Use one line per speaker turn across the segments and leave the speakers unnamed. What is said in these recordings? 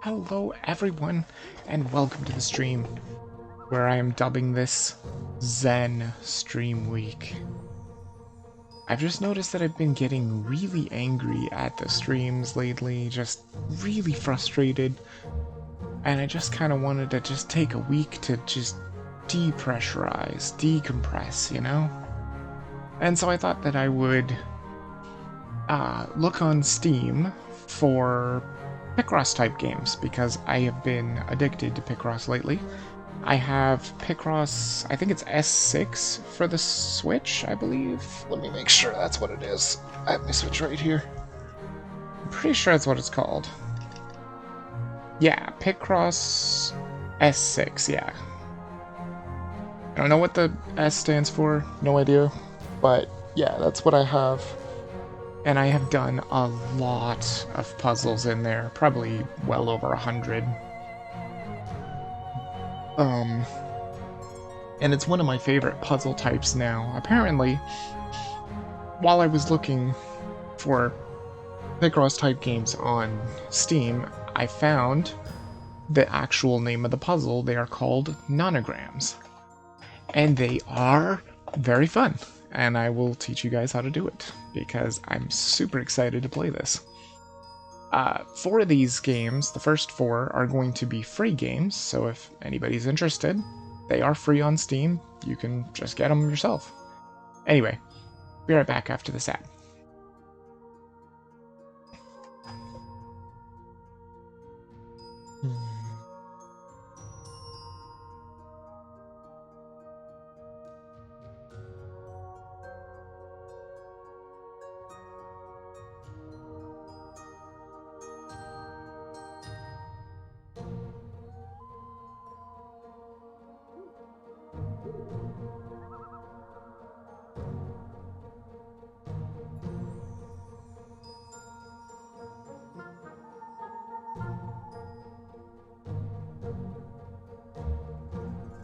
Hello everyone, and welcome to the stream, where I am dubbing this Zen Stream Week. I've just noticed that I've been getting really angry at the streams lately, just really frustrated, and I just kind of wanted to just take a week to just depressurize, decompress, you know? And so I thought that I would look on Steam for Picross type games, because I have been addicted to Picross lately. I have Picross, I think it's S6 for the Switch, I believe. Let me make sure that's what it is. I have my Switch right here. I'm pretty sure that's what it's called. Yeah, Picross S6, yeah. I don't know what the S stands for, no idea. But yeah, that's what I have. And I have done a lot of puzzles in there, probably well over 100. And it's one of my favorite puzzle types now. Apparently, while I was looking for Picross type games on Steam, I found the actual name of the puzzle. They are called nonograms. And they are very fun. And I will teach you guys how to do it, because I'm super excited to play this. 4 of these games, the first 4, are going to be free games, so if anybody's interested, they are free on Steam. You can just get them yourself. Anyway, be right back after this ad.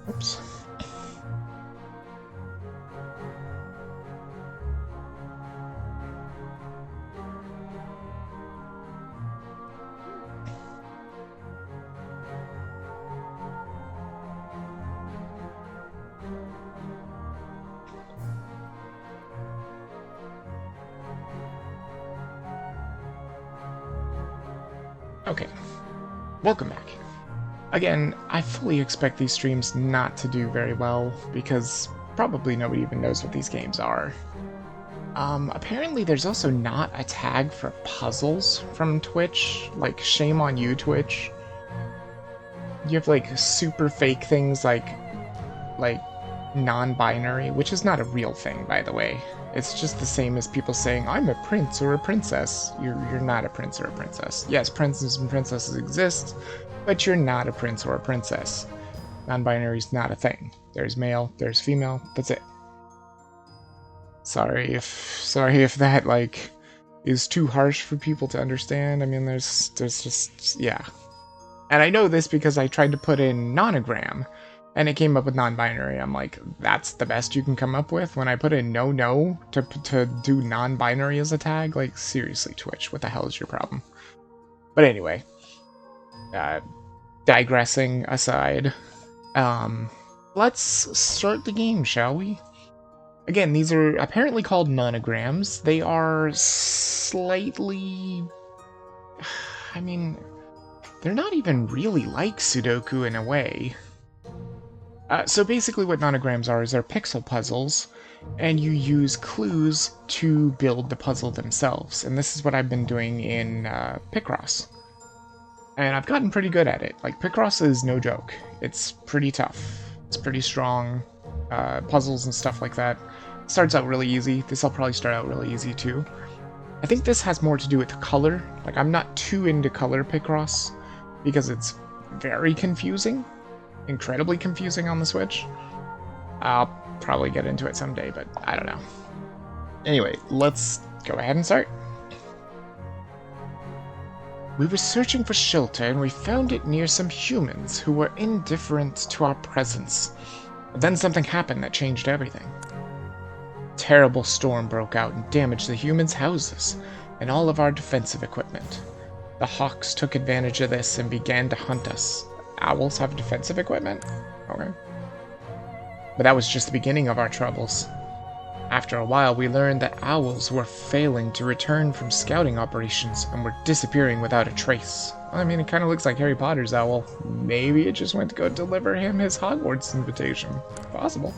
Oops. Okay, welcome back. Again, I fully expect these streams not to do very well, because probably nobody even knows what these games are. Apparently there's also not a tag for puzzles from Twitch, like shame on you, Twitch. You have like super fake things like non-binary, which is not a real thing, by the way. It's just the same as people saying, I'm a prince or a princess. You're not a prince or a princess. Yes, princes and princesses exist, but you're not a prince or a princess. Non-binary is not a thing. There's male, there's female, that's it. Sorry if that, like, is too harsh for people to understand. I mean, there's just, yeah. And I know this because I tried to put in nonogram, and it came up with non-binary. I'm like, that's the best you can come up with? When I put in no to do non-binary as a tag? Like, seriously, Twitch, what the hell is your problem? But anyway, digressing aside, let's start the game, shall we? Again, these are apparently called nonograms. They are slightly... I mean, they're not even really like Sudoku in a way. So basically what nonograms are is they're pixel puzzles, and you use clues to build the puzzle themselves. And this is what I've been doing in Picross. And I've gotten pretty good at it. Like, Picross is no joke. It's pretty tough. It's pretty strong. Puzzles and stuff like that. Starts out really easy. This will probably start out really easy too. I think this has more to do with color. Like, I'm not too into color Picross, because it's very confusing. Incredibly confusing on the Switch. I'll probably get into it someday, but I don't know. Anyway, let's go ahead and start. We were searching for shelter, and we found it near some humans who were indifferent to our presence. But then something happened that changed everything. A terrible storm broke out and damaged the humans' houses and all of our defensive equipment. The hawks took advantage of this and began to hunt us. Owls have defensive equipment? Okay. But that was just the beginning of our troubles. After a while, we learned that owls were failing to return from scouting operations and were disappearing without a trace. I mean, it kind of looks like Harry Potter's owl. Maybe it just went to go deliver him his Hogwarts invitation. Possible.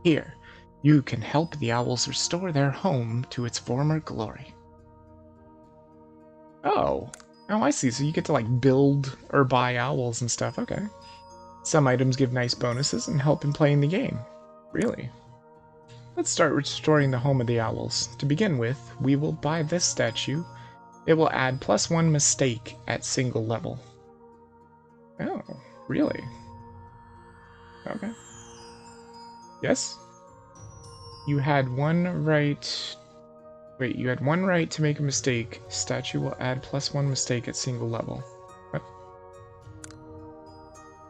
Here, you can help the owls restore their home to its former glory. Oh. Oh, I see. So you get to, like, build or buy owls and stuff. Okay. Some items give nice bonuses and help in playing the game. Really? Let's start restoring the home of the owls. To begin with, we will buy this statue. It will add +1 mistake at single level. Oh, really? Okay. Yes? You had one right... Wait, you had one right to make a mistake. Statue will add +1 mistake at single level. What?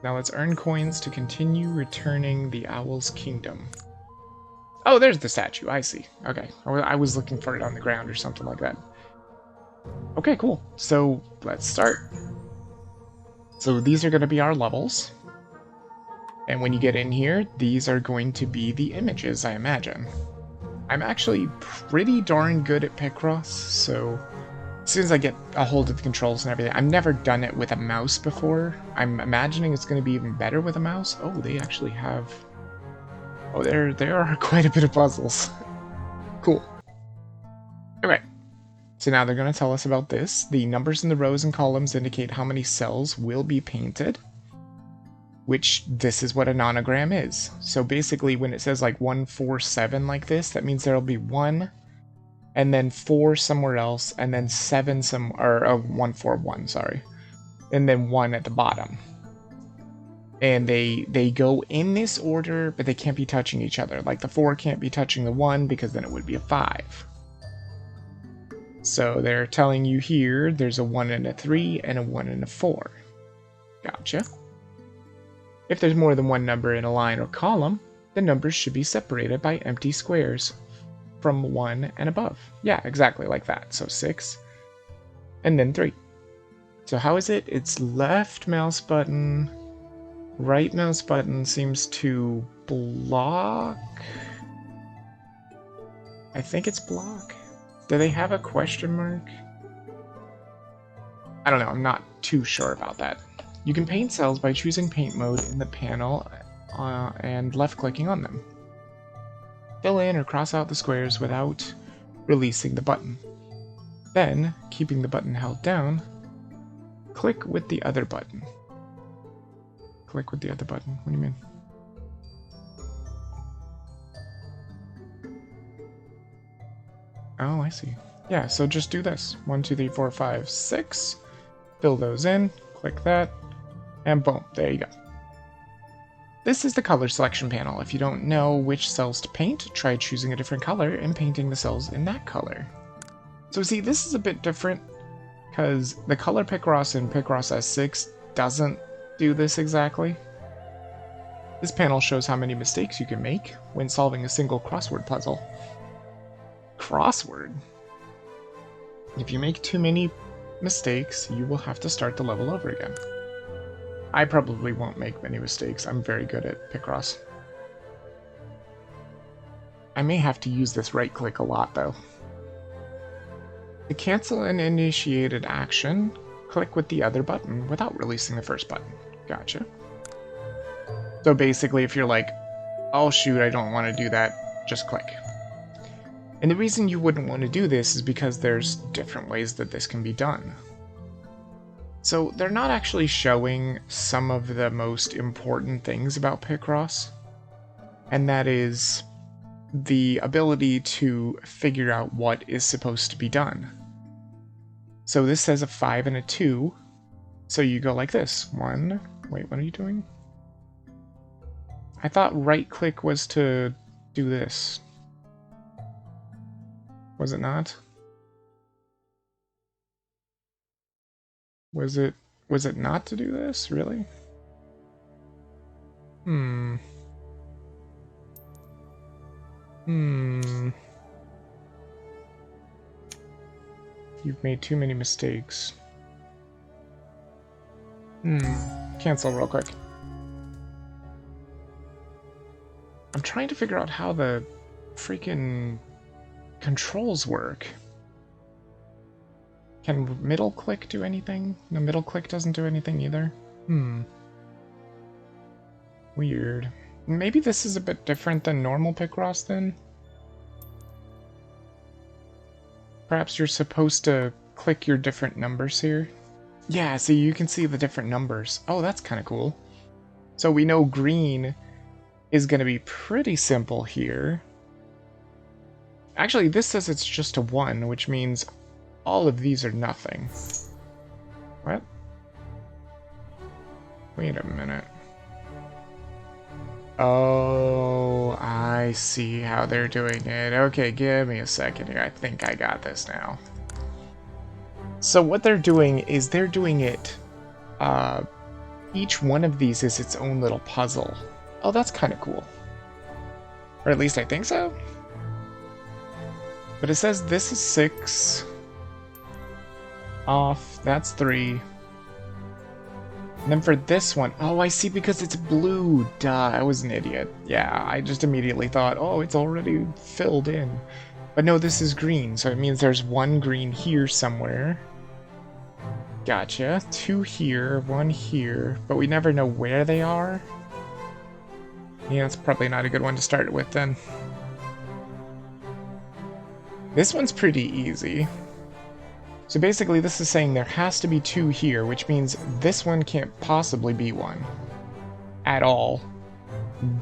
Now let's earn coins to continue returning the Owl's Kingdom. Oh, there's the statue. I see. Okay. I was looking for it on the ground or something like that. Okay, cool. So, let's start. So these are going to be our levels. And when you get in here, these are going to be the images, I imagine. I'm actually pretty darn good at Picross, so as soon as I get a hold of the controls and everything, I've never done it with a mouse before. I'm imagining it's going to be even better with a mouse. Oh, they actually have... Oh, there are quite a bit of puzzles. Cool. Okay. So now they're going to tell us about this. The numbers in the rows and columns indicate how many cells will be painted, which this is what a nonogram is. So basically when it says like 147 like this, that means there'll be 1 and then 4 somewhere else and then 7 or 141, sorry. And then 1 at the bottom. And they go in this order, but they can't be touching each other. Like the 4 can't be touching the 1 because then it would be a 5. So they're telling you here there's a 1 and a 3 and a 1 and a 4. Gotcha. If there's more than one number in a line or column, the numbers should be separated by empty squares from 1 and above. Yeah, exactly like that. So 6 and then 3. So how is it? It's left mouse button, right mouse button seems to block. I think it's block. Do they have a question mark? I don't know. I'm not too sure about that. You can paint cells by choosing paint mode in the panel and left-clicking on them. Fill in or cross out the squares without releasing the button. Then, keeping the button held down, click with the other button. Click with the other button? What do you mean? Oh, I see. Yeah, so just do this. 1, 2, 3, 4, 5, 6. Fill those in. Click that. And boom, there you go. This is the color selection panel. If you don't know which cells to paint, try choosing a different color and painting the cells in that color. So see, this is a bit different because the color Picross in Picross S6 doesn't do this exactly. This panel shows how many mistakes you can make when solving a single crossword puzzle. Crossword? If you make too many mistakes, you will have to start the level over again. I probably won't make many mistakes. I'm very good at Picross. I may have to use this right click a lot though. To cancel an initiated action, click with the other button without releasing the first button. Gotcha. So basically if you're like, oh shoot, I don't want to do that, just click. And the reason you wouldn't want to do this is because there's different ways that this can be done. So they're not actually showing some of the most important things about Picross, and that is the ability to figure out what is supposed to be done. So this says a 5 and a 2, so you go like this. 1, wait, what are you doing? I thought right click was to do this. Was it not? Was it not to do this? Really? You've made too many mistakes. Cancel real quick. I'm trying to figure out how the freaking controls work. Can middle click do anything? No, middle click doesn't do anything either. Weird. Maybe this is a bit different than normal Picross then? Perhaps you're supposed to click your different numbers here? Yeah, see, you can see the different numbers. Oh, that's kind of cool. So we know green is going to be pretty simple here. Actually, this says it's just a 1, which means all of these are nothing. What? Wait a minute. Oh, I see how they're doing it. Okay, give me a second here. I think I got this now. So what they're doing is they're doing it, each one of these is its own little puzzle. Oh, that's kind of cool. Or at least I think so. But it says this is 6. Off, that's 3. And then for this one, oh, I see, because it's blue. Duh, I was an idiot. Yeah, I just immediately thought, oh, it's already filled in. But no, this is green, so it means there's 1 green here somewhere. Gotcha. 2 here, 1 here, but we never know where they are. Yeah, that's probably not a good one to start with then. This one's pretty easy. So basically this is saying there has to be 2 here, which means this one can't possibly be 1. At all.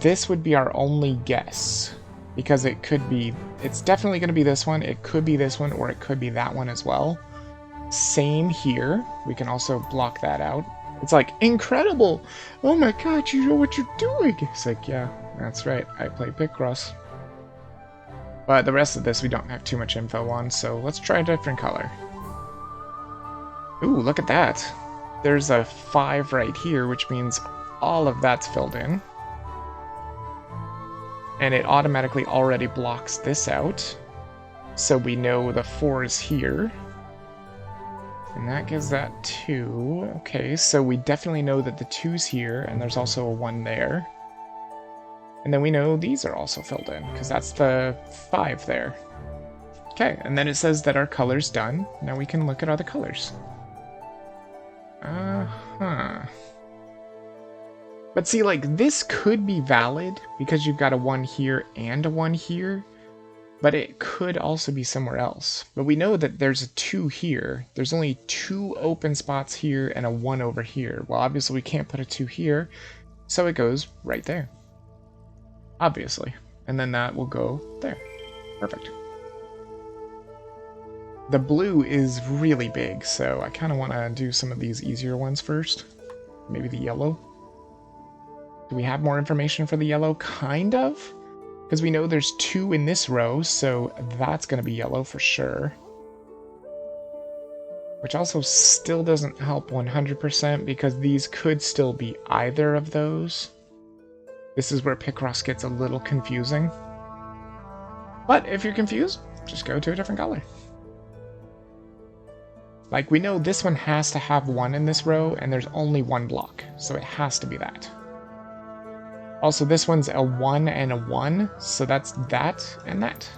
This would be our only guess. Because it could be... It's definitely going to be this one, it could be this one, or it could be that one as well. Same here. We can also block that out. It's like, incredible! Oh my god, you know what you're doing! It's like, yeah, that's right, I play Picross. But the rest of this we don't have too much info on, so let's try a different color. Ooh, look at that. There's a 5 right here, which means all of that's filled in. And it automatically already blocks this out. So we know the 4 is here. And that gives that 2. Okay, so we definitely know that the 2's here, and there's also a 1 there. And then we know these are also filled in, because that's the 5 there. Okay, and then it says that our color's done. Now we can look at other colors. But see, like, this could be valid because you've got a 1 here and a 1 here, but it could also be somewhere else. But we know that there's a 2 here. There's only 2 open spots here and a 1 over here. Well, obviously we can't put a 2 here, so it goes right there. Obviously. And then that will go there. Perfect. The blue is really big, so I kind of want to do some of these easier ones first. Maybe the yellow. Do we have more information for the yellow? Kind of. Because we know there's 2 in this row, so that's going to be yellow for sure. Which also still doesn't help 100% because these could still be either of those. This is where Picross gets a little confusing. But if you're confused, just go to a different color. Like, we know this one has to have 1 in this row, and there's only 1 block, so it has to be that. Also, this one's a 1 and a 1, so that's that and that.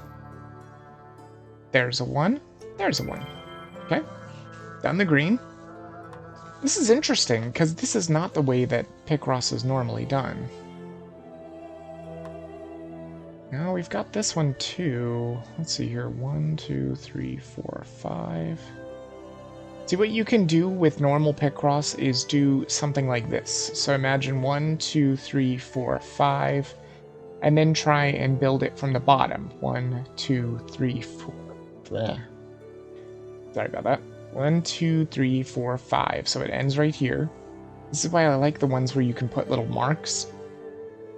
There's a 1, there's a 1. Okay, done the green. This is interesting, because this is not the way that Picross is normally done. Now we've got this one too. Let's see here, 1, 2, 3, 4, 5... See, what you can do with normal Picross is do something like this. So imagine 1, 2, 3, 4, 5, and then try and build it from the bottom. 1, 2, 3, 4. Bleh. Sorry about that. 1, 2, 3, 4, 5. So it ends right here. This is why I like the ones where you can put little marks.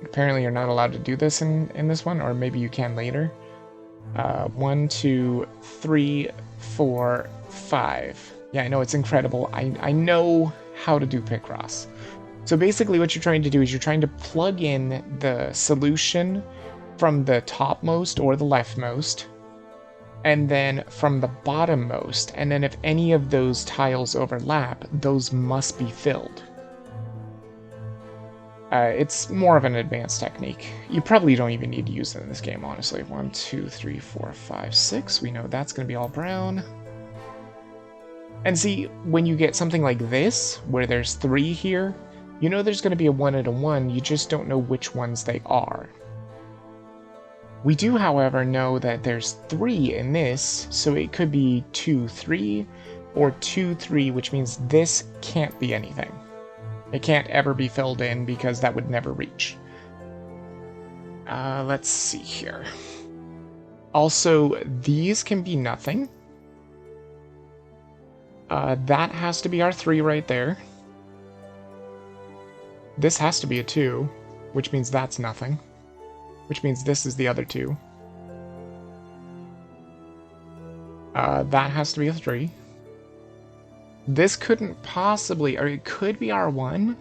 Apparently you're not allowed to do this in this one, or maybe you can later. 1, 2, 3, 4, 5. Yeah, I know, it's incredible. I know how to do Picross. So basically what you're trying to do is you're trying to plug in the solution from the topmost or the leftmost, and then from the bottommost, and then if any of those tiles overlap, those must be filled. It's more of an advanced technique. You probably don't even need to use it in this game, honestly. 1, 2, 3, 4, 5, 6. We know that's going to be all brown. And see, when you get something like this, where there's 3 here, you know there's going to be a 1 and a 1, you just don't know which ones they are. We do, however, know that there's 3 in this, so it could be 2, 3, or 2, 3, which means this can't be anything. It can't ever be filled in because that would never reach. Let's see here. Also, these can be nothing. That has to be our 3 right there. This has to be a 2, which means that's nothing. Which means this is the other 2. That has to be a 3. This couldn't possibly, or it could be R1,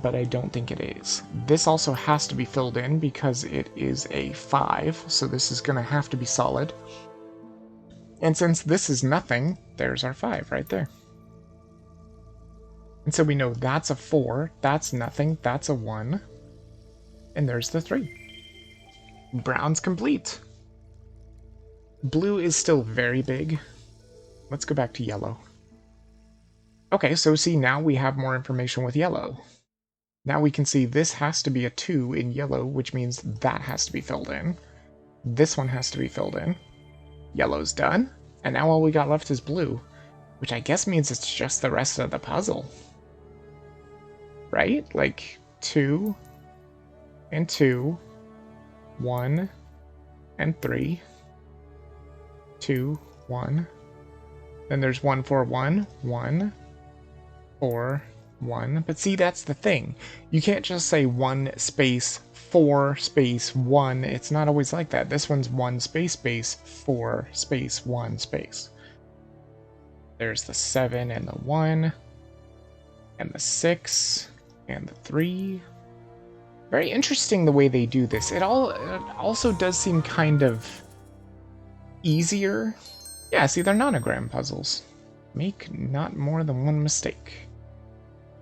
but I don't think it is. This also has to be filled in because it is a 5, so this is going to have to be solid. And since this is nothing, there's our 5 right there. And so we know that's a 4, that's nothing, that's a 1, and there's the 3. Brown's complete. Blue is still very big. Let's go back to yellow. Okay, so see, now we have more information with yellow. Now we can see this has to be a 2 in yellow, which means that has to be filled in. This one has to be filled in. Yellow's done. And now all we got left is blue, which I guess means it's just the rest of the puzzle. Right? Like 2 and 2, 1 and 3, 2, 1. Then there's 1, 4, 1, 1, 4, 1. But see, that's the thing. You can't just say 1 space 4 space 1. It's not always like that. This one's 1 space space 4 space 1 space. There's the 7 and the 1 and the 6 and the 3. Very interesting the way they do this. It also does seem kind of easier. Yeah, see, they're nonogram puzzles. Make not more than 1 mistake.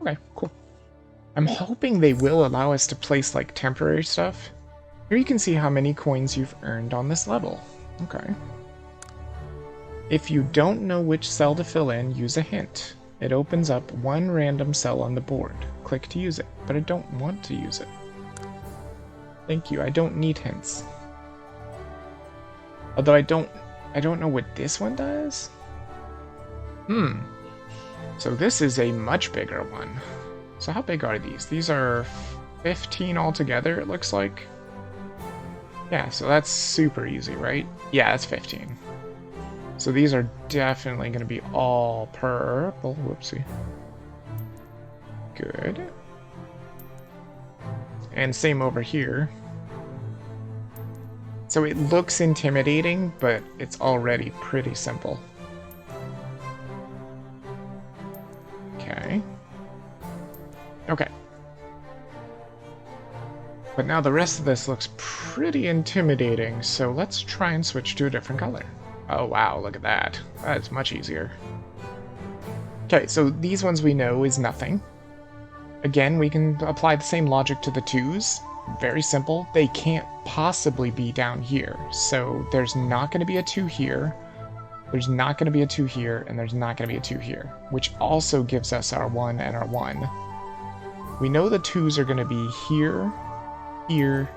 Okay, cool. I'm hoping they will allow us to place, like, temporary stuff. Here you can see how many coins you've earned on this level. Okay. If you don't know which cell to fill in, use a hint. It opens up 1 random cell on the board. Click to use it, but I don't want to use it. Thank you, I don't need hints. Although I don't know what this one does? So this is a much bigger one. So how big are these? These are 15 altogether, it looks like. Yeah, so that's super easy, right? Yeah, that's 15. So these are definitely going to be all purple. Whoopsie. Good. And same over here. So it looks intimidating, but it's already pretty simple. Okay. Okay. But now the rest of this looks pretty intimidating, so let's try and switch to a different color. Oh wow, look at that. That's much easier. Okay, so these ones we know is nothing. Again, we can apply the same logic to the 2s. Very simple. They can't possibly be down here. So there's not going to be a 2 here. There's not going to be a 2 here, and there's not going to be a 2 here, which also gives us our 1 and our 1. We know the 2s are going to be here, here,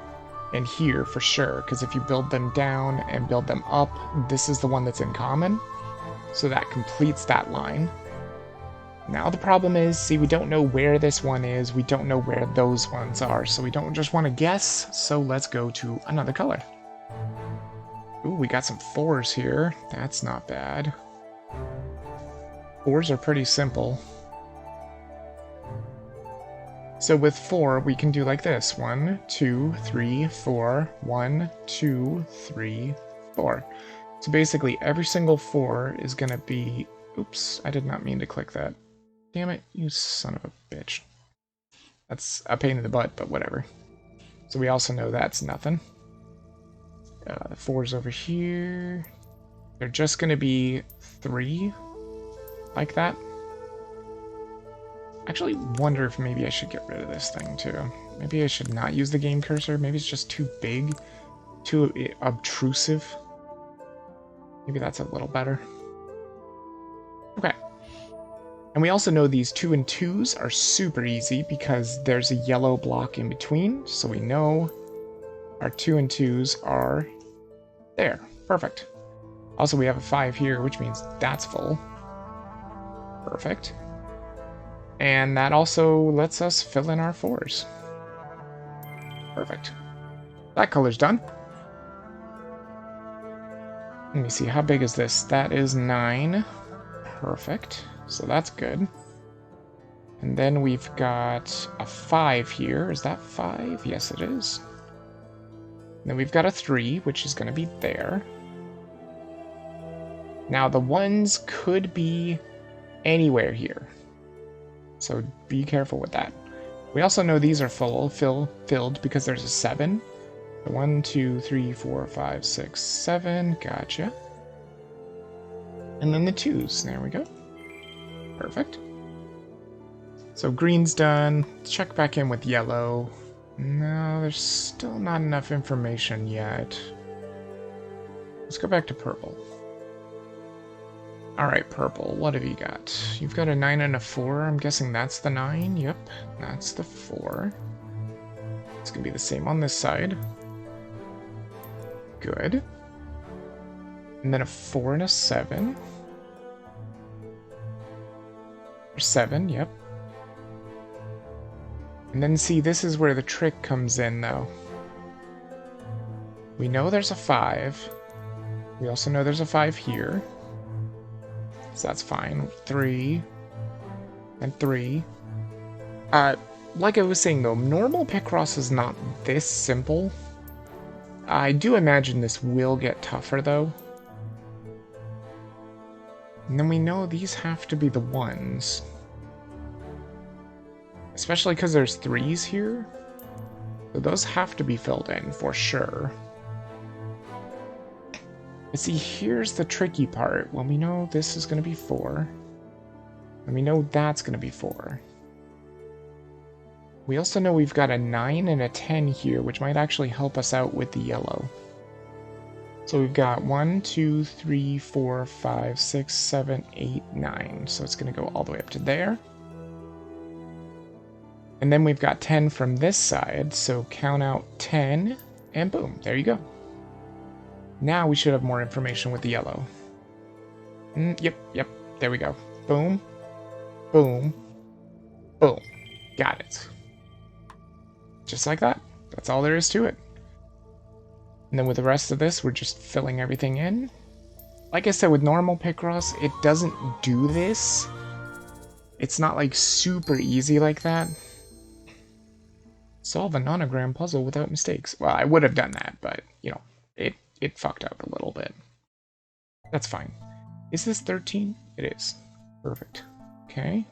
and here for sure, because if you build them down and build them up, this is the one that's in common. So that completes that line. Now the problem is, see, we don't know where this one is, we don't know where those ones are, so we don't just want to guess, so let's go to another color. Ooh, we got some 4s here. That's not bad. 4s are pretty simple. So with 4, we can do like this. 1, 2, 3, 4. 1, 2, 3, 4. So basically every single 4 is going to be... Oops, I did not mean to click that. Damn it, you son of a bitch. That's a pain in the butt, but whatever. So we also know that's nothing. The 4's over here. They're just going to be 3 like that. Actually wonder if maybe I should get rid of this thing too. Maybe I should not use the game cursor. Maybe it's just too big, too obtrusive. Maybe that's a little better. Okay. And we also know these 2 and 2s are super easy because there's a yellow block in between. So we know our 2 and 2s are there. Perfect. Also, we have a 5 here, which means that's full. Perfect. And that also lets us fill in our 4s. Perfect. That color's done. Let me see, how big is this? That is 9. Perfect. So that's good. And then we've got a 5 here. Is that 5? Yes, it is. And then we've got a 3, which is going to be there. Now, the 1s could be anywhere here. So be careful with that. We also know these are filled because there's a 7. 1, 2, 3, 4, 5, 6, 7. Gotcha. And then the 2s. There we go. Perfect. So green's done. Check back in with yellow. No, there's still not enough information yet. Let's go back to purple. Alright, purple. What have you got? You've got a 9 and a 4. I'm guessing that's the 9. Yep, that's the 4. It's going to be the same on this side. Good. And then a 4 and a 7. Or 7, yep. And then see, this is where the trick comes in, though. We know there's a 5. We also know there's a 5 here. So that's fine. 3. And 3. Like I was saying, though, normal Picross is not this simple. I do imagine this will get tougher, though. And then we know these have to be the 1s. Especially because there's 3s here. So those have to be filled in, for sure. But see, here's the tricky part. Well, we know this is going to be 4. And we know that's going to be 4. We also know we've got a 9 and a 10 here, which might actually help us out with the yellow. So we've got 1, 2, 3, 4, 5, 6, 7, 8, 9. So it's going to go all the way up to there. And then we've got 10 from this side, so count out 10, and boom, there you go. Now we should have more information with the yellow. Yep, there we go. Boom, boom, boom. Got it. Just like that. That's all there is to it. And then with the rest of this, we're just filling everything in. Like I said, with normal Picross, it doesn't do this. It's not like super easy like that. Solve a nonogram puzzle without mistakes. Well, I would have done that, but, you know, it fucked up a little bit. That's fine. Is this 13? It is. Perfect. Okay.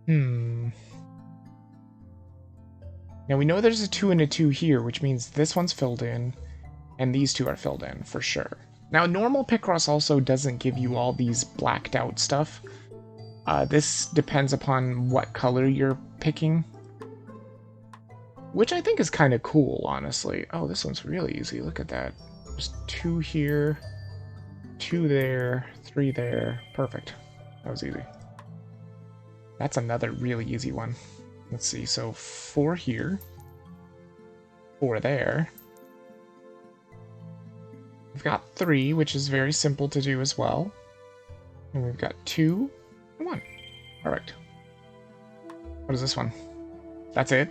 Now we know there's a 2 and a 2 here, which means this one's filled in, and these 2 are filled in, for sure. Now, normal Picross also doesn't give you all these blacked out stuff. This depends upon what color you're picking. Which I think is kind of cool, honestly. Oh, this one's really easy. Look at that. There's 2 here, 2 there, 3 there. Perfect. That was easy. That's another really easy one. Let's see. So 4 here, 4 there. We've got 3, which is very simple to do as well. And we've got 2 and 1. Perfect. What is this one? That's it?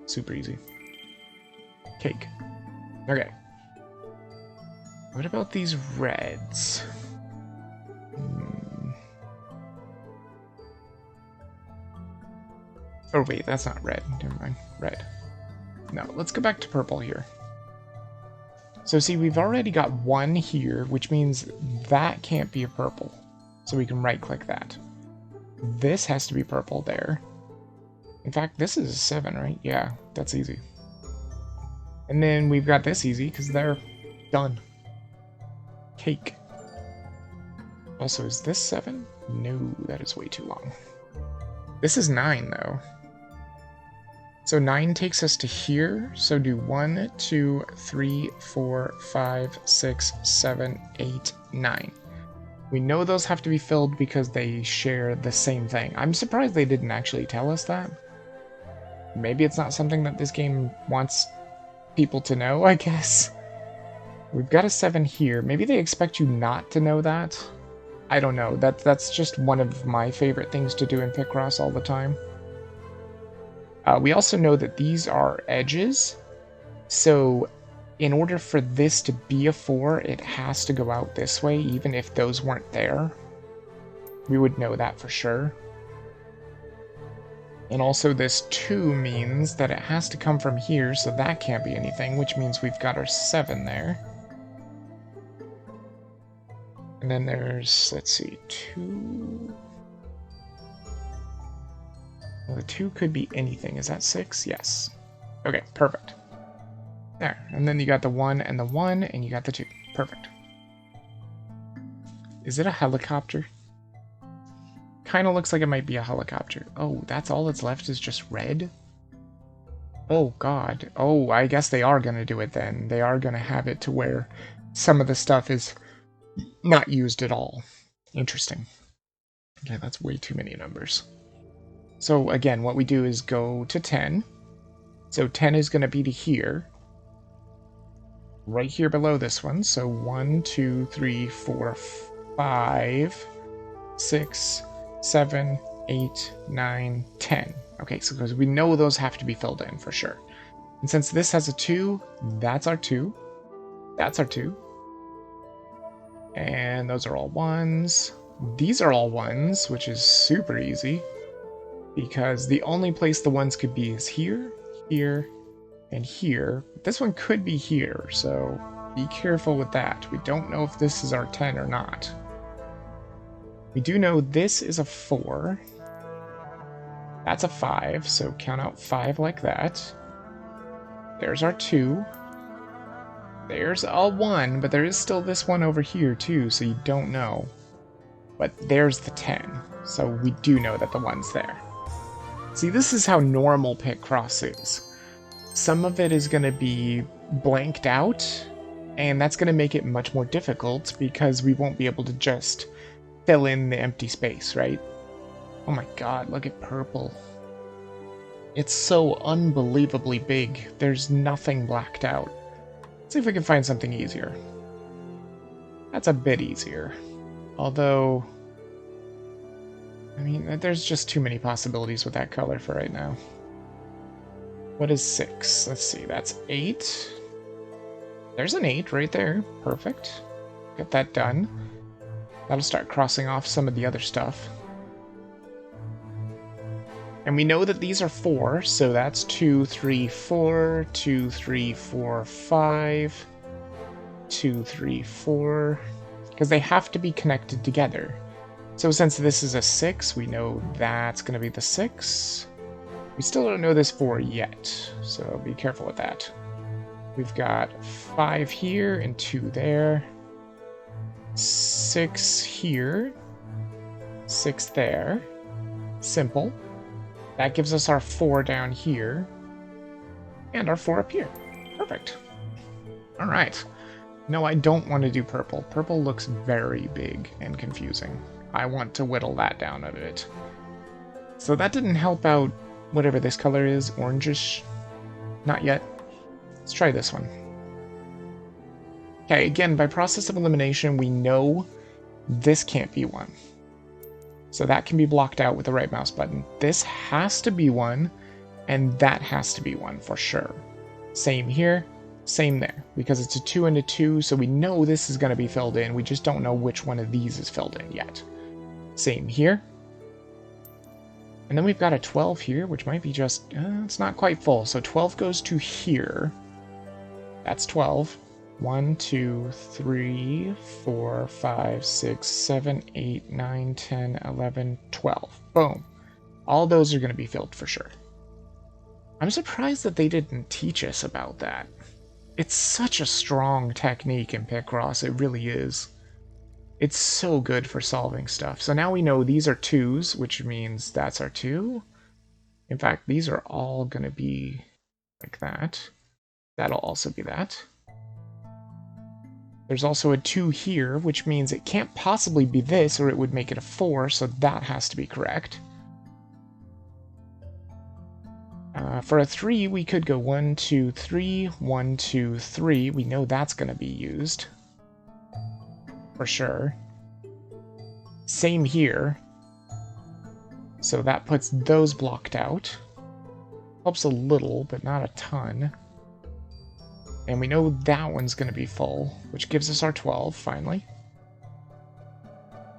Super easy. Cake. Okay. What about these reds? Oh wait, that's not red. Never mind. Red. No, let's go back to purple here. So see, we've already got 1 here, which means that can't be a purple. So we can right-click that. This has to be purple there. In fact, this is a 7, right? Yeah, that's easy. And then we've got this easy, because they're done. Cake. Also, is this 7? No, that is way too long. This is 9, though. So 9 takes us to here. So do 1, 2, 3, 4, 5, 6, 7, 8, 9. We know those have to be filled because they share the same thing. I'm surprised they didn't actually tell us that. Maybe it's not something that this game wants people to know, I guess. We've got a 7 here. Maybe they expect you not to know that. I don't know. That's just one of my favorite things to do in Picross all the time. We also know that these are edges. So in order for this to be a 4, it has to go out this way, even if those weren't there. We would know that for sure. And also this 2 means that it has to come from here, so that can't be anything, which means we've got our 7 there. And then there's, let's see, 2... Well, the 2 could be anything. Is that 6? Yes. Okay, perfect. There. And then you got the 1 and the 1, and you got the 2. Perfect. Is it a helicopter? Kind of looks like it might be a helicopter. Oh, that's all that's left is just red? Oh, God. Oh, I guess they are going to do it then. They are going to have it to where some of the stuff is not used at all. Interesting. Okay, that's way too many numbers. So again, what we do is go to 10. So 10 is going to be to here. Right here below this one. So 1, 2, 3, 4, 5, 6, 7, 8, 9, 10. Okay, so because we know those have to be filled in for sure. And since this has a 2, that's our 2. That's our 2. And those are all 1s. These are all 1s, which is super easy. Because the only place the 1s could be is here, here, and here. This one could be here, so be careful with that. We don't know if this is our 10 or not. We do know this is a 4. That's a 5, so count out 5 like that. There's our 2. There's a 1, but there is still this one over here too, so you don't know. But there's the 10, so we do know that the 1's there. See, this is how normal Picross is. Some of it is going to be blanked out, and that's going to make it much more difficult because we won't be able to just fill in the empty space, right? Oh my god, look at purple. It's so unbelievably big. There's nothing blacked out. Let's see if we can find something easier. That's a bit easier. Although, I mean, there's just too many possibilities with that color for right now. What is 6? Let's see, that's 8. There's an 8 right there. Perfect. Get that done. That'll start crossing off some of the other stuff. And we know that these are 4, so that's 2, 3, 4, 2, 3, 4, 5, 2, 3, 4, because they have to be connected together. So since this is a 6, we know that's going to be the 6. We still don't know this 4 yet, so be careful with that. We've got 5 here and 2 there. 6 here. 6 there. Simple. That gives us our 4 down here. And our 4 up here. Perfect. Alright. No, I don't want to do purple. Purple looks very big and confusing. I want to whittle that down a bit. So that didn't help out whatever this color is. Orangish. Not yet. Let's try this one. Okay, again, by process of elimination, we know this can't be 1. So that can be blocked out with the right mouse button. This has to be 1, and that has to be 1 for sure. Same here, same there, because it's a 2 and a 2, so we know this is going to be filled in. We just don't know which one of these is filled in yet. Same here. And then we've got a 12 here, which might be just, it's not quite full. So 12 goes to here. That's 12. 1, 2, 3, 4, 5, 6, 7, 8, 9, 10, 11, 12. Boom. All those are going to be filled for sure. I'm surprised that they didn't teach us about that. It's such a strong technique in Picross, it really is. It's so good for solving stuff. So now we know these are 2s, which means that's our 2. In fact, these are all going to be like that. That'll also be that. There's also a 2 here, which means it can't possibly be this, or it would make it a 4, so that has to be correct. For a 3, we could go 1, 2, 3, 1, 2, 3. We know that's going to be used. For sure. Same here. So that puts those blocked out. Helps a little, but not a ton. And we know that one's going to be full, which gives us our 12, finally.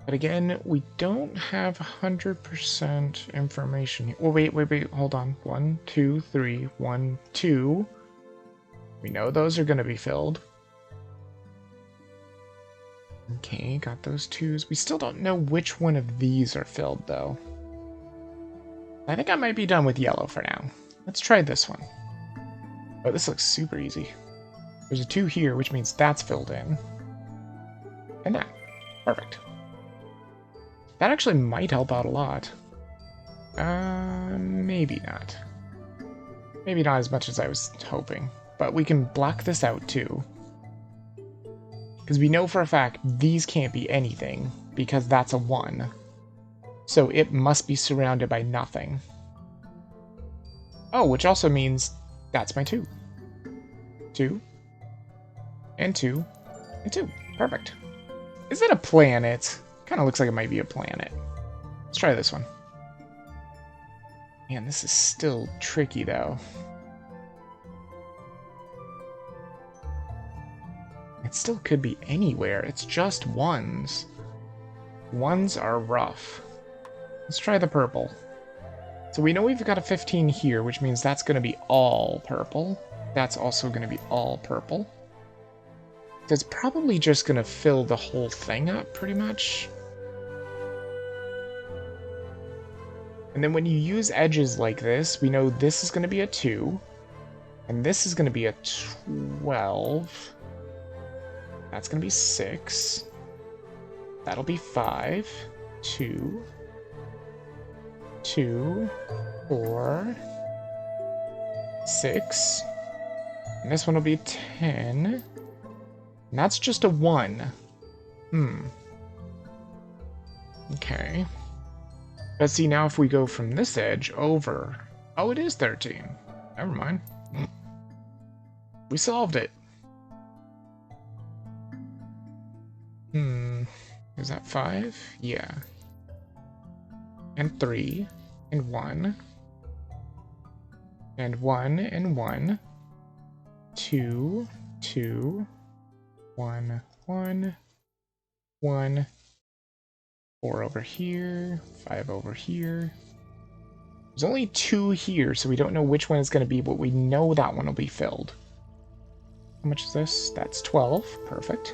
But again, we don't have 100% information here. Oh, wait, hold on. 1, 2, 3, 1, 2. We know those are going to be filled. Okay, got those 2s. We still don't know which one of these are filled, though. I think I might be done with yellow for now. Let's try this one. Oh, this looks super easy. There's a 2 here, which means that's filled in. And that. Perfect. That actually might help out a lot. Maybe not. Maybe not as much as I was hoping. But we can block this out, too. Because we know for a fact these can't be anything, because that's a 1. So it must be surrounded by nothing. Oh, which also means that's my 2. 2. And 2. And 2. Perfect. Is it a planet? Kind of looks like it might be a planet. Let's try this one. Man, this is still tricky, though. It still could be anywhere. It's just 1s. 1s are rough. Let's try the purple. So we know we've got a 15 here, which means that's going to be all purple. That's also going to be all purple. So it's probably just going to fill the whole thing up, pretty much. And then when you use edges like this, we know this is going to be a 2. And this is going to be a 12. That's going to be 6. That'll be 5. 2. 2. 4. 6. And this one will be 10. And that's just a 1. Okay. Let's see now if we go from this edge over. Oh, it is 13. Never mind. We solved it. Is that 5? Yeah. And 3. And 1. And 1 and 1. 2. 2. 1. 1. 1. 4 over here. 5 over here. There's only 2 here, so we don't know which one it's going to be, but we know that one will be filled. How much is this? That's 12. Perfect.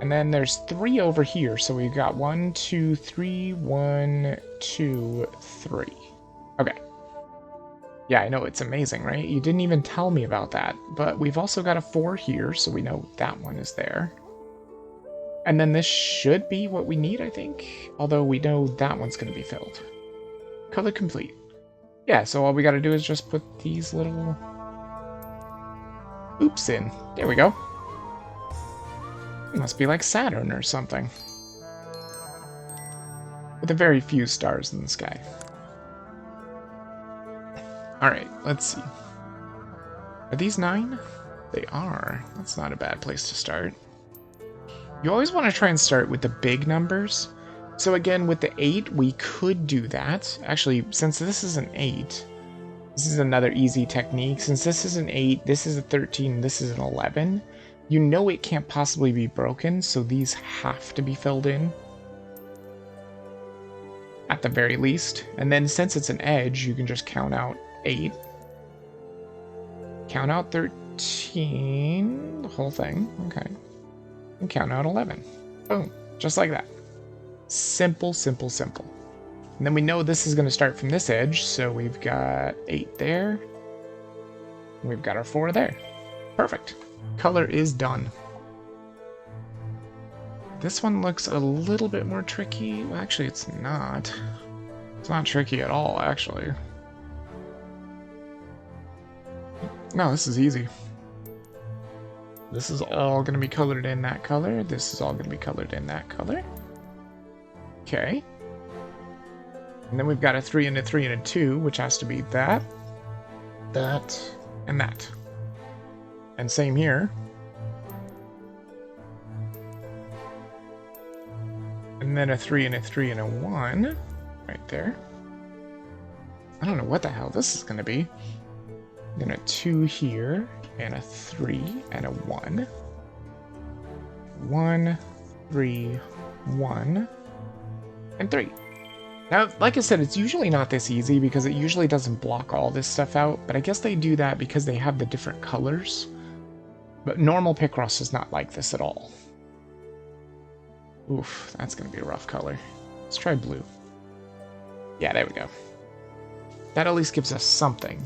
And then there's 3 over here, so we've got 1, 2, 3, 1, 2, 3. Okay. Yeah, I know, it's amazing, right? You didn't even tell me about that. But we've also got a 4 here, so we know that one is there. And then this should be what we need, I think. Although we know that one's going to be filled. Color complete. Yeah, so all we got to do is just put these little oops in. There we go. It must be like Saturn or something. With a very few stars in the sky. Alright, let's see. Are these 9? They are. That's not a bad place to start. You always want to try and start with the big numbers. So again, with the 8, we could do that. Actually, since this is an 8, this is another easy technique. Since this is an 8, this is a 13, this is an 11, you know it can't possibly be broken, so these have to be filled in. At the very least. And then since it's an edge, you can just count out 8. Count out 13, the whole thing, okay. And count out 11. Boom, just like that. Simple, simple, simple. And then we know this is going to start from this edge, so we've got 8 there. We've got our 4 there. Perfect. Color is done. This one looks a little bit more tricky. Well, actually, it's not. It's not tricky at all, actually. No, this is easy. This is all going to be colored in that color. This is all going to be colored in that color. Okay. And then we've got a 3 and a 3 and a 2, which has to be that, that, and that. And same here. And then a 3 and a 3 and a 1 right there. I don't know what the hell this is going to be. Then a 2 here, and a 3 and a 1. 1, 3, 1, and 3. Now, like I said, it's usually not this easy because it usually doesn't block all this stuff out, but I guess they do that because they have the different colors. But normal Picross is not like this at all. Oof, that's going to be a rough color. Let's try blue. Yeah, there we go. That at least gives us something.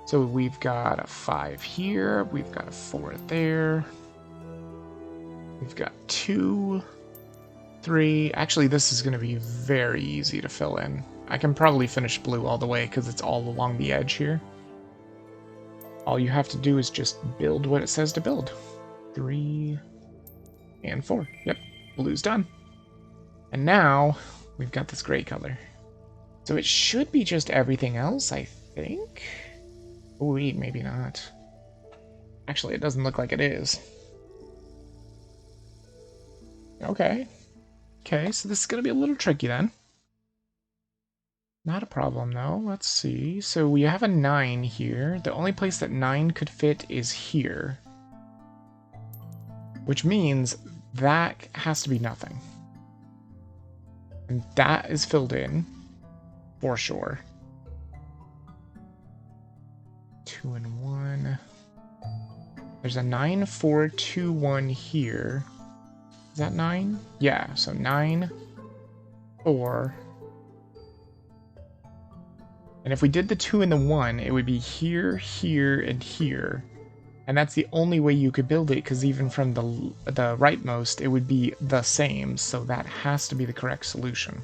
So we've got a 5 here, we've got a 4 there. We've got 2, 3. Actually, this is going to be very easy to fill in. I can probably finish blue all the way because it's all along the edge here. All you have to do is just build what it says to build. 3 and 4. Yep, blue's done. And now we've got this gray color. So it should be just everything else, I think. Oh, wait, maybe not. Actually, it doesn't look like it is. Okay. Okay, so this is going to be a little tricky then. Not a problem, though. Let's see. So we have a 9 here. The only place that 9 could fit is here. Which means that has to be nothing. And that is filled in. For sure. 2 and 1. There's a 9, 4, 2, 1 here. Is that 9? Yeah, so 9, 4. And if we did the 2 and the 1, it would be here, here, and here. And that's the only way you could build it, because even from the rightmost, it would be the same, so that has to be the correct solution.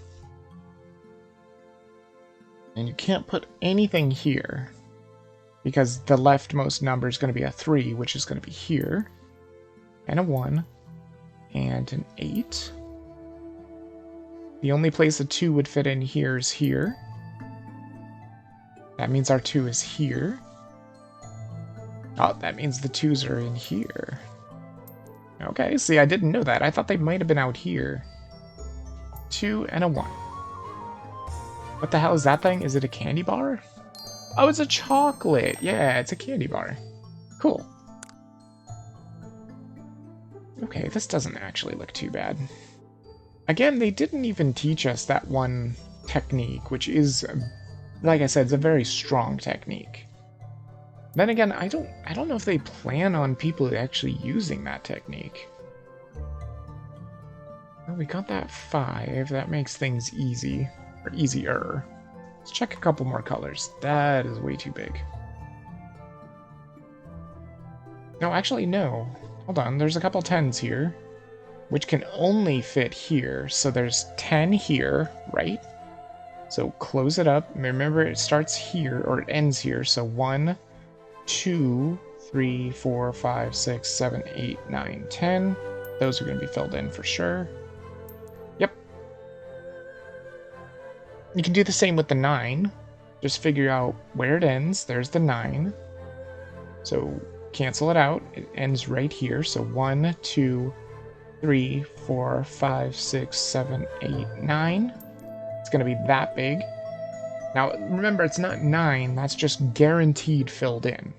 And you can't put anything here, because the leftmost number is going to be a 3, which is going to be here, and a 1, and an 8. The only place a 2 would fit in here is here. That means our 2 is here. Oh, that means the 2s are in here. Okay, see, I didn't know that. I thought they might have been out here. 2 and a 1. What the hell is that thing? Is it a candy bar? Oh, it's a chocolate. Yeah, it's a candy bar. Cool. Okay, this doesn't actually look too bad. Again, they didn't even teach us that one technique, which is, like I said, it's a very strong technique. Then again, I don't know if they plan on people actually using that technique. Well, we got that 5. That makes things easy. Or easier. Let's check a couple more colors. That is way too big. No, actually, no. Hold on, there's a couple 10s here, which can only fit here. So there's 10 here, right? So close it up. Remember, it starts here, or it ends here. So 1, 2, 3, 4, 5, 6, 7, 8, 9, 10. Those are going to be filled in for sure. Yep. You can do the same with the 9. Just figure out where it ends. There's the 9. So cancel it out. It ends right here. So 1, 2, 3, 4, 5, 6, 7, 8, 9. It's going to be that big. Now, remember, it's not 9. That's just guaranteed filled in.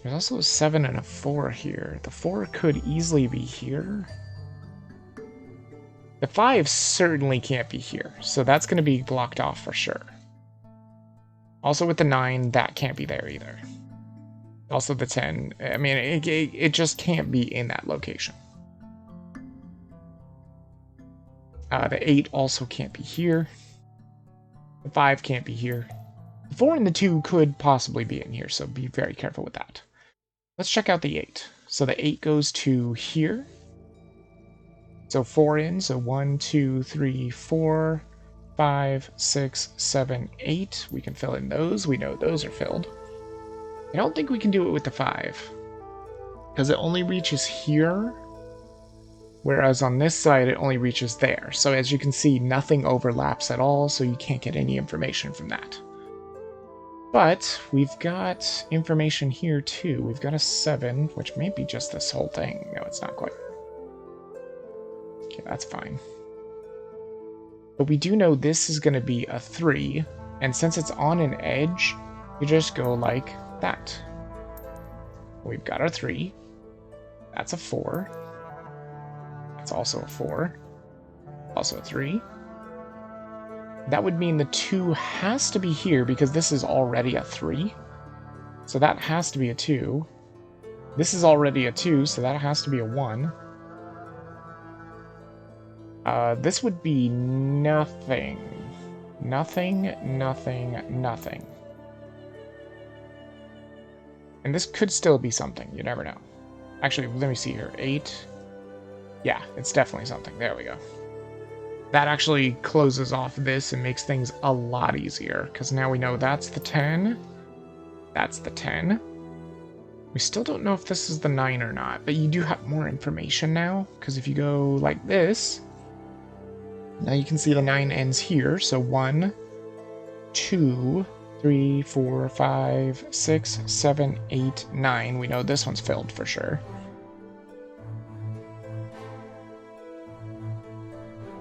There's also a 7 and a 4 here. The 4 could easily be here. The 5 certainly can't be here, so that's going to be blocked off for sure. Also with the 9, that can't be there either. Also the 10, I mean, it just can't be in that location. The 8 also can't be here. The 5 can't be here. The 4 and the 2 could possibly be in here, so be very careful with that. Let's check out the 8. So the 8 goes to here. So 4 in, so 1, 2, 3, 4, 5, 6, 7, 8. We can fill in those. We know those are filled. I don't think we can do it with the 5, because it only reaches here, whereas on this side it only reaches there. So as you can see, nothing overlaps at all, so you can't get any information from that. But we've got information here too. We've got a 7, which may be just this whole thing. No, it's not quite. Okay, that's fine. But we do know this is going to be a 3, and since it's on an edge, you just go like that. We've got our 3. That's a 4. That's also a 4. Also a 3. That would mean the 2 has to be here because this is already a 3. So that has to be a 2. This is already a 2, so that has to be a 1. This would be nothing. Nothing, nothing, nothing. And this could still be something. You never know. Actually, let me see here. 8. Yeah, it's definitely something. There we go. That actually closes off this and makes things a lot easier, because now we know that's the 10. That's the 10. We still don't know if this is the 9 or not, but you do have more information now, because if you go like this, now you can see the 9 ends here. So 1, 2, 3, 4, 5, 6, 7, 8, 9. We know this one's filled for sure.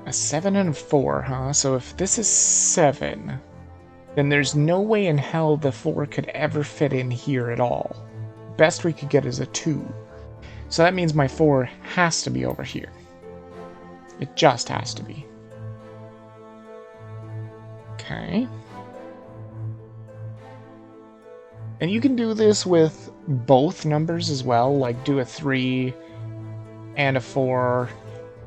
A 7 and a 4, huh? So if this is 7, then there's no way in hell the 4 could ever fit in here at all. Best we could get is a 2. So that means my 4 has to be over here. It just has to be. Okay. And you can do this with both numbers as well, like do a 3 and a 4,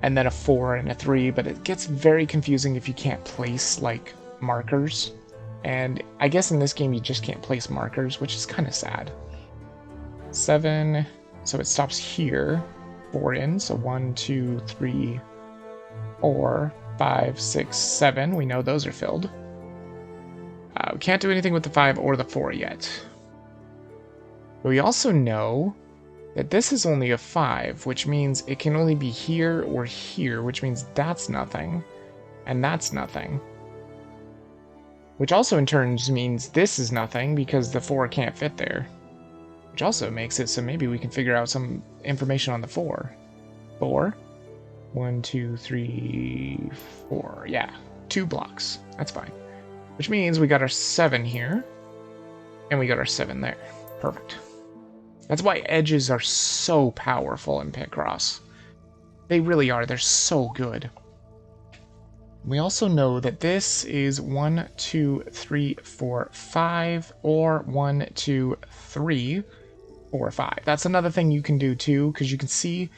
and then a 4 and a 3, but it gets very confusing if you can't place, like, markers. And I guess in this game you just can't place markers, which is kind of sad. 7, so it stops here. 4 in, so 1, 2, 3, 4, 5, 6, 7. We know those are filled. We can't do anything with the 5 or the 4 yet. But we also know that this is only a 5, which means it can only be here or here, which means that's nothing, and that's nothing. Which also in turn means this is nothing, because the 4 can't fit there. Which also makes it so maybe we can figure out some information on the 4. 4? 1, 2, 3, 4. Yeah, 2 blocks. That's fine. Which means we got our 7 here, and we got our 7 there. Perfect. That's why edges are so powerful in Picross. They really are. They're so good. We also know that this is 1, 2, 3, 4, 5, or 1, 2, 3, 4, 5. That's another thing you can do too, because you can see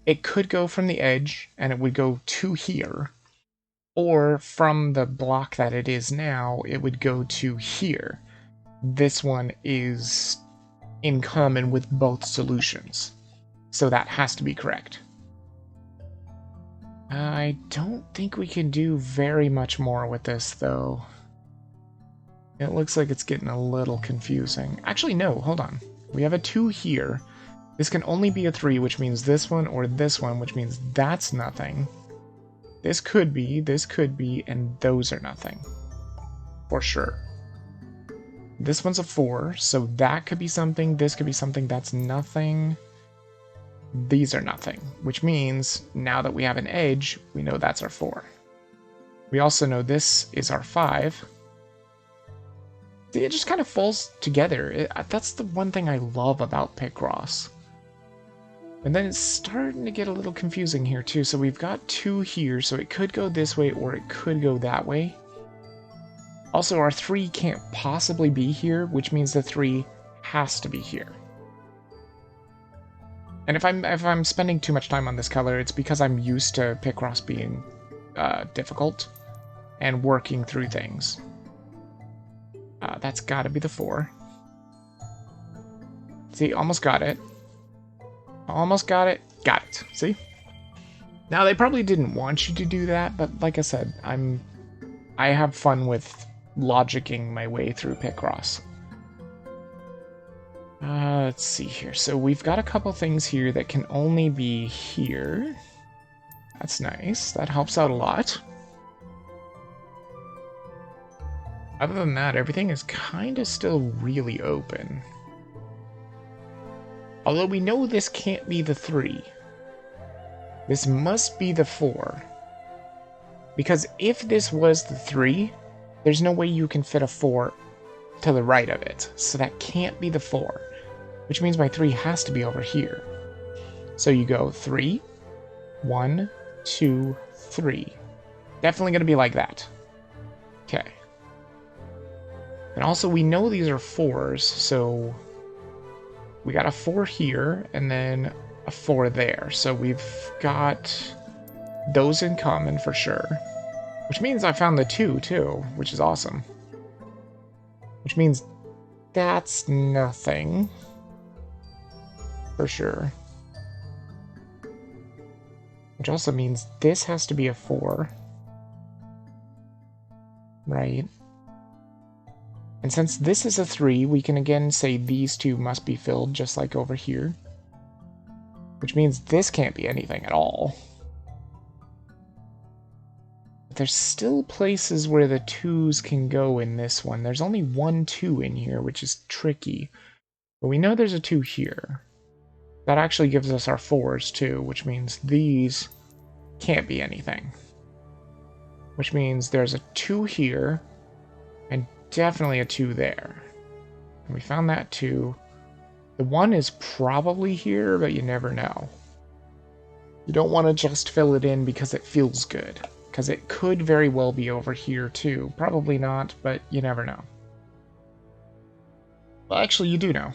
it could go from the edge, and it would go to here. Or from the block that it is now, it would go to here. This one is in common with both solutions. So that has to be correct. I don't think we can do very much more with this, though. It looks like it's getting a little confusing. Actually, no, hold on. We have a 2 here. This can only be a 3, which means this one or this one, which means that's nothing. This could be, and those are nothing. For sure. This one's a 4, so that could be something, this could be something, that's nothing. These are nothing, which means now that we have an edge, we know that's our 4. We also know this is our 5. It just kind of falls together. That's the one thing I love about Picross. And then it's starting to get a little confusing here too. So we've got 2 here, so it could go this way or it could go that way. Also, our 3 can't possibly be here, which means the 3 has to be here. And if I'm spending too much time on this color, it's because I'm used to Picross being difficult and working through things. That's got to be the 4. See, almost got it. Almost got it. Got it. See? Now, they probably didn't want you to do that, but like I said, I have fun with logicking my way through Picross. Let's see here. So we've got a couple things here that can only be here. That's nice. That helps out a lot. Other than that, everything is kind of still really open. Although we know this can't be the 3. This must be the 4. Because if this was the 3, there's no way you can fit a 4 to the right of it. So that can't be the 4. Which means my 3 has to be over here. So you go 3, 1, 2, 3. Definitely going to be like that. Okay. And also we know these are 4s, so we got a 4 here, and then a 4 there. So we've got those in common for sure. Which means I found the 2 too, which is awesome. Which means that's nothing. For sure. Which also means this has to be a 4. Right? And since this is a 3, we can again say these 2 must be filled, just like over here. Which means this can't be anything at all. But there's still places where the 2s can go in this one. There's only 1 2 in here, which is tricky. But we know there's a 2 here. That actually gives us our 4s too, which means these can't be anything. Which means there's a 2 here, and definitely a 2 there. And we found that 2. The 1 is probably here, but you never know. You don't want to just fill it in because it feels good. Because it could very well be over here too. Probably not, but you never know. Well, actually, you do know.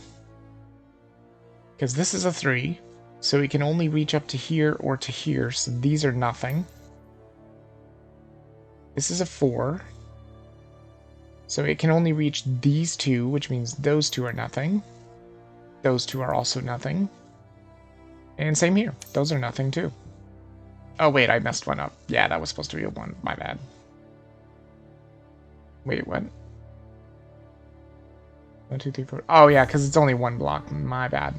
Because this is a 3, so it can only reach up to here or to here, so these are nothing. This is a 4. So it can only reach these 2, which means those 2 are nothing. Those 2 are also nothing. And same here. Those are nothing too. Oh wait, I messed one up. Yeah, that was supposed to be a 1. My bad. Wait, what? 1, 2, 3, 4. Oh yeah, because it's only 1 block. My bad.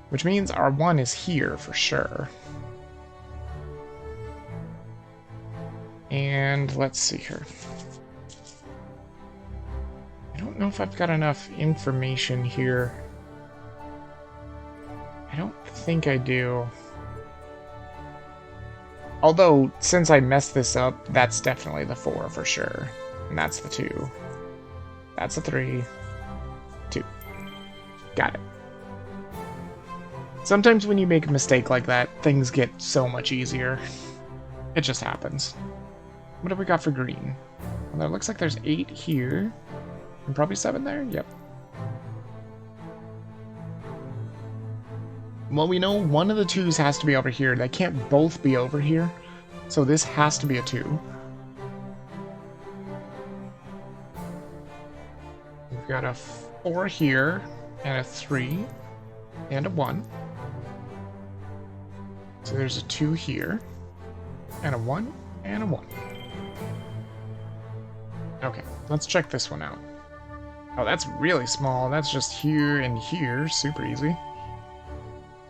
Which means our 1 is here for sure. And let's see here. I don't know if I've got enough information here. I don't think I do. Although, since I messed this up, that's definitely the 4 for sure. And that's the 2. That's a 3. 2. Got it. Sometimes when you make a mistake like that, things get so much easier. It just happens. What have we got for green? Well, it looks like there's 8 here. And probably 7 there? Yep. Well, we know one of the 2s has to be over here. They can't both be over here. So this has to be a 2. We've got a 4 here, and a 3, and a 1. So there's a 2 here, and a 1, and a 1. Okay, let's check this one out. Oh, that's really small. That's just here and here. Super easy.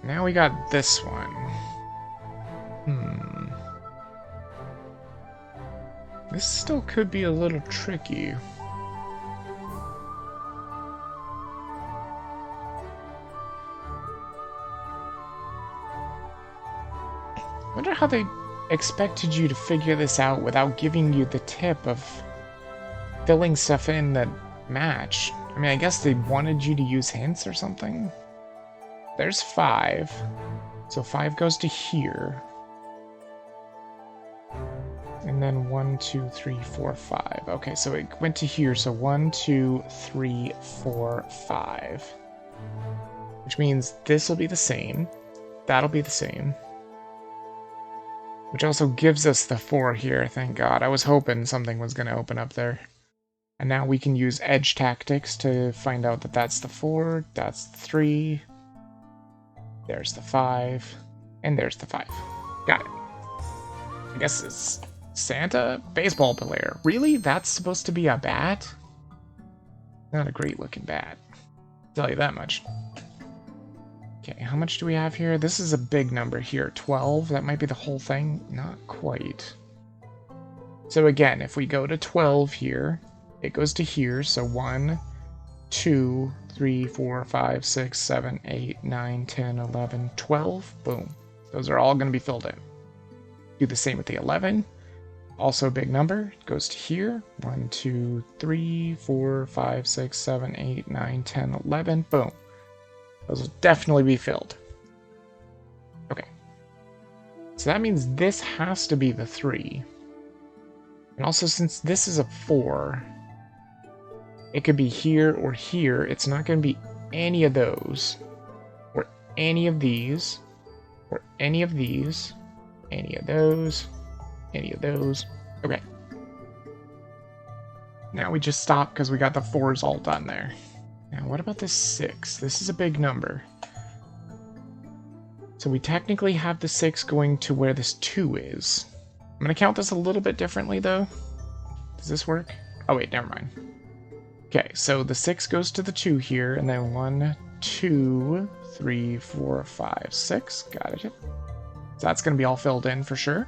Now we got this one. This still could be a little tricky. Wonder how they expected you to figure this out without giving you the tip of filling stuff in that match. I mean, I guess they wanted you to use hints or something. There's 5. So 5 goes to here. And then 1, 2, 3, 4, 5. Okay, so it went to here. So 1, 2, 3, 4, 5. Which means this will be the same. That'll be the same. Which also gives us the 4 here, thank God. I was hoping something was going to open up there. And now we can use edge tactics to find out that that's the 4, that's the 3, there's the 5, and there's the 5. Got it. I guess it's Santa? Baseball player. Really? That's supposed to be a bat? Not a great looking bat. I'll tell you that much. Okay, how much do we have here? This is a big number here. 12? That might be the whole thing? Not quite. So again, if we go to 12 here, it goes to here. So 1, 2, 3, 4, 5, 6, 7, 8, 9, 10, 11, 12. Boom. Those are all going to be filled in. Do the same with the 11. Also a big number. It goes to here. 1, 2, 3, 4, 5, 6, 7, 8, 9, 10, 11. Boom. Those will definitely be filled. Okay. So that means this has to be the 3. And also, since this is a 4, it could be here or here. It's not going to be any of those, or any of these, or any of these, any of those, any of those. Okay. Now we just stop because we got the 4s all done there. Now, what about this 6? This is a big number. So we technically have the 6 going to where this 2 is. I'm going to count this a little bit differently, though. Does this work? Oh, wait, never mind. Okay, so the 6 goes to the 2 here, and then 1, 2, 3, 4, 5, 6. Got it. So that's going to be all filled in for sure.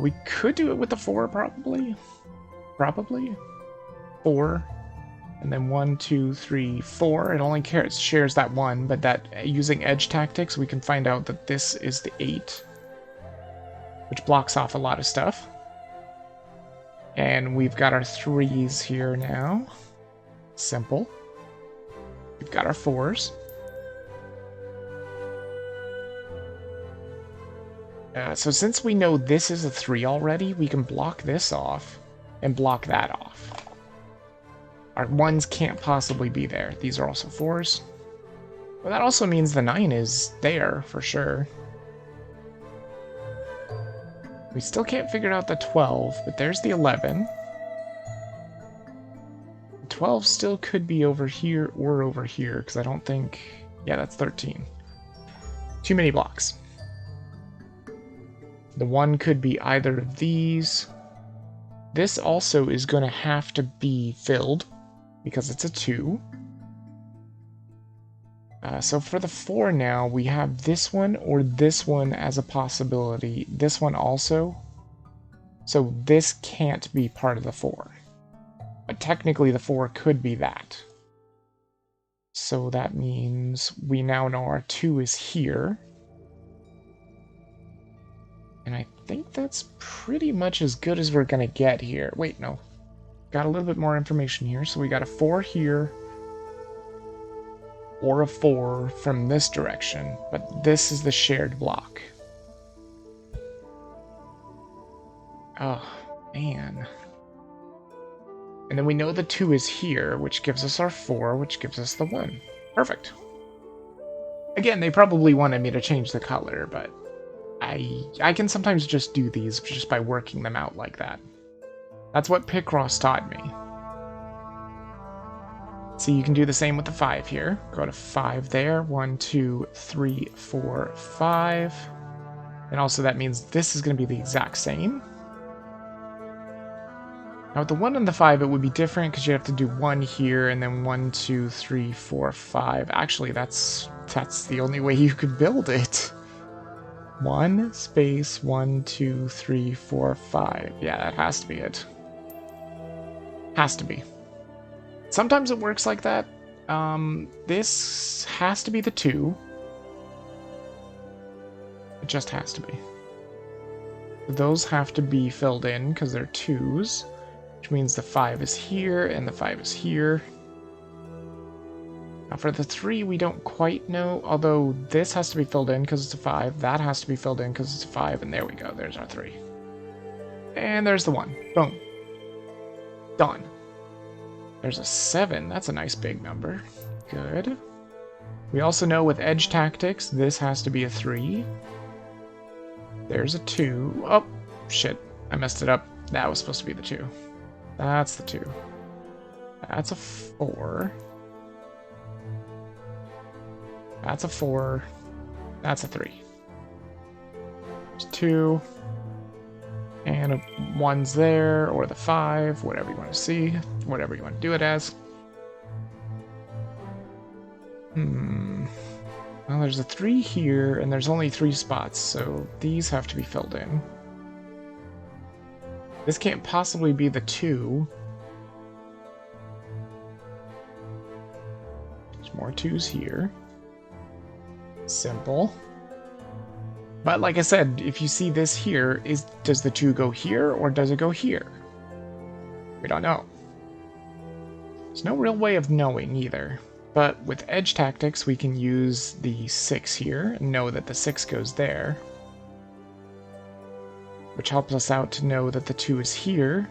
We could do it with the 4, probably. Probably. 4. And then 1, 2, 3, 4. It only shares that 1, but that using edge tactics, we can find out that this is the 8, which blocks off a lot of stuff. And we've got our 3s here now. Simple. We've got our 4s. So since we know this is a 3 already, we can block this off and block that off. Our 1s can't possibly be there. These are also 4s. Well, that also means the 9 is there for sure. We still can't figure out the 12, but there's the 11. The 12 still could be over here or over here, because I don't think... Yeah, that's 13. Too many blocks. The 1 could be either of these. This also is going to have to be filled, because it's a 2. So for the 4 now, we have this one or this one as a possibility. This one also. So this can't be part of the 4. But technically the 4 could be that. So that means we now know our 2 is here. And I think that's pretty much as good as we're going to get here. Wait, no. Got a little bit more information here. So we got a 4 here. Or a 4 from this direction. But this is the shared block. Oh, man. And then we know the 2 is here, which gives us our 4, which gives us the 1. Perfect. Again, they probably wanted me to change the color, but I can sometimes just do these just by working them out like that. That's what Picross taught me. So you can do the same with the 5 here. Go to 5 there. 1, 2, 3, 4, 5. And also that means this is going to be the exact same. Now with the 1 and the 5, it would be different because you have to do 1 here and then 1, 2, 3, 4, 5. Actually, that's the only way you could build it. 1 space 1, 2, 3, 4, 5. Yeah, that has to be it. Has to be. Sometimes it works like that. This has to be the 2. It just has to be. Those have to be filled in because they're 2s, which means the 5 is here and the 5 is here. Now for the 3, we don't quite know, although this has to be filled in because it's a 5. That has to be filled in because it's a 5, and there we go. There's our 3. And there's the 1. Boom. Done. There's a 7. That's a nice big number. Good. We also know with edge tactics, this has to be a 3. There's a 2. Oh, shit. I messed it up. That was supposed to be the 2. That's the 2. That's a 4. That's a 4. That's a 3. There's 2. And a 1's there, or the 5, whatever you want to see, whatever you want to do it as. Well, there's a 3 here, and there's only 3 spots, so these have to be filled in. This can't possibly be the 2. There's more 2's here. Simple. But like I said, if you see this here, does the 2 go here, or does it go here? We don't know. There's no real way of knowing either. But with edge tactics, we can use the 6 here and know that the 6 goes there. Which helps us out to know that the 2 is here.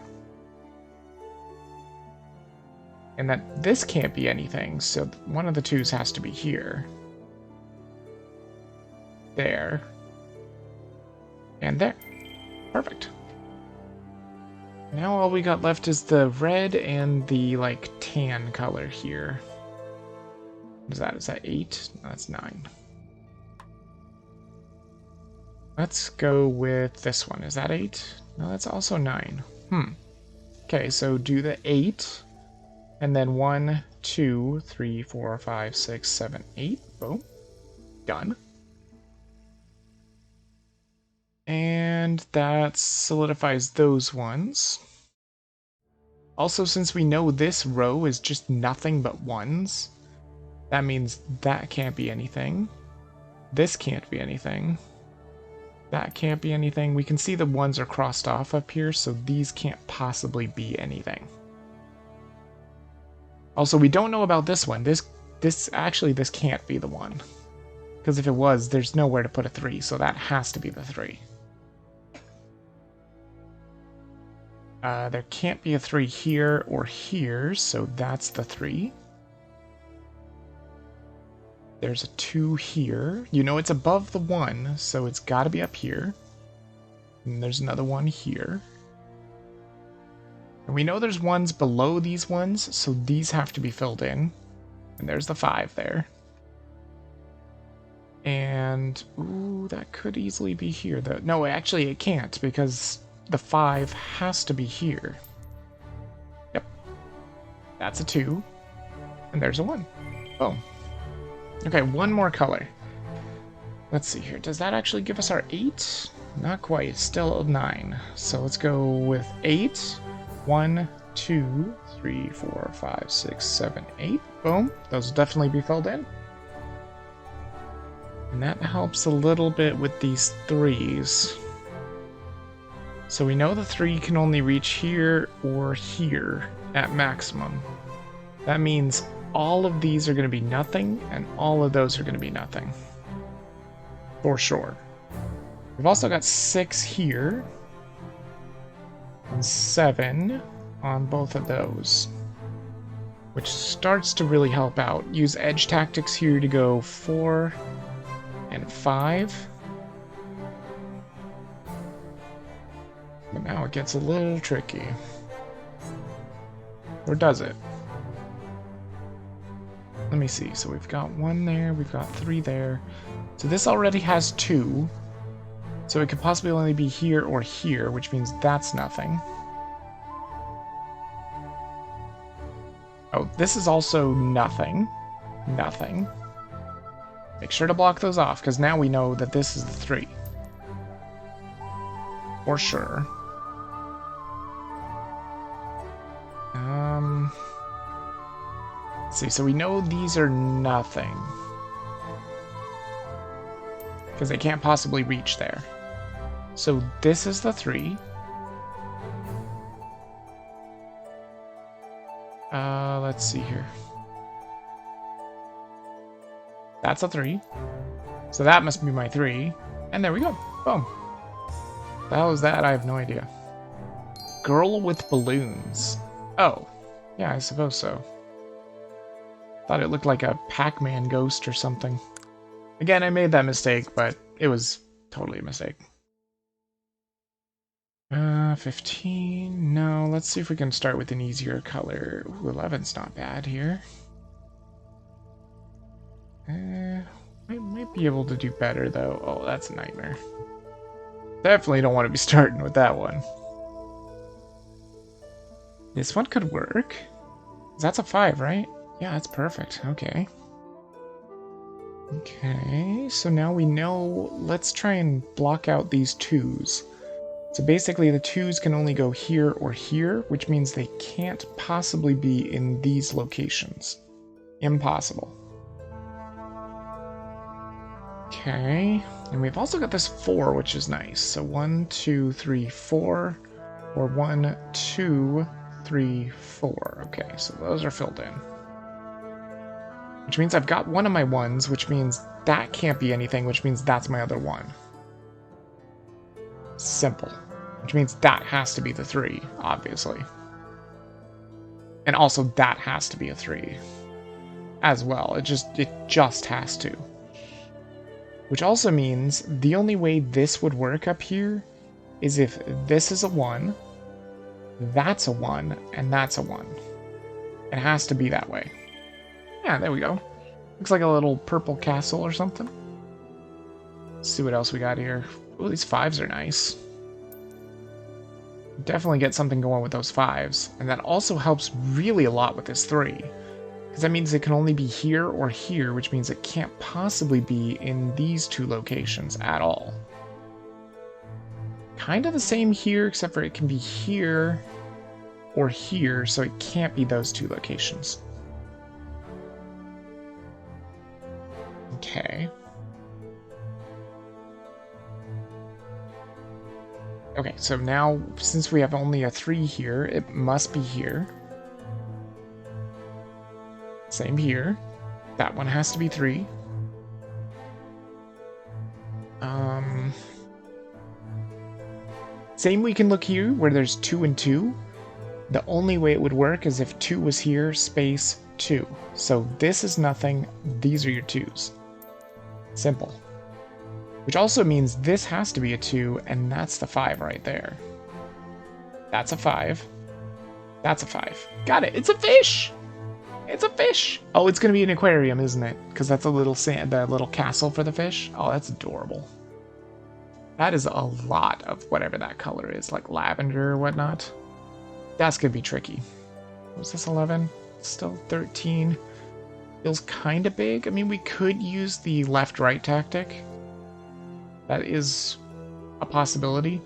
And that this can't be anything, so one of the 2's has to be here. There. And there. Perfect. Now all we got left is the red and the, like, tan color here. What is that? Is that 8? No, that's 9. Let's go with this one. Is that 8? No, that's also 9. Okay, so do the 8. And then 1, 2, 3, 4, 5, 6, 7, 8. Boom. Done. And that solidifies those ones. Also, since we know this row is just nothing but 1s, that means that can't be anything. This can't be anything. That can't be anything. We can see the 1s are crossed off up here, so these can't possibly be anything. Also, we don't know about this one. This can't be the 1. Because if it was, there's nowhere to put a 3, so that has to be the 3. There can't be a 3 here or here, so that's the 3. There's a 2 here. You know it's above the 1, so it's got to be up here. And there's another 1 here. And we know there's 1s below these ones, so these have to be filled in. And there's the 5 there. And, ooh, that could easily be here, though. No, actually it can't, because the 5 has to be here. Yep. That's a 2. And there's a 1. Boom. Okay, one more color. Let's see here. Does that actually give us our 8? Not quite. It's still 9. So let's go with 8. 1, 2, 3, 4, 5, 6, 7, 8. Boom. Those will definitely be filled in. And that helps a little bit with these 3s. So we know the 3 can only reach here or here at maximum. That means all of these are going to be nothing, and all of those are going to be nothing. For sure. We've also got 6 here, and 7 on both of those, which starts to really help out. Use edge tactics here to go 4 and 5. But now it gets a little tricky. Or does it? Let me see. So we've got 1 there, we've got 3 there. So this already has 2. So it could possibly only be here or here, which means that's nothing. Oh, this is also nothing. Nothing. Make sure to block those off, because now we know that this is the 3. For sure. Let's see, so we know these are nothing. Because they can't possibly reach there. So this is the 3. Let's see here. That's a 3. So that must be my 3. And there we go. Boom. How was that? I have no idea. Girl with balloons. Oh. Yeah, I suppose so. Thought it looked like a Pac-Man ghost or something. Again, I made that mistake, but it was totally a mistake. 15. No, let's see if we can start with an easier color. Ooh, 11's not bad here. Might be able to do better, though. Oh, that's a nightmare. Definitely don't want to be starting with that one. This one could work. That's a 5, right? Yeah, that's perfect. Okay. Okay, so now we know. Let's try and block out these 2s. So basically the 2s can only go here or here, which means they can't possibly be in these locations. Impossible. Okay, and we've also got this 4, which is nice. So 1, 2, 3, 4, or 1, 2, 3, 4. Okay, so those are filled in. Which means I've got one of my 1s, which means that can't be anything, which means that's my other 1. Simple. Which means that has to be the 3, obviously. And also that has to be a 3 as well. It just has to. Which also means the only way this would work up here is if this is a 1, that's a 1, and that's a 1. It has to be that way. Yeah, there we go. Looks like a little purple castle or something. Let's see what else we got here. Oh, these 5s are nice. Definitely get something going with those 5s. And that also helps really a lot with this 3. Because that means it can only be here or here, which means it can't possibly be in these 2 locations at all. Kind of the same here, except for it can be here or here, so it can't be those 2 locations. Okay. Okay, so now, since we have only a 3 here, it must be here. Same here. That one has to be 3. Same we can look here, where there's 2 and 2. The only way it would work is if 2 was here, space 2. So this is nothing, these are your 2s. Simple. Which also means this has to be a 2, and that's the 5 right there. That's a 5. That's a 5. Got it. It's a fish! It's a fish! Oh, it's going to be an aquarium, isn't it? Because that's a little the little castle for the fish. Oh, that's adorable. That is a lot of whatever that color is, like lavender or whatnot. That's going to be tricky. Was this 11? Still 13. Feels kind of big. I mean, we could use the left-right tactic. That is a possibility.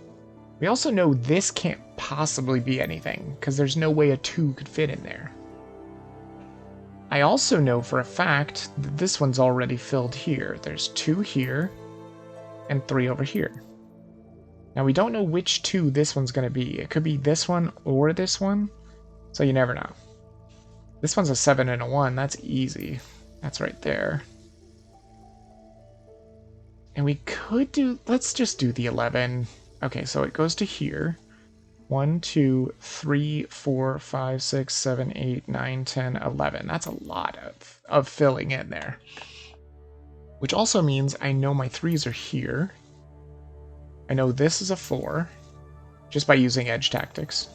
We also know this can't possibly be anything, because there's no way a 2 could fit in there. I also know for a fact that this one's already filled here. There's 2 here, and 3 over here. Now we don't know which 2 this one's going to be. It could be this one or this one, so you never know. This one's a 7 and a 1. That's easy. That's right there. And we could do... Let's just do the 11. Okay, so it goes to here. 1, 2, 3, 4, 5, 6, 7, 8, 9, 10, 11. That's a lot of filling in there. Which also means I know my 3s are here. I know this is a 4, just by using edge tactics.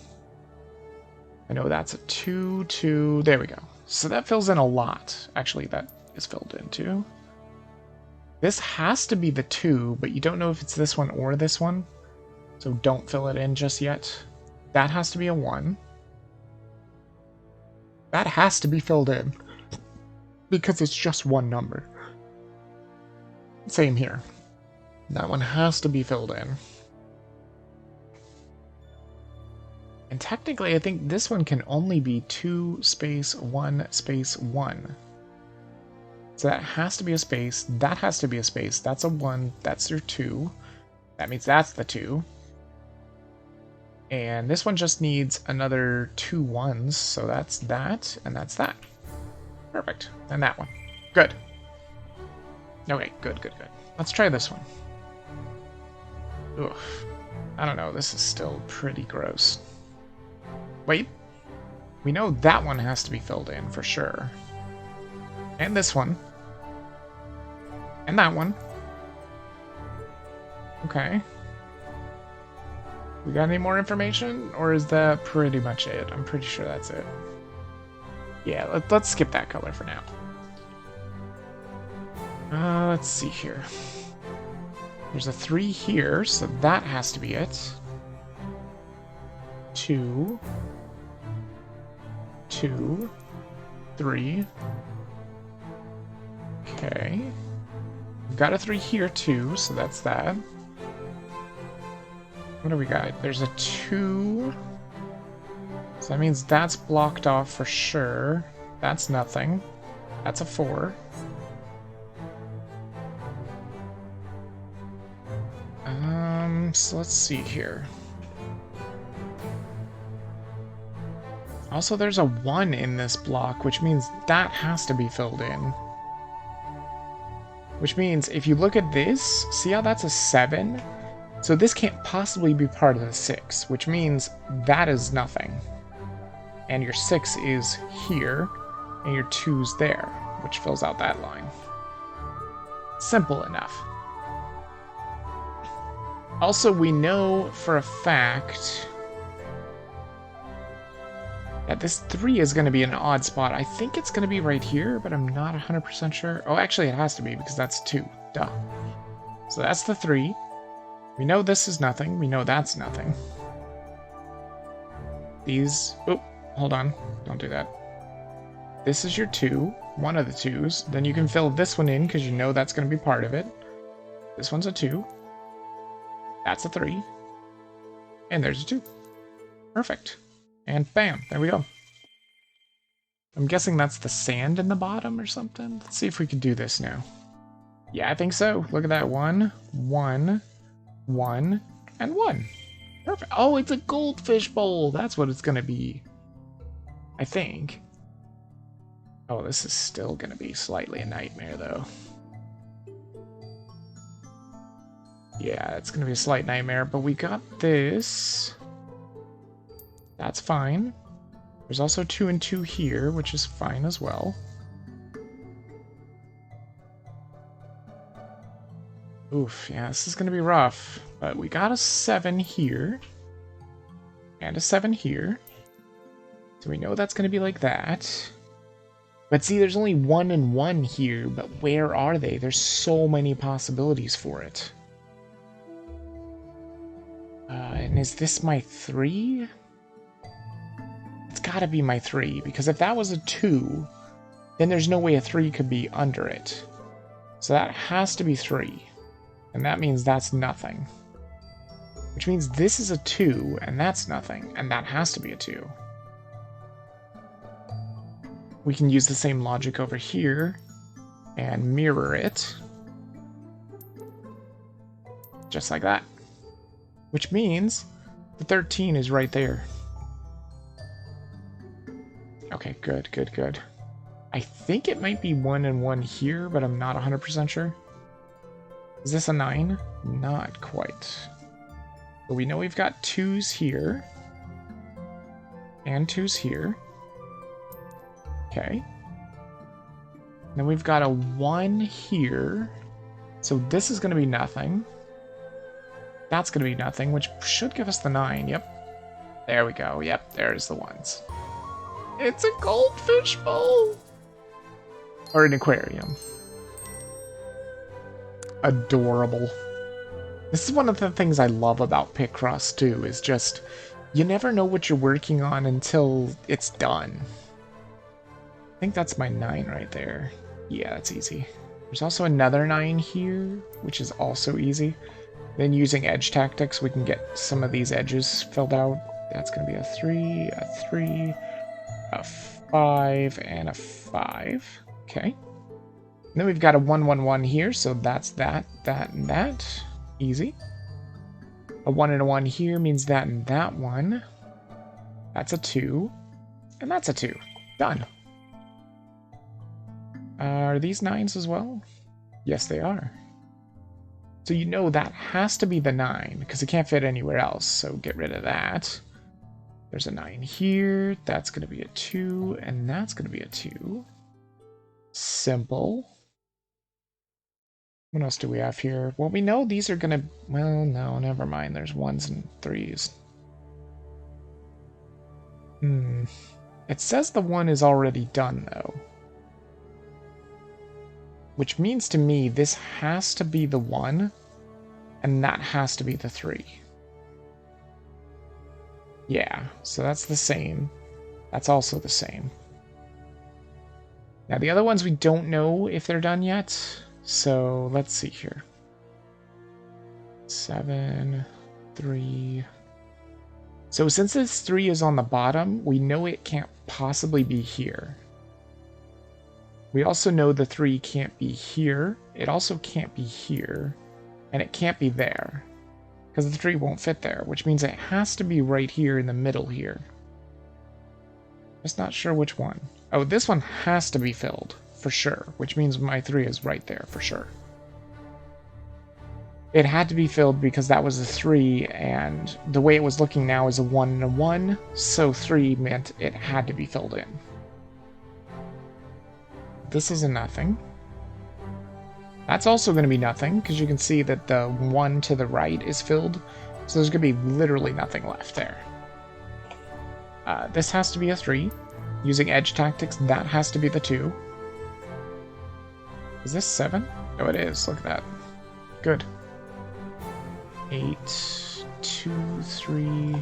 I know that's a 2, 2, there we go. So that fills in a lot. Actually, that is filled in too. This has to be the 2, but you don't know if it's this one or this one. So don't fill it in just yet. That has to be a 1. That has to be filled in. Because it's just one number. Same here. That one has to be filled in. And technically, I think this one can only be 2 space 1 space 1. So that has to be a space. That has to be a space. That's a 1. That's your 2. That means that's the 2. And this one just needs another 2 1s. So that's that, and that's that. Perfect. And that one. Good. Okay, good, good, good. Let's try this one. Oof. I don't know, this is still pretty gross. Wait. We know that one has to be filled in for sure. And this one. And that one. Okay. We got any more information? Or is that pretty much it? I'm pretty sure that's it. Yeah, let's skip that color for now. Let's see here. There's a 3 here, so that has to be it. 2. 2. 3. Okay. We've got a 3 here too, so that's that. What do we got? There's a 2. So that means that's blocked off for sure. That's nothing. That's a 4. So let's see here. Also, there's a 1 in this block, which means that has to be filled in. Which means if you look at this, see how that's a 7? So this can't possibly be part of the 6, which means that is nothing. And your 6 is here, and your 2's there, which fills out that line. Simple enough. Also, we know for a fact that this 3 is going to be an odd spot. I think it's going to be right here, but I'm not 100% sure. Oh, actually, it has to be, because that's 2. Duh. So that's the 3. We know this is nothing. We know that's nothing. These... Oh, hold on. Don't do that. This is your 2. One of the 2's. Then you can fill this one in, because you know that's going to be part of it. This one's a 2. That's a 3. And there's a 2. Perfect. And bam, there we go. I'm guessing that's the sand in the bottom or something. Let's see if we can do this now. Yeah, I think so. Look at that. 1, 1, 1, and 1. Perfect. Oh, it's a goldfish bowl. That's what it's going to be. I think. Oh, this is still going to be slightly a nightmare, though. Yeah, it's going to be a slight nightmare, but we got this. That's fine. There's also 2 and 2 here, which is fine as well. Oof, yeah, this is going to be rough. But we got a 7 here. And a 7 here. So we know that's going to be like that. But see, there's only 1 and 1 here, but where are they? There's so many possibilities for it. And is this my 3? It's gotta be my 3, because if that was a 2, then there's no way a 3 could be under it. So that has to be 3. And that means that's nothing. Which means this is a 2, and that's nothing, and that has to be a 2. We can use the same logic over here, and mirror it. Just like that. Which means the 13 is right there. Okay, good, good, good. I think it might be 1 and 1 here, but I'm not 100% sure. Is this a 9? Not quite. But we know we've got 2's here. And 2's here. Okay. Then we've got a 1 here. So this is going to be nothing. That's going to be nothing, which should give us the 9. Yep. There we go. Yep, there's the 1s. It's a goldfish bowl! Or an aquarium. Adorable. This is one of the things I love about Picross, too, is just, you never know what you're working on until it's done. I think that's my 9 right there. Yeah, that's easy. There's also another 9 here, which is also easy. Then using edge tactics, we can get some of these edges filled out. That's going to be a 3, a 3, a 5, and a 5. Okay. And then we've got a 1, 1, 1 here, so that's that, that, and that. Easy. A 1 and a 1 here means that and that one. That's a 2. And that's a 2. Done. Are these 9s as well? Yes, they are. So you know that has to be the 9, because it can't fit anywhere else, so get rid of that. There's a 9 here, that's going to be a 2, and that's going to be a 2. Simple. What else do we have here? Well, we know these are gonna... Well, no, never mind. There's 1s and 3s. It says the 1 is already done, though. Which means to me, this has to be the 1, and that has to be the 3. Yeah, so that's the same. That's also the same. Now, the other ones, we don't know if they're done yet. So, let's see here. 7, 3... So, since this 3 is on the bottom, we know it can't possibly be here. We also know the 3 can't be here. It also can't be here. And it can't be there. Because the 3 won't fit there, which means it has to be right here in the middle here. Just not sure which one. Oh, this one has to be filled, for sure, which means my 3 is right there, for sure. It had to be filled because that was a 3, and the way it was looking now is a 1 and a 1, so 3 meant it had to be filled in. This is a nothing. That's also going to be nothing, because you can see that the 1 to the right is filled, so there's going to be literally nothing left there. This has to be a 3. Using edge tactics, that has to be the 2. Is this 7? Oh, it is. Look at that. Good. 8, 2, 3...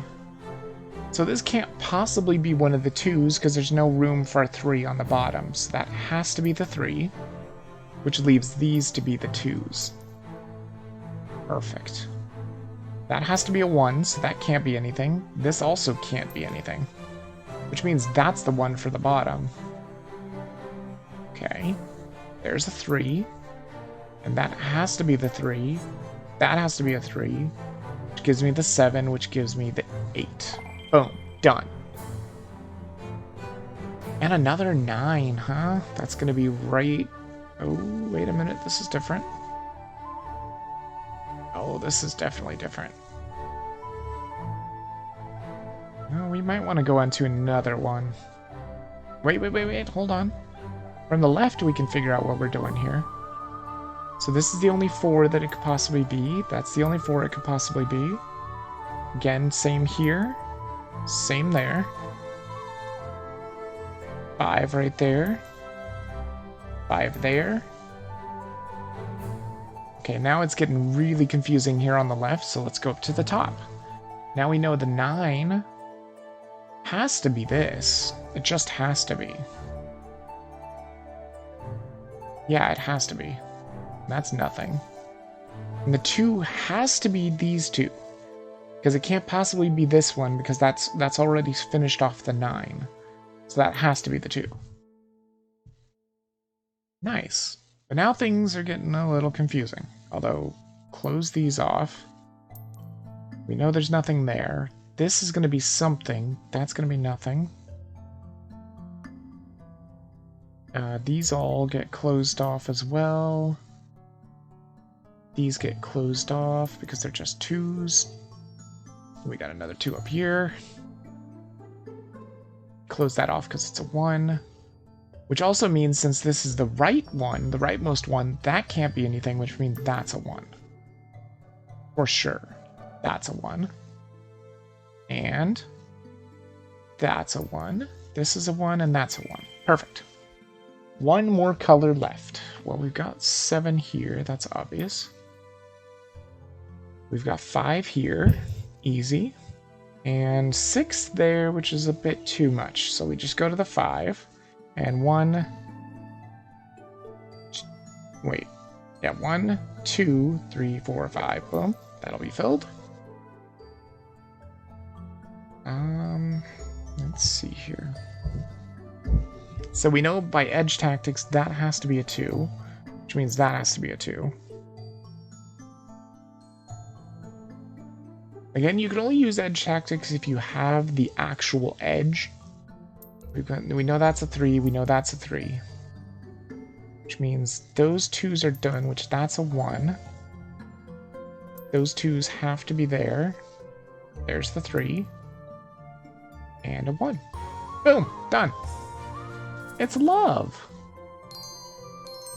So this can't possibly be one of the 2s, because there's no room for a 3 on the bottom, so that has to be the 3. Which leaves these to be the 2s. Perfect. That has to be a 1, so that can't be anything. This also can't be anything. Which means that's the 1 for the bottom. Okay. There's a 3. And that has to be the 3. That has to be a 3. Which gives me the 7, which gives me the 8. Boom. Done. And another 9, huh? That's going to be right... Oh, wait a minute, this is different. Oh, this is definitely different. Oh, we might want to go on to another one. Wait, hold on. From the left, we can figure out what we're doing here. So this is the only 4 that it could possibly be. That's the only 4 it could possibly be. Again, same here. Same there. 5 right there. 5 there. Okay, now it's getting really confusing here on the left, so let's go up to the top. Now we know the 9 has to be this. It just has to be. Yeah, it has to be. That's nothing. And the 2 has to be these 2. Because it can't possibly be this one, because that's already finished off the 9. So that has to be the 2. Nice. But now things are getting a little confusing. Although, close these off. We know there's nothing there. This is going to be something. That's going to be nothing. These all get closed off as well. These get closed off because they're just 2s. We got another 2 up here. Close that off because it's a 1. Which also means since this is the right one, the rightmost one, that can't be anything, which means that's a 1. For sure. That's a 1. And that's a 1. This is a 1, and that's a 1. Perfect. One more color left. Well, we've got 7 here. That's obvious. We've got 5 here. Easy. And 6 there, which is a bit too much. So we just go to the 5. And 1... Wait. Yeah, 1, 2, 3, 4, 5. Boom. That'll be filled. Let's see here. So we know by edge tactics that has to be a 2, which means that has to be a 2. Again, you can only use edge tactics if you have the actual edge. We know that's a 3, we know that's a 3. Which means those 2s are done, which that's a 1. Those 2s have to be there. There's the 3. And a 1. Boom! Done! It's love!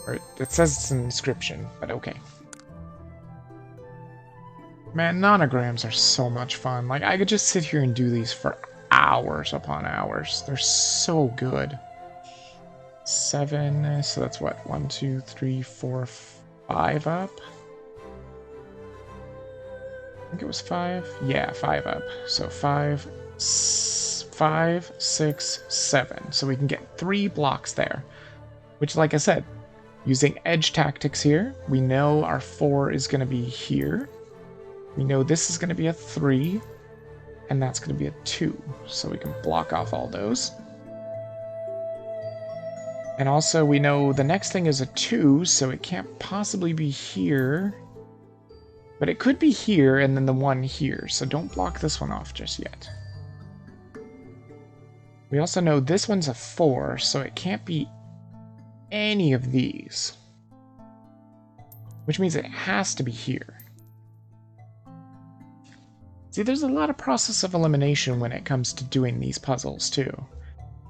Or it says it's an inscription, but okay. Man, nanograms are so much fun. Like, I could just sit here and do these for hours upon hours. They're so good. 7, so that's what? 1, 2, 3, 4, 5 up? I think it was 5. Yeah, 5 up. So 5, 5, 6, 7. So we can get 3 blocks there. Which, like I said, using edge tactics here, we know our 4 is going to be here. We know this is going to be a 3, and that's going to be a 2. So we can block off all those. And also, we know the next thing is a 2, so it can't possibly be here. But it could be here, and then the 1 here, so don't block this one off just yet. We also know this one's a 4, so it can't be any of these. Which means it has to be here. See, there's a lot of process of elimination when it comes to doing these puzzles, too.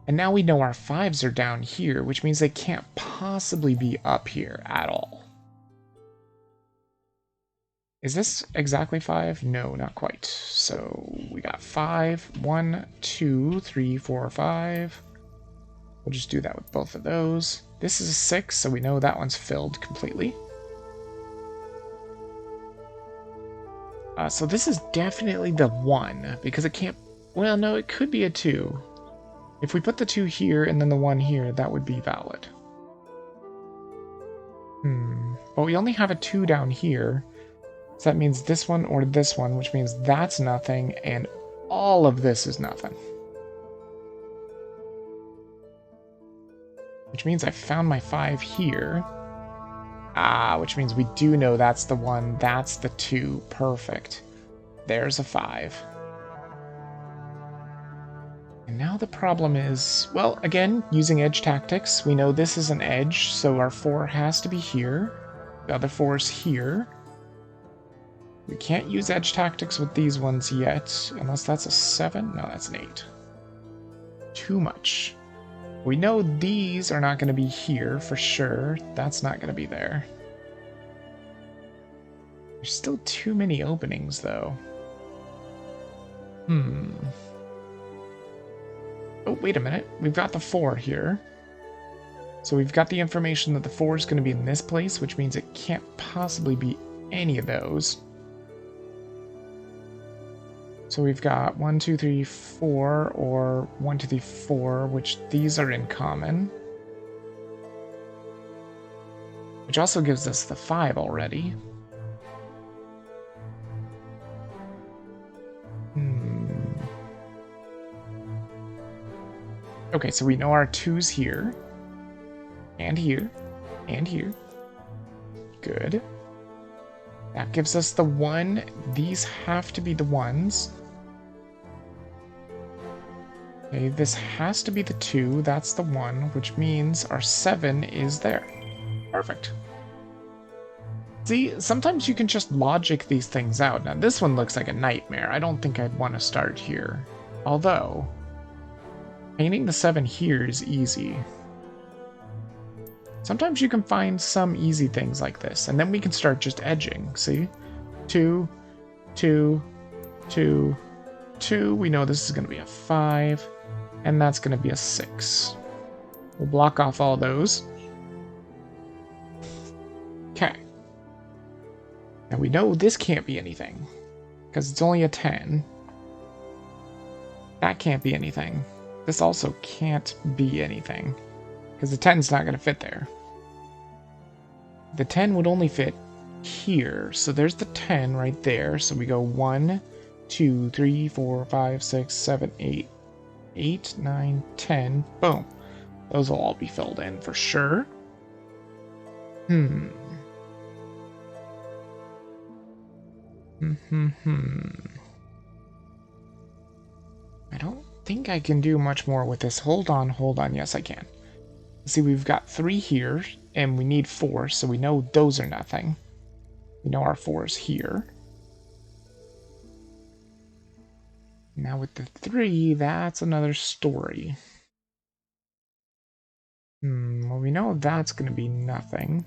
And now we know our 5s are down here, which means they can't possibly be up here at all. Is this exactly 5? No, not quite. So we got 5, 1, 2, 3, 4, 5. We'll just do that with both of those. This is a 6, so we know that one's filled completely. So this is definitely the 1, because it can't... Well, no, it could be a 2. If we put the 2 here and then the 1 here, that would be valid. But we only have a 2 down here. So that means this one or this one, which means that's nothing, and all of this is nothing. Which means I found my 5 here. Which means we do know that's the 1, that's the 2. Perfect. There's a 5. And now the problem is, well, again, using edge tactics, we know this is an edge, so our 4 has to be here. The other 4 is here. We can't use edge tactics with these ones yet, unless that's a 7. No, that's an 8. Too much. We know these are not going to be here for sure. That's not going to be there. There's still too many openings, though. Oh, wait a minute. We've got the 4 here. So we've got the information that the 4 is going to be in this place, which means it can't possibly be any of those. So we've got 1, 2, 3, 4, or 1, 2, 3, 4, which these are in common. Which also gives us the 5 already. Okay, so we know our 2's here. And here. And here. Good. That gives us the 1. These have to be the 1s. Okay, this has to be the 2. That's the 1, which means our 7 is there. Perfect. See, sometimes you can just logic these things out. Now, this one looks like a nightmare. I don't think I'd want to start here. Although, painting the 7 here is easy. Sometimes you can find some easy things like this, and then we can start just edging, see? 2, 2, 2, 2. We know this is going to be a 5, and that's going to be a 6. We'll block off all those. Okay. Now we know this can't be anything, because it's only a 10. That can't be anything. This also can't be anything, because the 10's not going to fit there. The 10 would only fit here, so there's the 10 right there. So we go 1, 2, 3, 4, 5, 6, 7, 8, 8, 9, 10. Boom. Those will all be filled in for sure. I don't think I can do much more with this. Hold on. Yes, I can. See, we've got 3 here, and we need 4, so we know those are nothing. We know our 4 is here. Now with the 3, that's another story. Well, we know that's going to be nothing.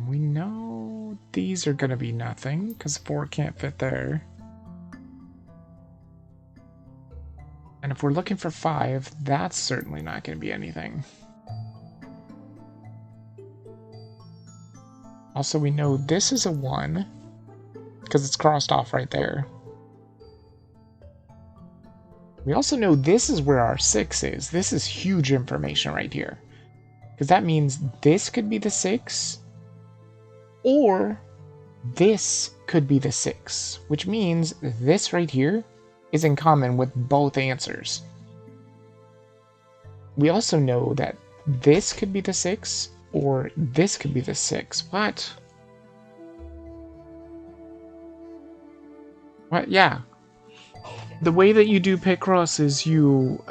We know these are going to be nothing, because 4 can't fit there. And if we're looking for 5, that's certainly not going to be anything. Also, we know this is a 1, because it's crossed off right there. We also know this is where our 6 is. This is huge information right here. Because that means this could be the 6, or this could be the 6, which means this right here is in common with both answers. We also know that this could be the 6, or this could be the 6. What? What? Yeah. The way that you do Picross is you,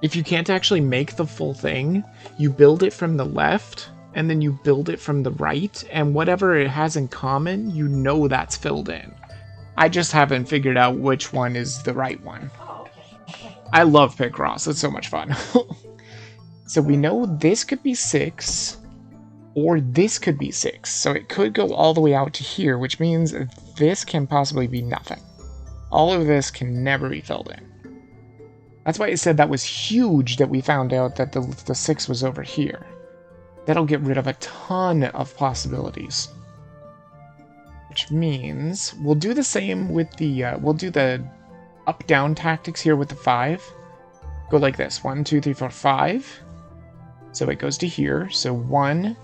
if you can't actually make the full thing, you build it from the left, and then you build it from the right, and whatever it has in common, you know that's filled in. I just haven't figured out which one is the right one. I love Picross, it's so much fun. So we know this could be 6, or this could be 6, so it could go all the way out to here, which means this can possibly be nothing. All of this can never be filled in. That's why I said that was huge that we found out that the 6 was over here. That'll get rid of a ton of possibilities. Which means we'll do the same with the, we'll do the up-down tactics here with the 5. Go like this, 1, 2, 3, 4, 5. So it goes to here, so 1,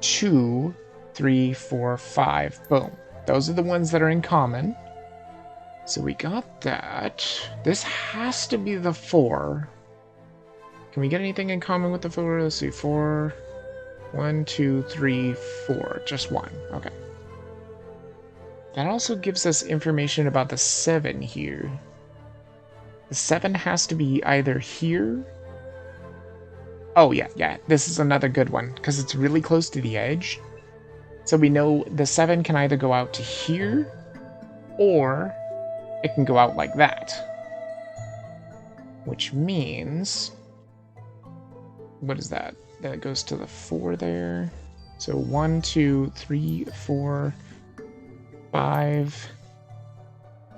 2, 3, 4, 5, boom. Those are the ones that are in common. So we got that. This has to be the 4. Can we get anything in common with the 4? Let's see, 4, 1, 2, 3, 4. Just 1. Okay. That also gives us information about the 7 here. The 7 has to be either here. Oh, yeah. This is another good one, because it's really close to the edge. So we know the 7 can either go out to here, or it can go out like that. Which means... what is that? That goes to the 4 there. So 1, 2, 3, 4, 5,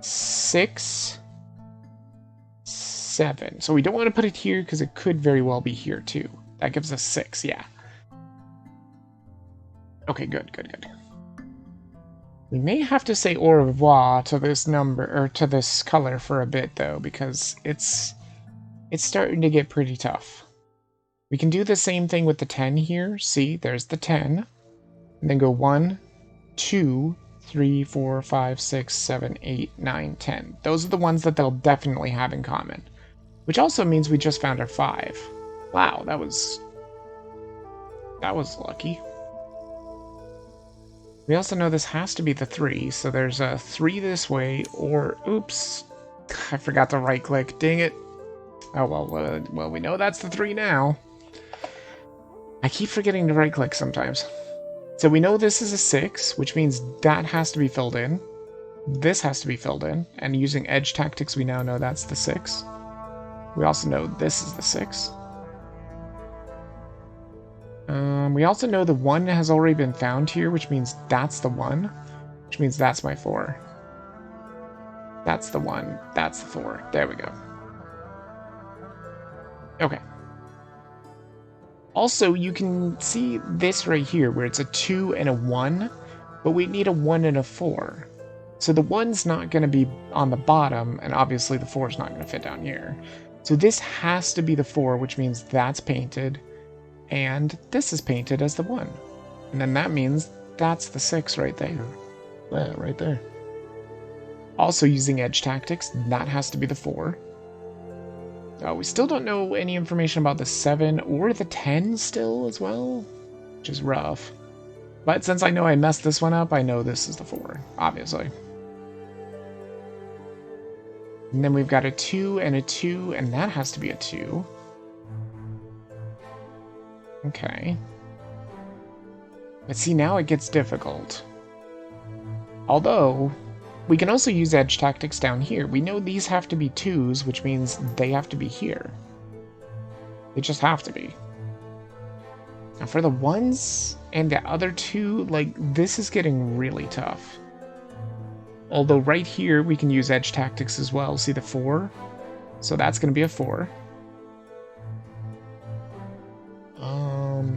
6, 7. So we don't want to put it here because it could very well be here too. That gives us 6, yeah. Okay, good. We may have to say au revoir to this number, or to this color for a bit though, because it's starting to get pretty tough. We can do the same thing with the 10 here. See, there's the 10. And then go 1, 2, 3, 4, 5, 6, 7, 8, 9, 10. Those are the ones that they'll definitely have in common. Which also means we just found our 5. Wow, that was lucky. We also know this has to be the 3, so there's a 3 this way, or... oops. I forgot to right-click. Dang it. Oh, well, we know that's the 3 now. I keep forgetting to right-click sometimes. So we know this is a 6, which means that has to be filled in. This has to be filled in, and using edge tactics, we now know that's the 6. We also know this is the 6. We also know the 1 has already been found here, which means that's the 1. Which means that's my 4. That's the 1. That's the 4. There we go. Okay. Also, you can see this right here, where it's a 2 and a 1, but we need a 1 and a 4. So the 1's not going to be on the bottom, and obviously the 4's not going to fit down here. So this has to be the 4, which means that's painted. And this is painted as the 1. And then that means that's the 6 right there. Yeah, right there. Also using edge tactics, that has to be the 4. We still don't know any information about the 7 or the 10 still as well, which is rough. But since I know I messed this one up, I know this is the 4, obviously. And then we've got a 2 and a 2, and that has to be a 2. Okay. But see, now it gets difficult. Although, We can also use edge tactics down here. We know these have to be 2s, which means they have to be here. They just have to be. Now for the 1s and the other 2, like, this is getting really tough. Although right here, we can use edge tactics as well. See the 4? So that's going to be a 4.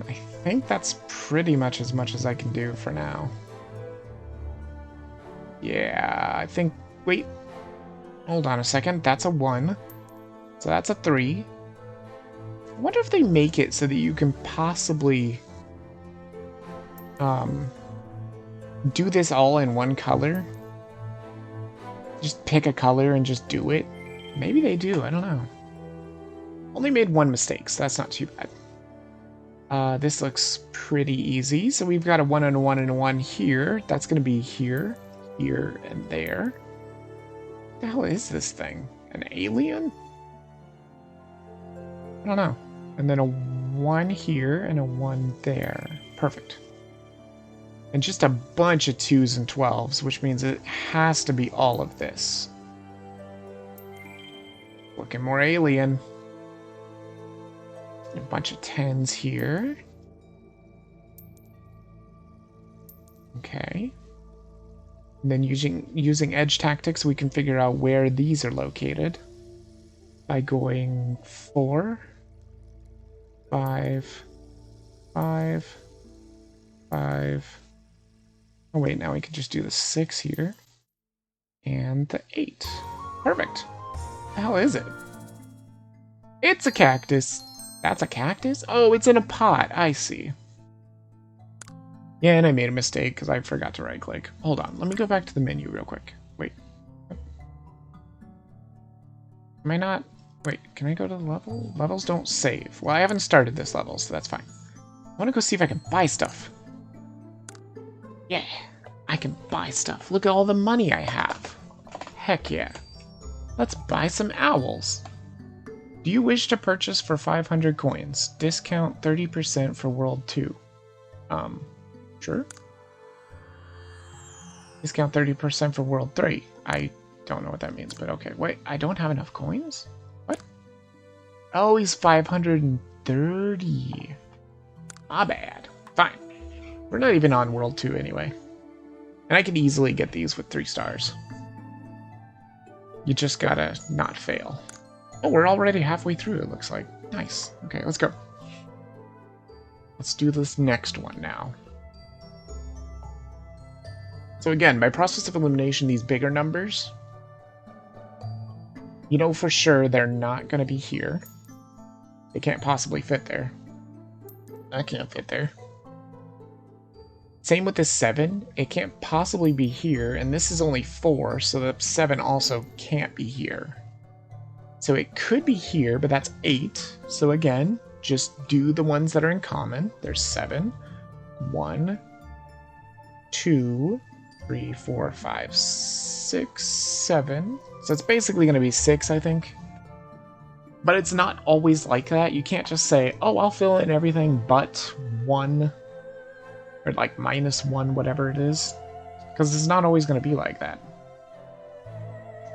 I think that's pretty much as I can do for now. Yeah, I think... Wait. Hold on a second. That's a 1. So that's a 3. I wonder if they make it so that you can possibly... do this all in one color. Just pick a color and just do it. Maybe they do, I don't know. Only made 1 mistake, so that's not too bad. This looks pretty easy. So we've got a 1 and a 1 and a 1 here. That's going to be here, here, and there. What the hell is this thing? An alien? I don't know. And then a 1 here and a 1 there. Perfect. And just a bunch of 2s and 12s, which means it has to be all of this. Looking more alien. A bunch of 10s here. Okay. And then using edge tactics, we can figure out where these are located by going 4, 5, 5, 5. Oh wait, now we can just do the 6 here. And the 8. Perfect. What the hell is it? It's a cactus. That's a cactus? Oh, it's in a pot. I see. Yeah, and I made a mistake because I forgot to right-click. Hold on. Let me go back to the menu real quick. Wait. Am I not... Wait, can I go to the level? Levels don't save. Well, I haven't started this level, so that's fine. I want to go see if I can buy stuff. Yeah, I can buy stuff. Look at all the money I have. Heck yeah. Let's buy some owls. Do you wish to purchase for 500 coins? Discount 30% for World 2. Sure. Discount 30% for World 3. I don't know what that means, but okay. Wait, I don't have enough coins? What? Oh, he's 530. My bad. Fine. We're not even on World 2 anyway. And I could easily get these with 3 stars. You just gotta not fail. Oh, we're already halfway through, it looks like. Nice. Okay, let's go. Let's do this next one now. So again, by process of elimination, these bigger numbers, you know for sure they're not going to be here. They can't possibly fit there. I can't fit there. Same with this 7. It can't possibly be here, and this is only 4, so the 7 also can't be here. So it could be here, but that's 8. So again, just do the ones that are in common. There's 7. 1, 2, 3, 4, 5, 6, 7. So it's basically going to be 6, I think. But it's not always like that. You can't just say, oh, I'll fill in everything but 1. Or like -1, whatever it is. Because it's not always going to be like that.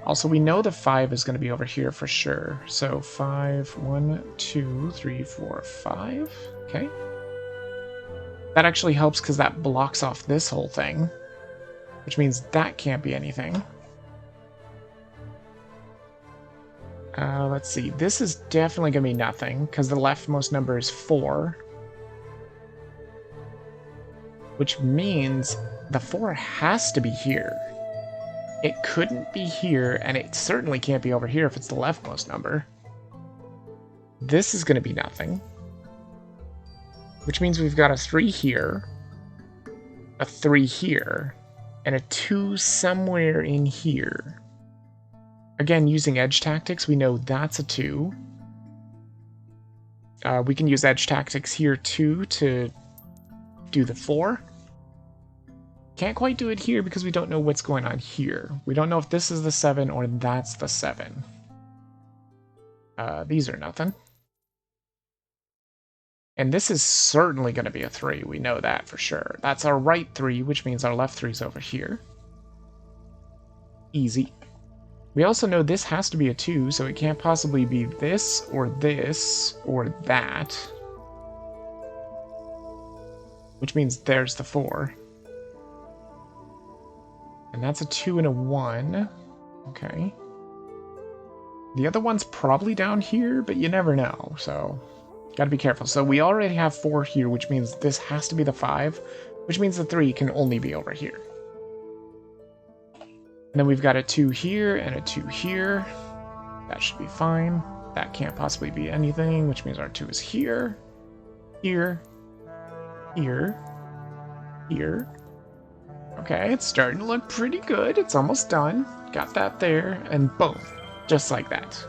Also, we know the 5 is going to be over here for sure. So 5, 1, 2, 3, 4, 5. Okay. That actually helps because that blocks off this whole thing. Which means that can't be anything. Let's see. This is definitely going to be nothing because the leftmost number is 4. Which means the 4 has to be here. It couldn't be here, and it certainly can't be over here if it's the leftmost number. This is going to be nothing. Which means we've got a 3 here, a 3 here, and a 2 somewhere in here. Again, using edge tactics, we know that's a 2. We can use edge tactics here too to do the 4. Can't quite do it here because we don't know what's going on here. We don't know if this is the 7 or that's the 7. These are nothing. And this is certainly going to be a 3. We know that for sure. That's our right 3, which means our left 3 is over here. Easy. We also know this has to be a 2, so it can't possibly be this, or that. Which means there's the 4. And that's a 2 and a 1. Okay. The other one's probably down here, but you never know, so gotta be careful. So we already have 4 here, which means this has to be the 5, which means the 3 can only be over here. And then we've got a 2 here and a 2 here. That should be fine. That can't possibly be anything, which means our 2 is here, here, here, here. Okay, it's starting to look pretty good. It's almost done. Got that there, and boom. Just like that.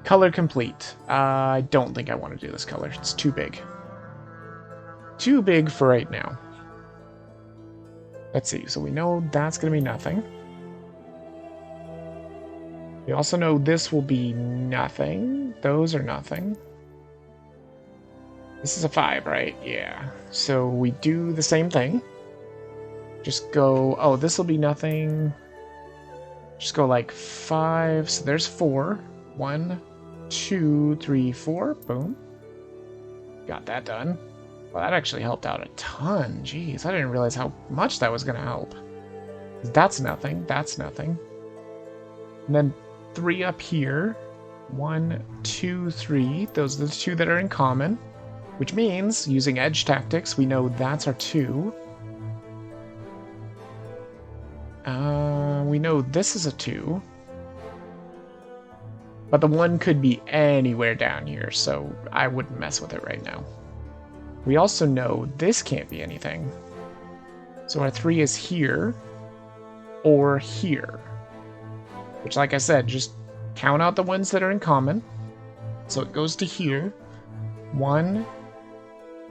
Color complete. I don't think I want to do this color. It's too big. Too big for right now. Let's see. So we know that's going to be nothing. We also know this will be nothing. Those are nothing. This is a 5, right? Yeah. So we do the same thing. Just go... Oh, this will be nothing. Just go like 5. So there's 4. 1, 2, 3, 4. Boom. Got that done. Well, that actually helped out a ton. Jeez, I didn't realize how much that was going to help. That's nothing. That's nothing. And then 3 up here. 1, 2, 3. Those are the 2 that are in common. Which means, using edge tactics, we know that's our 2. We know this is a 2. But the 1 could be anywhere down here, so I wouldn't mess with it right now. We also know this can't be anything. So our 3 is here, or here. Which, like I said, just count out the ones that are in common. So it goes to here. 1,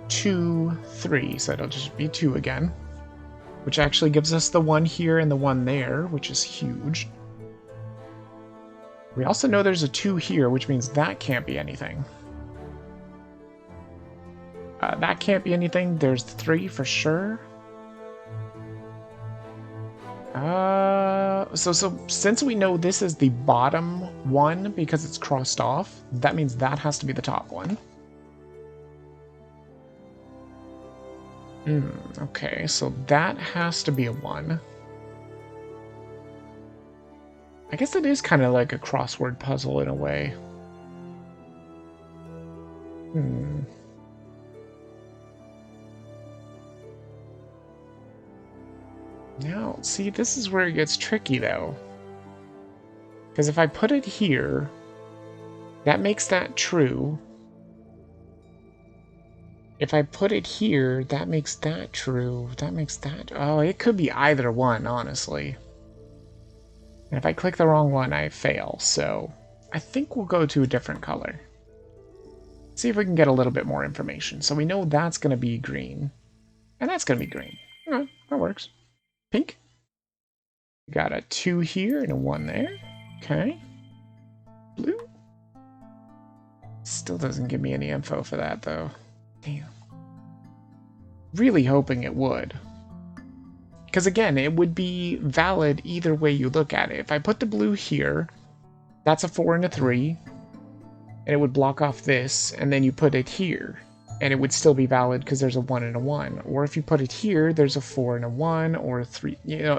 2, 3. So it'll just be 2 again. Which actually gives us the 1 here and the 1 there, which is huge. We also know there's a 2 here, which means that can't be anything. That can't be anything. There's 3 for sure. So since we know this is the bottom one because it's crossed off, that means that has to be the top one. Okay, so that has to be a 1. I guess it is kind of like a crossword puzzle in a way. Now, see, this is where it gets tricky, though. Because if I put it here, that makes that true. If I put it here, that makes that true. That makes that... Oh, it could be either one, honestly. And if I click the wrong one, I fail. So I think we'll go to a different color. See if we can get a little bit more information. So we know that's going to be green. And that's going to be green. Okay, that works. Pink. We got a 2 here and a 1 there. Okay. Blue. Still doesn't give me any info for that, though. Damn. Really hoping it would. Because again, it would be valid either way you look at it. If I put the blue here, that's a 4 and a 3. And it would block off this, and then you put it here. And it would still be valid because there's a 1 and a 1. Or if you put it here, there's a 4 and a 1, or a 3. You know,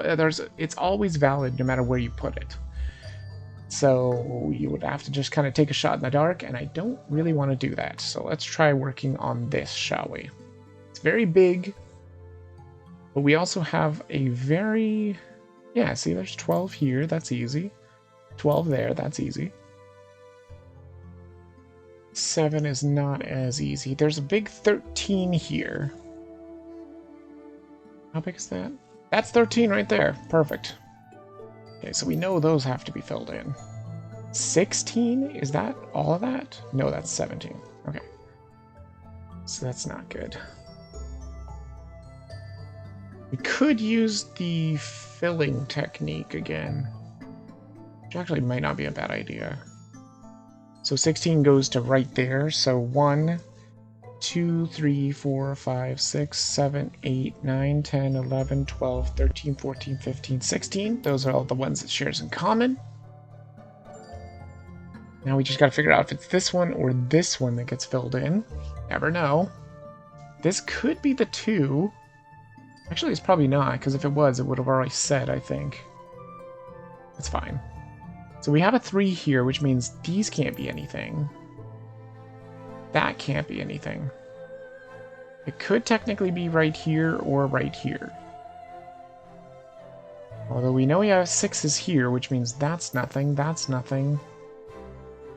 it's always valid no matter where you put it. So you would have to just kind of take a shot in the dark, and I don't really want to do that. So let's try working on this, shall we? It's very big, but we also have a very... Yeah, see, there's 12 here. That's easy. 12 there. That's easy. 7 is not as easy. There's a big 13 here. How big is that? That's 13 right there. Perfect. Okay, so we know those have to be filled in. 16? Is that all of that? No, that's 17. Okay. So that's not good. We could use the filling technique again. Which actually might not be a bad idea. So 16 goes to right there. So 1, 2, 3, 4, 5, 6, 7, 8, 9, 10, 11, 12, 13, 14, 15, 16. Those are all the ones it shares in common. Now we just gotta figure out if it's this one or this one that gets filled in. Never know. This could be the 2. Actually, it's probably not, because if it was, it would have already said, I think. That's fine. So we have a 3 here, which means these can't be anything. That can't be anything. It could technically be right here or right here. Although we know we have 6s here, which means that's nothing, that's nothing.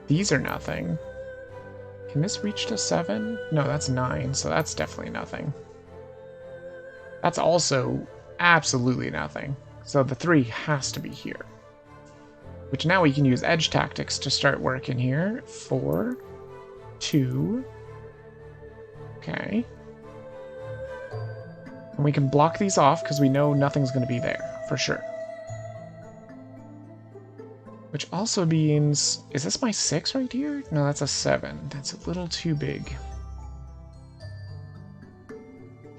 These are nothing. Can this reach to 7? No, that's 9, so that's definitely nothing. That's also absolutely nothing. So the 3 has to be here. Which now we can use edge tactics to start working here. 4, 2. Okay. And we can block these off because we know nothing's going to be there, for sure. Which also means... Is this my 6 right here? No, that's a 7. That's a little too big.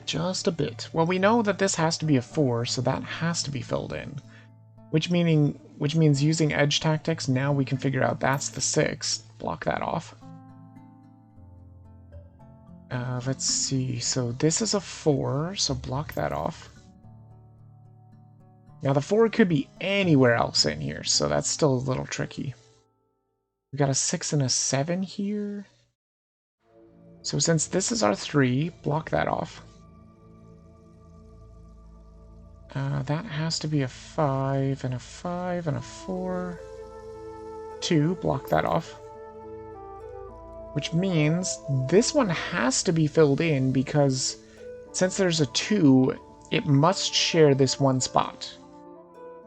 Just a bit. Well, we know that this has to be a 4, so that has to be filled in. Which means using edge tactics, now we can figure out that's the 6. Block that off. Let's see. So this is a 4, so block that off. Now the 4 could be anywhere else in here, so that's still a little tricky. We got a 6 and a 7 here. So since this is our 3, block that off. That has to be a 5 and a 5 and a 4. 2, block that off. Which means this one has to be filled in because since there's a 2, it must share this one spot.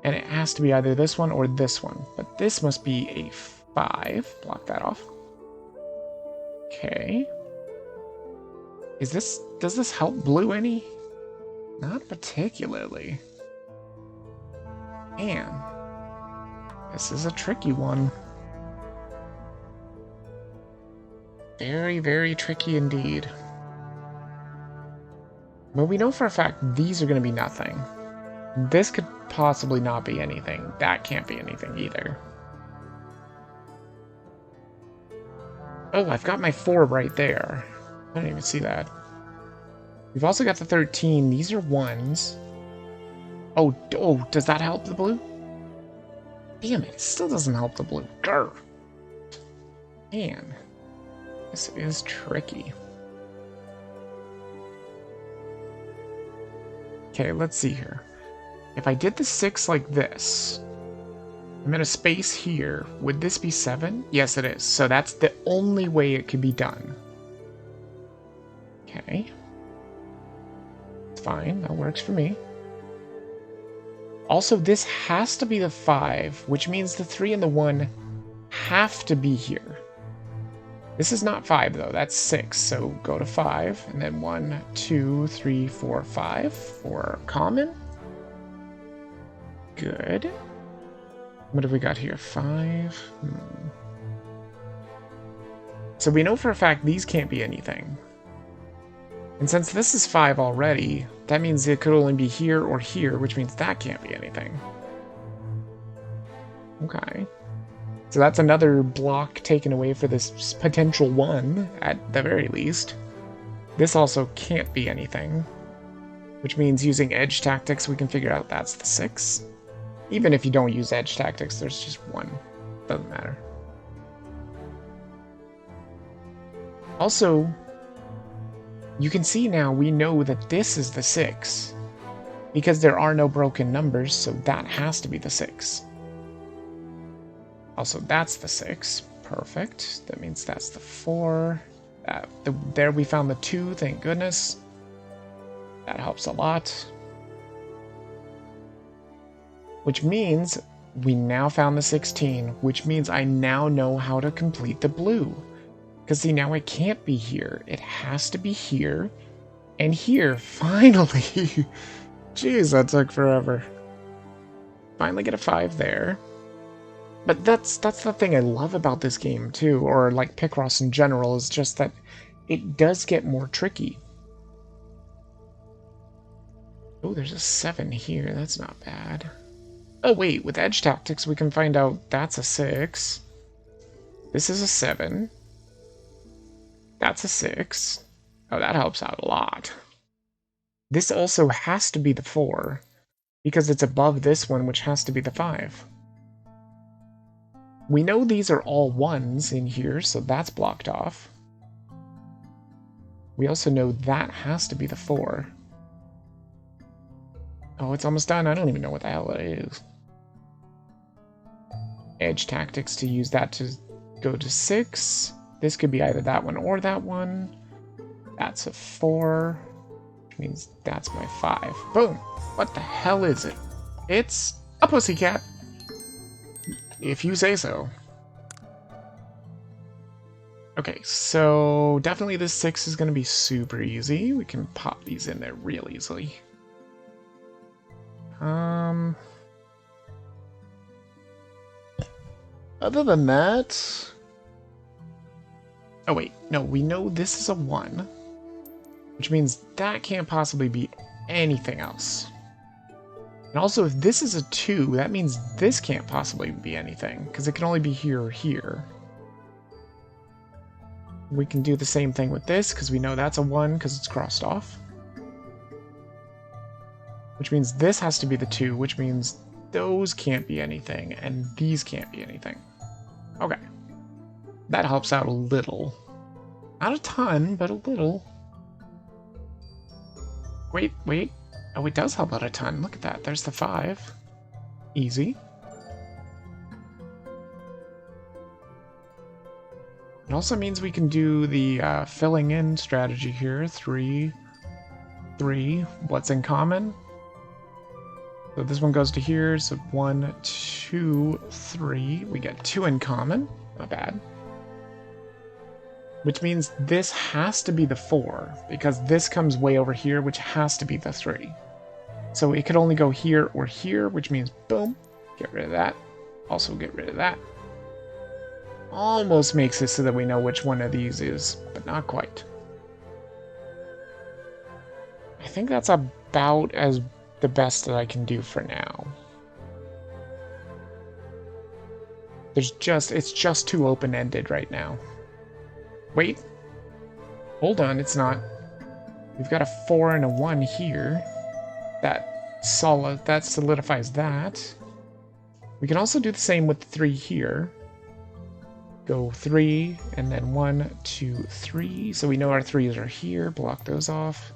And it has to be either this one or this one. But this must be a 5. Block that off. Okay. Does this help blue any? Not particularly. Man. This is a tricky one. Very, very tricky indeed. But we know for a fact these are going to be nothing. This could possibly not be anything. That can't be anything either. Oh, I've got my 4 right there. I didn't even see that. We've also got the 13. These are 1s. Oh, does that help the blue? Damn it, it still doesn't help the blue. Grr. Man, this is tricky. Okay, let's see here. If I did the 6 like this, I'm in a space here. Would this be 7? Yes, it is. So that's the only way it could be done. Okay. It's fine. That works for me. Also, this has to be the 5, which means the 3 and the 1 have to be here. This is not 5, though. That's 6. So go to 5, and then 1, 2, 3, 4, 5 for common. Good. What have we got here? 5. So we know for a fact these can't be anything. And since this is 5 already, that means it could only be here or here, which means that can't be anything. Okay. So that's another block taken away for this potential 1, at the very least. This also can't be anything, which means using edge tactics, we can figure out that's the 6. Even if you don't use edge tactics, there's just 1. Doesn't matter. Also, you can see now we know that this is the 6. Because there are no broken numbers, so that has to be the 6. Also, that's the 6. Perfect. That means that's the 4. There we found the 2, thank goodness. That helps a lot. Which means we now found the 16, which means I now know how to complete the blue. Because see, now it can't be here. It has to be here and here. Finally! Jeez, that took forever. Finally get a 5 there. But that's the thing I love about this game, too, or like Picross in general, is just that it does get more tricky. Oh, there's a 7 here. That's not bad. Oh, wait. With edge tactics, we can find out that's a 6. This is a 7. That's a 6. Oh, that helps out a lot. This also has to be the 4, because it's above this one, which has to be the 5. We know these are all 1s in here, so that's blocked off. We also know that has to be the 4. Oh, it's almost done. I don't even know what the hell it is. Edge tactics to use that to go to 6. This could be either that one or that one. That's a 4, which means that's my 5. Boom! What the hell is it? It's a pussycat. If you say so. Okay, so definitely this 6 is going to be super easy. We can pop these in there real easily. Other than that... Oh wait, no, we know this is a 1, which means that can't possibly be anything else. And also, if this is a 2, that means this can't possibly be anything, because it can only be here or here. We can do the same thing with this, because we know that's a 1, because it's crossed off. Which means this has to be the 2, which means those can't be anything, and these can't be anything. Okay. That helps out a little. Not a ton, but a little. Wait. Oh, it does help out a ton. Look at that. There's the 5. Easy. It also means we can do the filling in strategy here. 3, 3. What's in common? So this one goes to here. So 1, 2, 3. We get 2 in common. Not bad. Which means this has to be the 4, because this comes way over here, which has to be the 3. So it could only go here or here, which means boom, get rid of that. Also get rid of that. Almost makes it so that we know which one of these is, but not quite. I think that's about as the best that I can do for now. It's just too open-ended right now. Wait. Hold on, it's not. We've got a 4 and a 1 here. That solidifies that. We can also do the same with the 3 here. Go 3, and then 1, 2, 3. So we know our 3s are here. Block those off.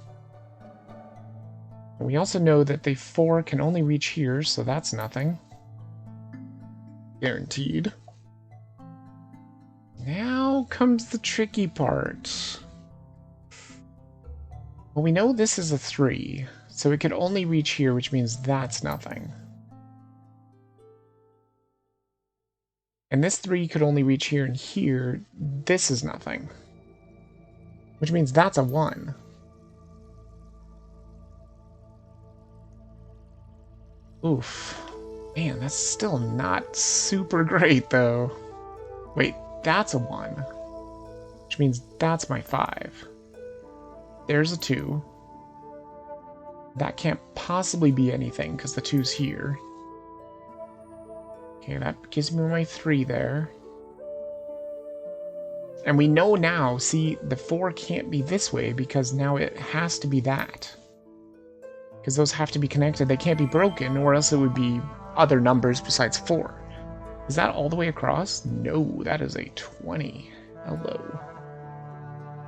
And we also know that the 4 can only reach here, so that's nothing. Guaranteed. Now comes the tricky part. Well, we know this is a 3, so it could only reach here, which means that's nothing. And this 3 could only reach here and here. This is nothing. Which means that's a 1. Oof. Man, that's still not super great, though. Wait, that's a 1. Which means that's my 5. There's a 2. That can't possibly be anything, because the 2's here. Okay, that gives me my 3 there. And we know now, see, the 4 can't be this way, because now it has to be that. Because those have to be connected. They can't be broken, or else it would be other numbers besides 4. Is that all the way across? No, that is a 20. Hello.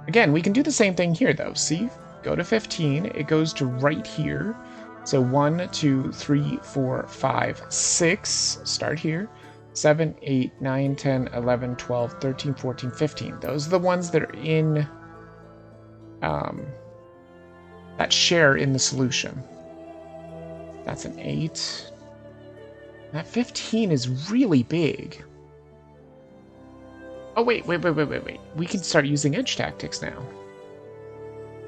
Again, we can do the same thing here, though. See? Go to 15. It goes to right here. So 1, 2, 3, 4, 5, 6. Start here. 7, 8, 9, 10, 11, 12, 13, 14, 15. Those are the ones that are in... that share in the solution. That's an 8. That 15 is really big. Oh, wait. We can start using edge tactics now.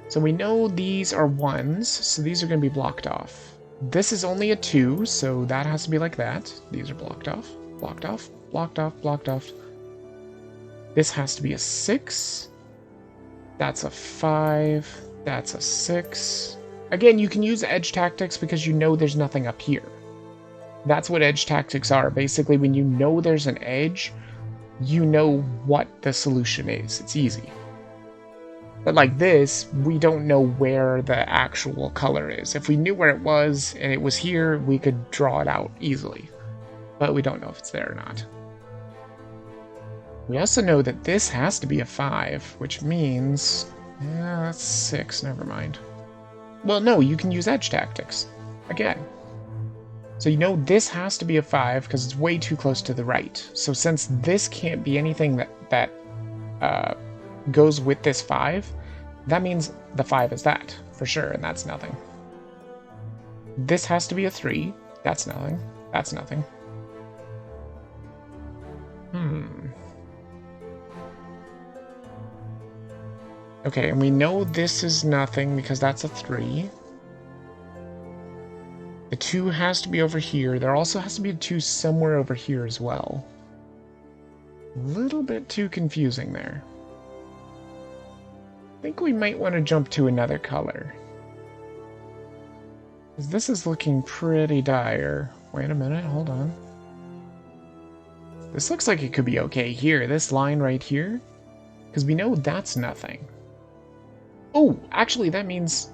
So we know these are 1s, so these are going to be blocked off. This is only a 2, so that has to be like that. These are blocked off, blocked off, blocked off, blocked off. This has to be a 6. That's a 5. That's a 6. Again, you can use edge tactics because you know there's nothing up here. That's what edge tactics are. Basically, when you know there's an edge, you know what the solution is. It's easy. But like this, we don't know where the actual color is. If we knew where it was and it was here, we could draw it out easily. But we don't know if it's there or not. We also know that this has to be a 5, which means... yeah, that's 6, never mind. Well, no, you can use edge tactics. Again. So you know this has to be a 5 because it's way too close to the right. So since this can't be anything that goes with this 5, that means the 5 is that, for sure, and that's nothing. This has to be a 3. That's nothing. That's nothing. Okay, and we know this is nothing because that's a 3. The 2 has to be over here. There also has to be a 2 somewhere over here as well. A little bit too confusing there. I think we might want to jump to another color. Because this is looking pretty dire. Wait a minute, hold on. This looks like it could be okay here. This line right here. Because we know that's nothing. Oh, actually that means...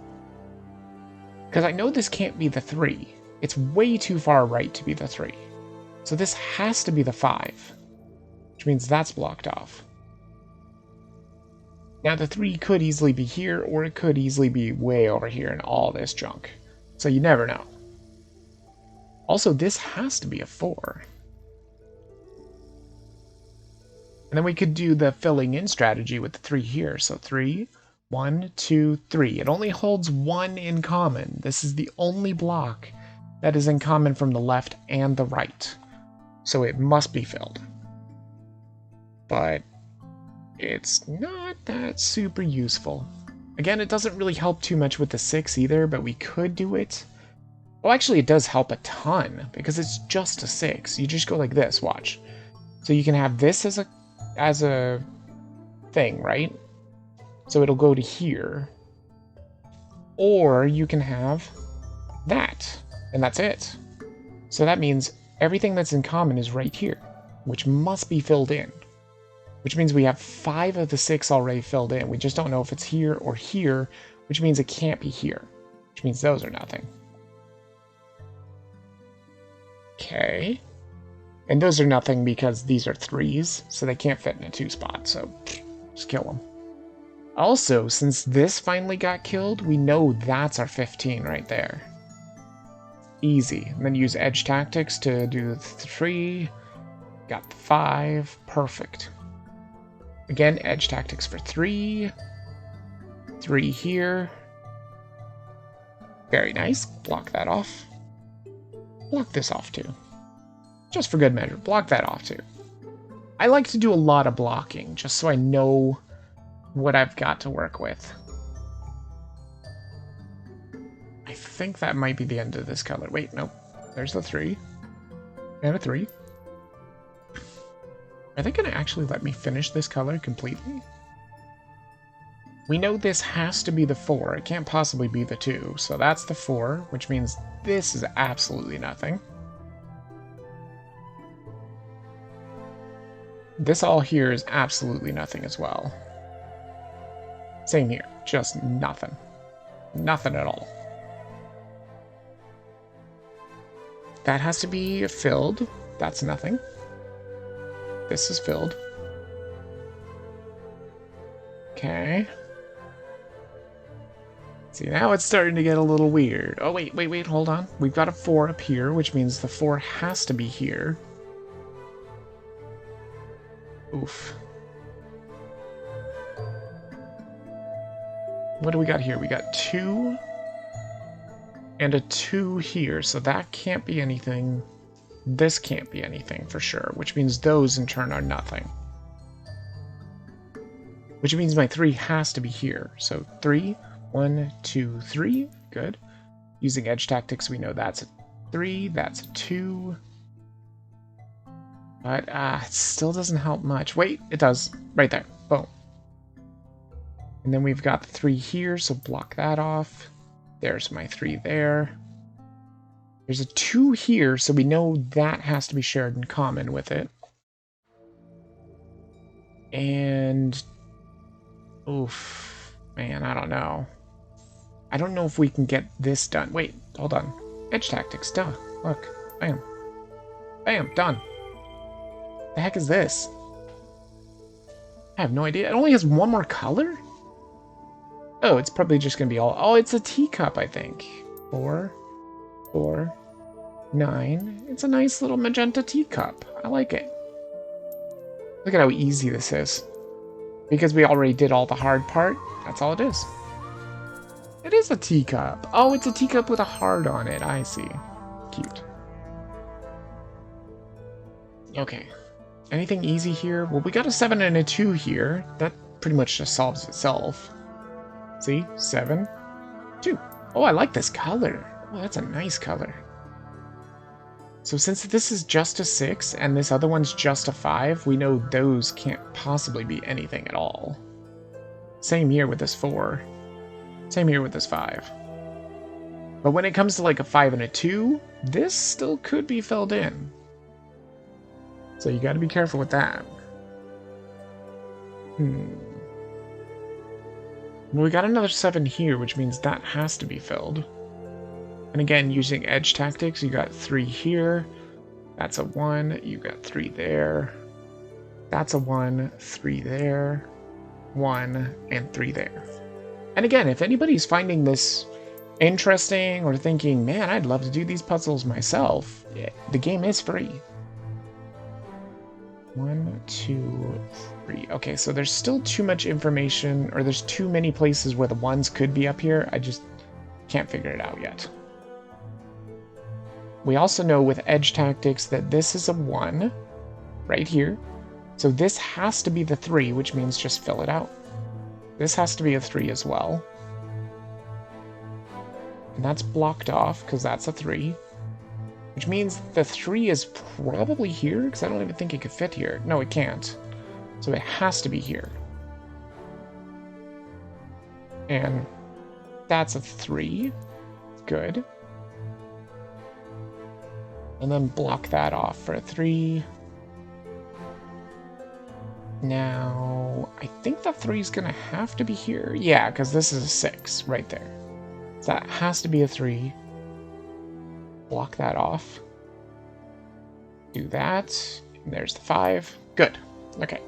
because I know this can't be the 3. It's way too far right to be the 3. So this has to be the 5. Which means that's blocked off. Now the 3 could easily be here, or it could easily be way over here in all this junk. So you never know. Also, this has to be a 4. And then we could do the filling in strategy with the 3 here. So 3, 1, 2, 3. It only holds 1 in common. This is the only block that is in common from the left and the right. So it must be filled. But it's not that super useful. Again, it doesn't really help too much with the 6 either, but we could do it. Well, actually, it does help a ton, because it's just a 6. You just go like this, watch. So you can have this as a thing, right? So it'll go to here. Or you can have that, and that's it. So that means everything that's in common is right here, which must be filled in. Which means we have 5 of the 6 already filled in. We just don't know if it's here or here, which means it can't be here. Which means those are nothing. Okay. And those are nothing because these are 3s, so they can't fit in a 2 spot, so just kill them. Also, since this finally got killed, we know that's our 15 right there. Easy. And then use edge tactics to do the 3. Got the 5. Perfect. Again, edge tactics for 3. 3 here. Very nice. Block that off. Block this off too. Just for good measure, block that off too. I like to do a lot of blocking, just so I know what I've got to work with. I think that might be the end of this color. Wait, nope. There's the 3. And a 3. Are they going to actually let me finish this color completely? We know this has to be the 4. It can't possibly be the 2. So that's the 4, which means this is absolutely nothing. This all here is absolutely nothing as well. Same here. Just nothing. Nothing at all. That has to be filled. That's nothing. This is filled. Okay. See, now it's starting to get a little weird. Oh, wait, hold on. We've got a 4 up here, which means the 4 has to be here. Oof. What do we got here? We got 2 and a 2 here, so that can't be anything. This can't be anything for sure, which means those in turn are nothing. Which means my 3 has to be here. So 3, 1, 2, 3. Good. Using edge tactics, we know that's a 3, that's a 2. But it still doesn't help much. Wait, it does. Right there. Boom. And then we've got the 3 here, so block that off. There's my 3 there. There's a 2 here, so we know that has to be shared in common with it. And... oof. Man, I don't know. I don't know if we can get this done. Wait, hold on. Edge tactics, duh. Look. Bam. Bam, done. The heck is this? I have no idea. It only has 1 more color? Oh, it's probably just gonna be all... oh, it's a teacup, I think. 4, 4, 9. It's a nice little magenta teacup. I like it. Look at how easy this is. Because we already did all the hard part, that's all it is. It is a teacup. Oh, it's a teacup with a heart on it. I see. Cute. Okay. Anything easy here? Well, we got a 7 and a 2 here. That pretty much just solves itself. See? 7, 2. Oh, I like this color. Oh, that's a nice color. So since this is just a 6 and this other one's just a 5, we know those can't possibly be anything at all. Same here with this 4. Same here with this 5. But when it comes to like a 5 and a 2, this still could be filled in. So you gotta be careful with that. Well, we got another 7 here, which means that has to be filled. And again, using edge tactics, you got 3 here. That's a 1. You got 3 there. That's a 1, 3 there. 1, and 3 there. And again, if anybody's finding this interesting or thinking, man, I'd love to do these puzzles myself, the game is free. 1, 2, 3. Okay, so there's still too much information, or there's too many places where the 1s could be up here. I just can't figure it out yet. We also know with edge tactics that this is a 1 right here. So this has to be the 3, which means just fill it out. This has to be a 3 as well. And that's blocked off because that's a 3. Which means the 3 is probably here, because I don't even think it could fit here. No, it can't. So it has to be here. And that's a 3. Good. And then block that off for a 3. Now, I think the 3 is going to have to be here. Yeah, because this is a 6 right there. So that has to be a 3. Block that off. Do that. And there's the 5. Good. Okay.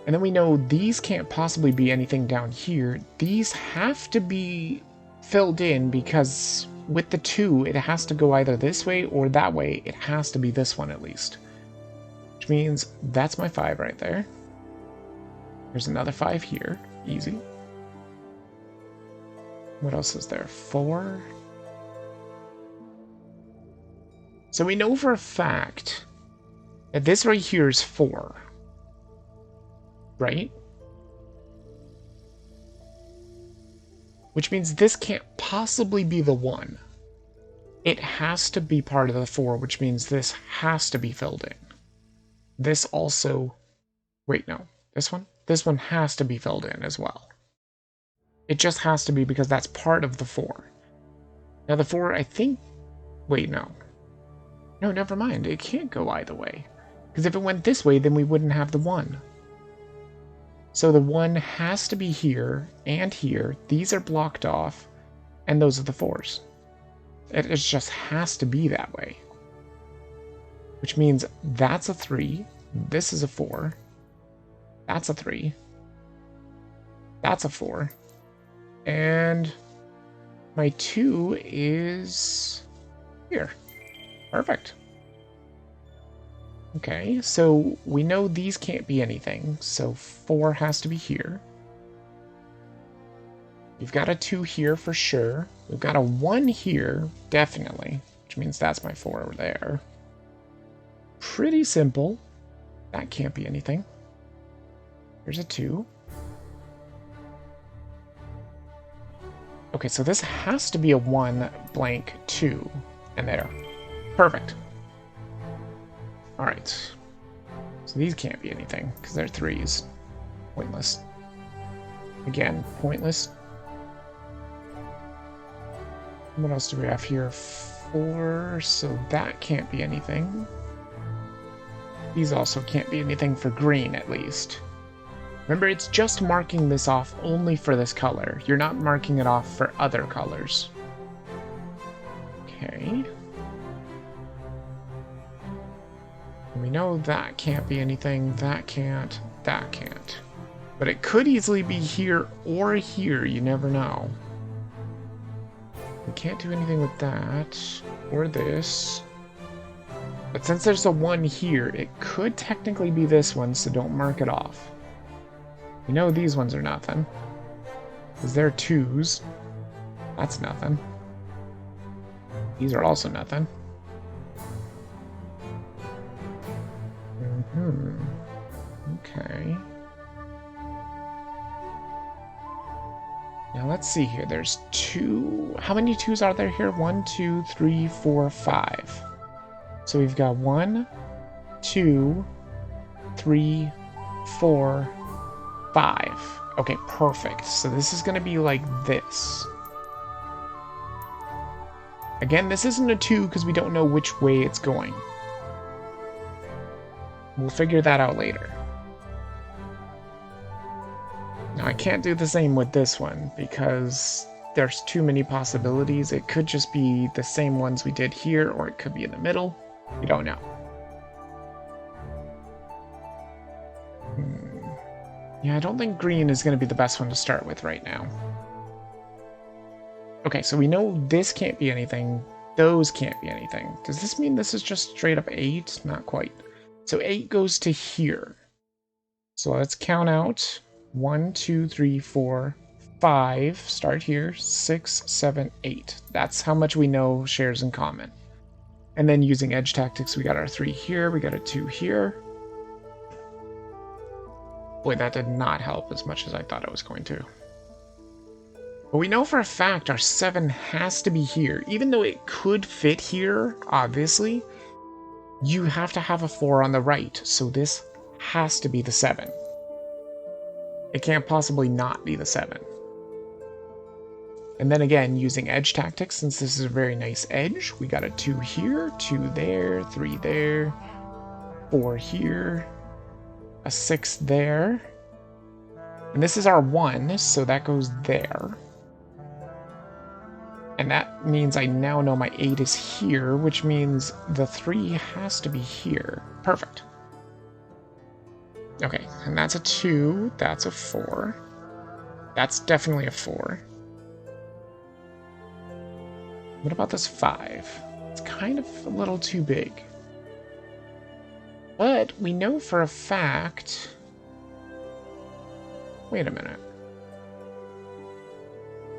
And then we know these can't possibly be anything down here. These have to be filled in because with the 2, it has to go either this way or that way. It has to be this one at least. Which means that's my 5 right there. There's another 5 here. Easy. What else is there? 4. So we know for a fact that this right here is 4. Right? Which means this can't possibly be the 1. It has to be part of the 4, which means this has to be filled in. This also... wait, no. This one? This one has to be filled in as well. It just has to be because that's part of the 4. Now the 4, I think... wait, no. No, never mind. It can't go either way. Because if it went this way, then we wouldn't have the 1. So the 1 has to be here and here. These are blocked off. And those are the 4s. It just has to be that way. Which means that's a 3. This is a 4. That's a 3. That's a 4. And my 2 is here. Perfect. Okay, so we know these can't be anything, so 4 has to be here. We've got a 2 here for sure. We've got a 1 here, definitely, which means that's my 4 over there. Pretty simple. That can't be anything. Here's a 2. Okay, so this has to be a 1 blank 2. And there. Perfect. Alright. So these can't be anything, because they're 3s. Pointless. Again, pointless. What else do we have here? 4, so that can't be anything. These also can't be anything for green, at least. Remember, it's just marking this off only for this color. You're not marking it off for other colors. Okay. We know that can't be anything, that can't, that can't. But it could easily be here or here, you never know. We can't do anything with that, or this. But since there's a 1 here, it could technically be this one, so don't mark it off. You know these ones are nothing. Because they're 2s. That's nothing. These are also nothing. Okay. Now let's see here. There's 2. How many 2s are there here? 1, 2, 3, 4, 5. So we've got 1, 2, 3, 4, 5. Okay, perfect. So this is going to be like this. Again, this isn't a 2 because we don't know which way it's going. We'll figure that out later. Now, I can't do the same with this one because there's too many possibilities. It could just be the same ones we did here, or it could be in the middle. We don't know. Yeah, I don't think green is going to be the best one to start with right now. Okay, so we know this can't be anything. Those can't be anything. Does this mean this is just straight up 8? Not quite. So 8 goes to here. So let's count out 1, 2, 3, 4, 5. Start here. 6, 7, 8. That's how much we know shares in common. And then using edge tactics, we got our 3 here. We got a 2 here. Boy, that did not help as much as I thought it was going to. But we know for a fact our 7 has to be here. Even though it could fit here, obviously, you have to have a 4 on the right. So this has to be the 7. It can't possibly not be the 7. And then again, using edge tactics, since this is a very nice edge, we got a 2 here, 2 there, 3 there, 4 here, a 6 there. And this is our 1, so that goes there. And that means I now know my 8 is here, which means the 3 has to be here. Perfect. Okay, and that's a 2, that's a 4. That's definitely a 4. What about this 5? It's kind of a little too big. But we know for a fact... Wait a minute.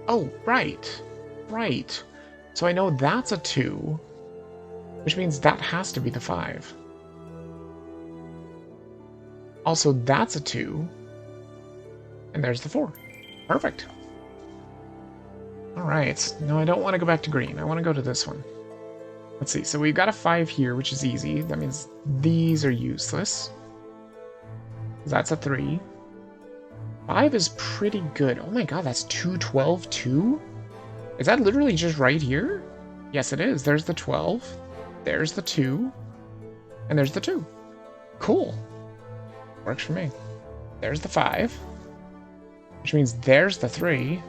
Oh, right. Right. So I know that's a 2, which means that has to be the 5. Also, that's a 2. And there's the 4. Perfect. Alright. No, I don't want to go back to green. I want to go to this one. Let's see. So we've got a 5 here, which is easy. That means these are useless. That's a 3. 5 is pretty good. Oh my god, that's 2, 12, 2? Is that literally just right here? Yes, it is. There's the 12. There's the 2. And there's the 2. Cool. Works for me. There's the 5. Which means there's the 3.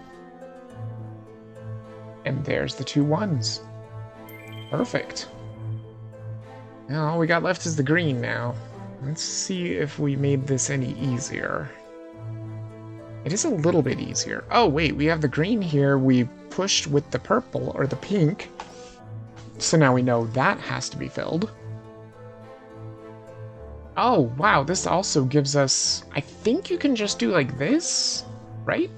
And there's the 2 1s. Perfect. Now all we got left is the green now. Let's see if we made this any easier. It is a little bit easier. Oh, wait, we have the green here. We pushed with the purple, or the pink. So now we know that has to be filled. Oh, wow, this also gives us... I think you can just do like this, right?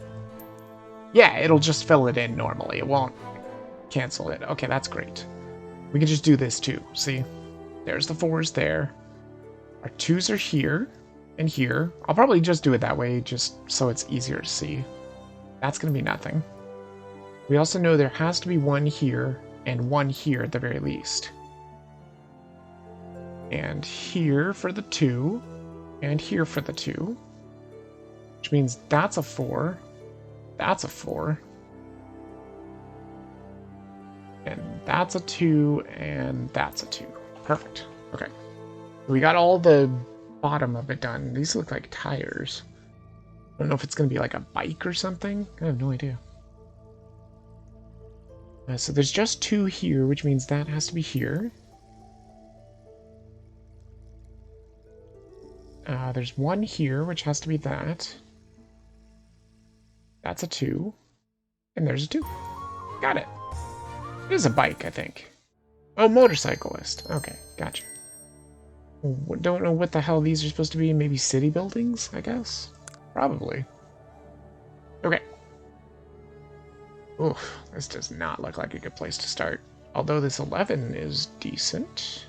Yeah, it'll just fill it in normally. It won't cancel it. Okay, that's great. We can just do this too. See? There's the 4s there. Our 2s are here and here. I'll probably just do it that way, just so it's easier to see. That's going to be nothing. We also know there has to be 1 here and 1 here at the very least. And here for the 2, and here for the 2. which means that's a 4. That's a 4. And that's a 2, and that's a 2. Perfect. Okay. We got all the bottom of it done. These look like tires. I don't know if it's going to be like a bike or something. I have no idea. So there's just 2 here, which means that has to be here. There's 1 here, which has to be that. That's a 2. And there's a 2. Got it. It is a bike, I think. Oh, motorcyclist. Okay, gotcha. Don't know what the hell these are supposed to be. Maybe city buildings, I guess? Probably. Okay. Oof, this does not look like a good place to start. Although this 11 is decent.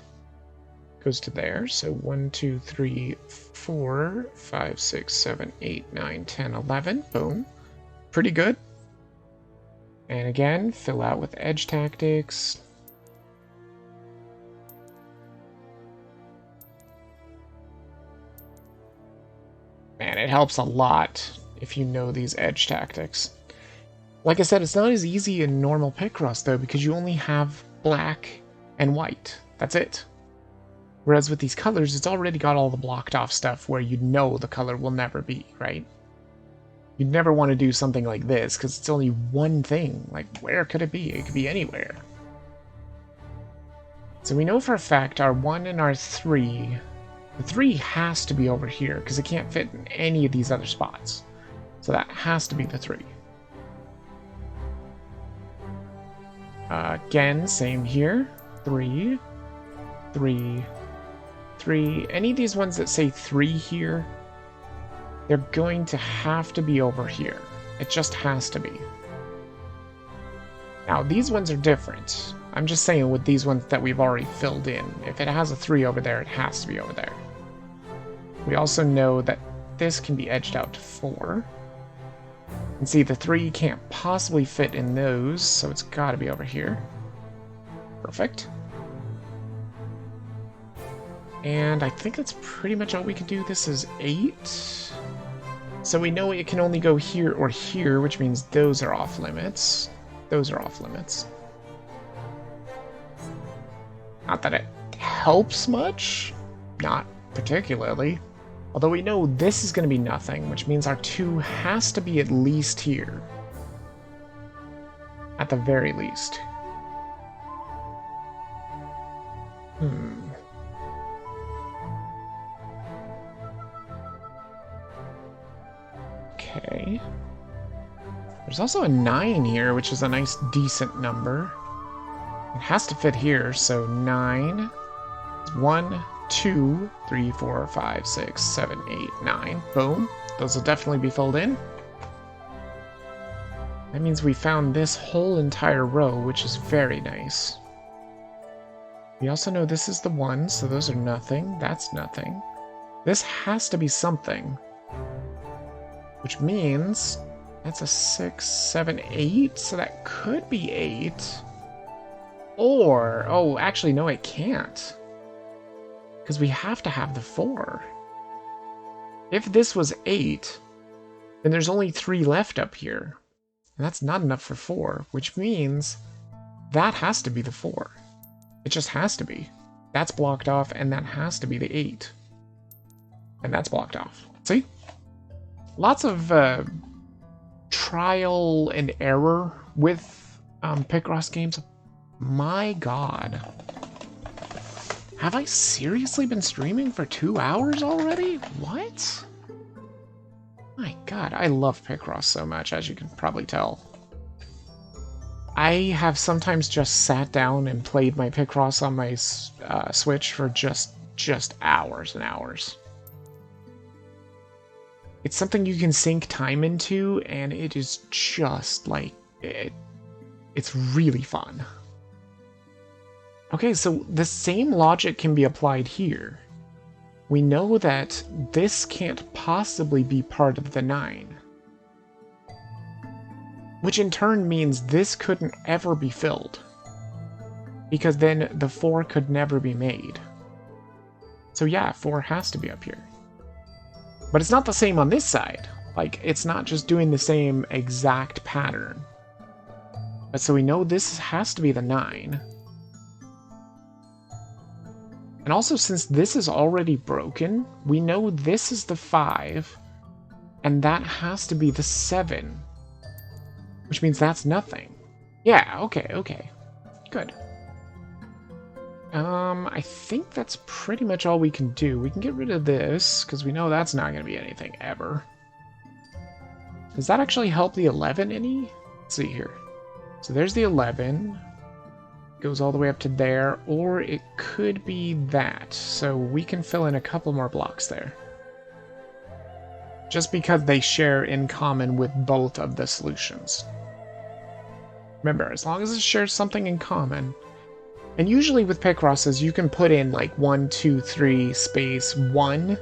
Goes to there, so 1, 2, 3, 4, 5, 6, 7, 8, 9, 10, 11. Boom. Pretty good. And again, fill out with edge tactics. Man, it helps a lot if you know these edge tactics. Like I said, it's not as easy in normal Picross, though, because you only have black and white. That's it. Whereas with these colors, it's already got all the blocked off stuff where you know the color will never be, right? You'd never want to do something like this, because it's only one thing. Like, where could it be? It could be anywhere. So we know for a fact our 1 and our 3... The 3 has to be over here, because it can't fit in any of these other spots. So that has to be the 3. Again, same here. 3, 3, 3. Any of these ones that say 3 here, they're going to have to be over here. It just has to be. Now, these ones are different. I'm just saying with these ones that we've already filled in. If it has a 3 over there, it has to be over there. We also know that this can be edged out to 4. And see, the 3 can't possibly fit in those, so it's got to be over here. Perfect. And I think that's pretty much all we can do. This is 8. So we know it can only go here or here, which means those are off limits. Those are off limits. Not that it helps much. Not particularly. Although we know this is going to be nothing, which means our 2 has to be at least here. At the very least. Okay. There's also a 9 here, which is a nice, decent number. It has to fit here, so 9. 1, 2, 3, 4, 5, 6, 7, 8, 9. Boom. Those will definitely be filled in. That means we found this whole entire row, which is very nice. We also know this is the 1, so those are nothing. That's nothing. This has to be something. Which means that's a 6, 7, 8, so that could be 8. Or, oh, actually, no, it can't. Because we have to have the 4. If this was 8, then there's only 3 left up here. And that's not enough for 4, which means that has to be the 4. It just has to be. That's blocked off, and that has to be the 8. And that's blocked off. See? Lots of trial and error with Picross games. My god. Have I seriously been streaming for 2 hours already? What? My god, I love Picross so much, as you can probably tell. I have sometimes just sat down and played my Picross on my Switch for just hours and hours. It's something you can sink time into, and it is just like it's really fun. Okay, so the same logic can be applied here. We know that this can't possibly be part of the 9. Which in turn means this couldn't ever be filled. Because then the 4 could never be made. So yeah, 4 has to be up here. But it's not the same on this side. Like, it's not just doing the same exact pattern. But so we know this has to be the 9. And also, since this is already broken, we know this is the 5. And that has to be the 7. Which means that's nothing. Yeah, okay. Good. I think that's pretty much all we can do. We can get rid of this, because we know that's not going to be anything ever. Does that actually help the 11 any? Let's see here. So there's the 11. Goes all the way up to there, or it could be that. So we can fill in a couple more blocks there. Just because they share in common with both of the solutions. Remember, as long as it shares something in common, and usually with Picrosses, you can put in like 1, 2, 3, space 1,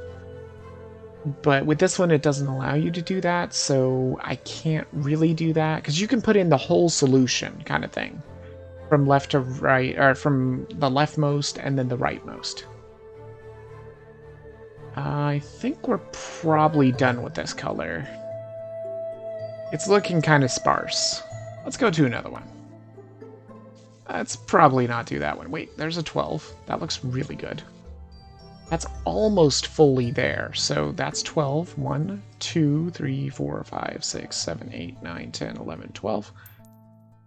but with this one, it doesn't allow you to do that, so I can't really do that, because you can put in the whole solution kind of thing, from left to right, or from the leftmost and then the rightmost. I think we're probably done with this color. It's looking kind of sparse. Let's go to another one. Let's probably not do that one. Wait, there's a 12. That looks really good. That's almost fully there. So that's 12. 1, 2, 3, 4, 5, 6, 7, 8, 9, 10, 11, 12.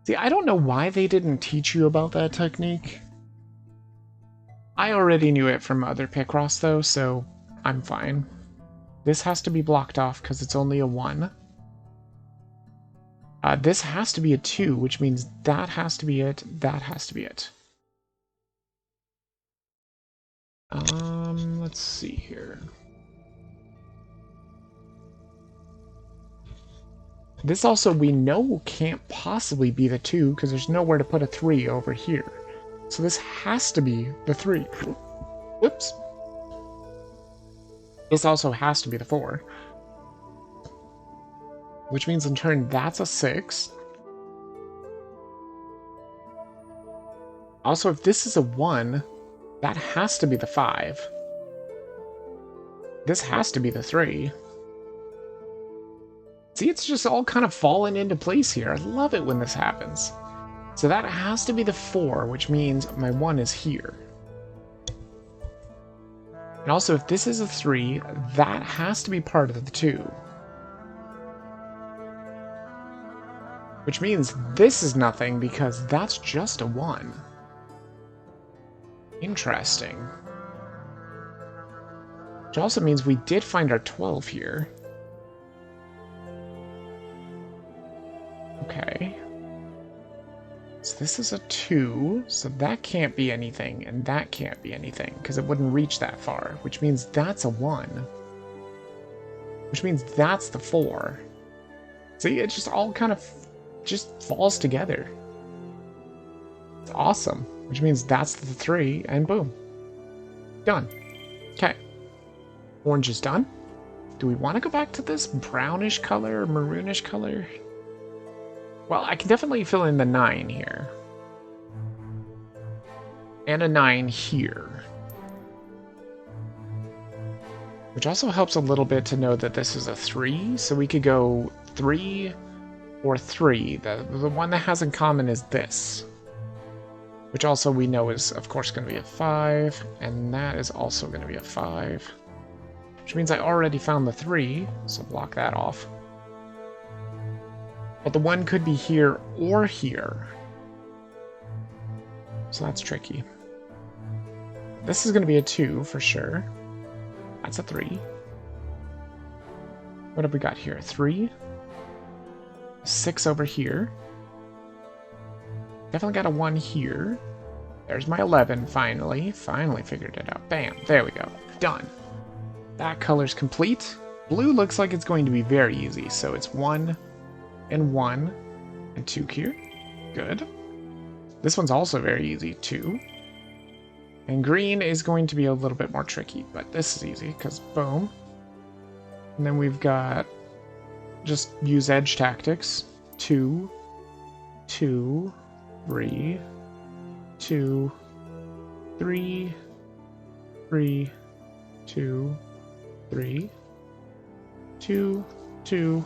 See, I don't know why they didn't teach you about that technique. I already knew it from other Picross, though, so I'm fine. This has to be blocked off because it's only a 1. This has to be a 2, which means that has to be it, that has to be it. Let's see here. This also, we know, can't possibly be the 2, because there's nowhere to put a 3 over here. So this has to be the 3. Whoops. This also has to be the 4. Which means in turn, that's a 6. Also, if this is a 1, that has to be the 5. This has to be the 3. See, it's just all kind of falling into place here. I love it when this happens. So that has to be the 4, which means my 1 is here. And also, if this is a 3, that has to be part of the 2. Which means this is nothing because that's just a 1. Interesting. Which also means we did find our 12 here. Okay. So this is a 2, so that can't be anything, and that can't be anything, because it wouldn't reach that far, which means that's a 1. Which means that's the 4. See, it just all kind of just falls together. It's awesome. Which means that's the 3, and boom. Done. Okay. Orange is done. Do we want to go back to this brownish color, maroonish color? Well, I can definitely fill in the 9 here. And a 9 here. Which also helps a little bit to know that this is a 3, so we could go 3 or 3. The one that has in common is this. Which also we know is, of course, going to be a 5, and that is also going to be a 5. Which means I already found the 3, so block that off. But the 1 could be here or here. So that's tricky. This is going to be a 2 for sure. That's a 3. What have we got here? 3. 6 over here. Definitely got a 1 here. There's my 11, finally. Finally figured it out. Bam. There we go. Done. That color's complete. Blue looks like it's going to be very easy, so it's 1 and 1 and 2 here. Good. This one's also very easy, 2. And green is going to be a little bit more tricky, but this is easy, because boom. And then we've got just use edge tactics. 2, 2, 3, 2, 3, 3, 2, 3, 2, 2,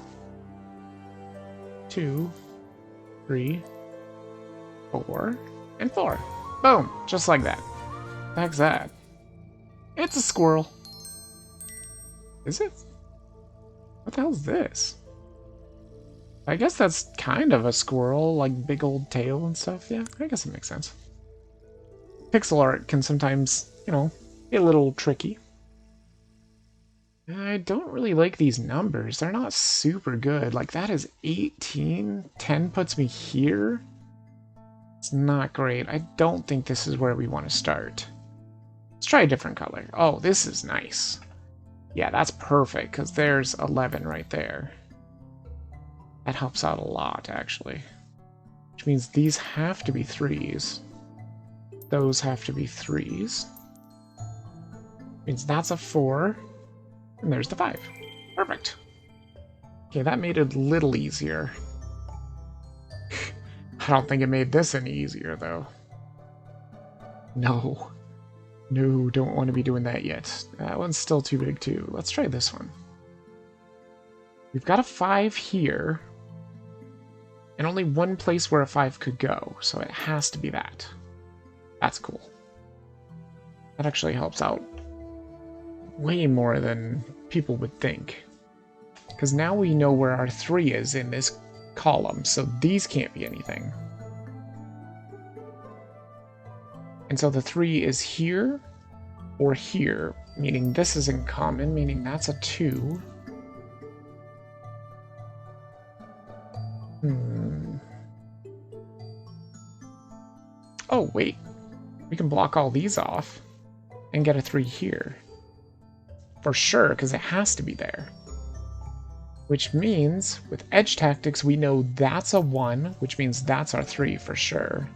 2, 3, 4, and 4. Boom! Just like that. What the heck's that? It's a squirrel. Is it? What the hell is this? I guess that's kind of a squirrel, like big old tail and stuff. Yeah, I guess it makes sense. Pixel art can sometimes, you know, be a little tricky. I don't really like these numbers. They're not super good. Like, that is 18. 10 puts me here. It's not great. I don't think this is where we want to start. Let's try a different color. Oh, this is nice. Yeah, that's perfect, because there's 11 right there. That helps out a lot, actually. Which means these have to be 3s. Those have to be 3s. Means that's a 4. And there's the 5. Perfect. Okay, that made it a little easier. I don't think it made this any easier, though. No. No, don't want to be doing that yet. That one's still too big, too. Let's try this one. We've got a 5 here. And only one place where a 5 could go, so it has to be that. That's cool. That actually helps out way more than people would think. Because now we know where our 3 is in this column, so these can't be anything. And so the 3 is here or here, meaning this is in common, meaning that's a 2. Oh, wait. We can block all these off and get a 3 here. For sure, because it has to be there. Which means, with edge tactics, we know that's a 1, which means that's our 3 for sure.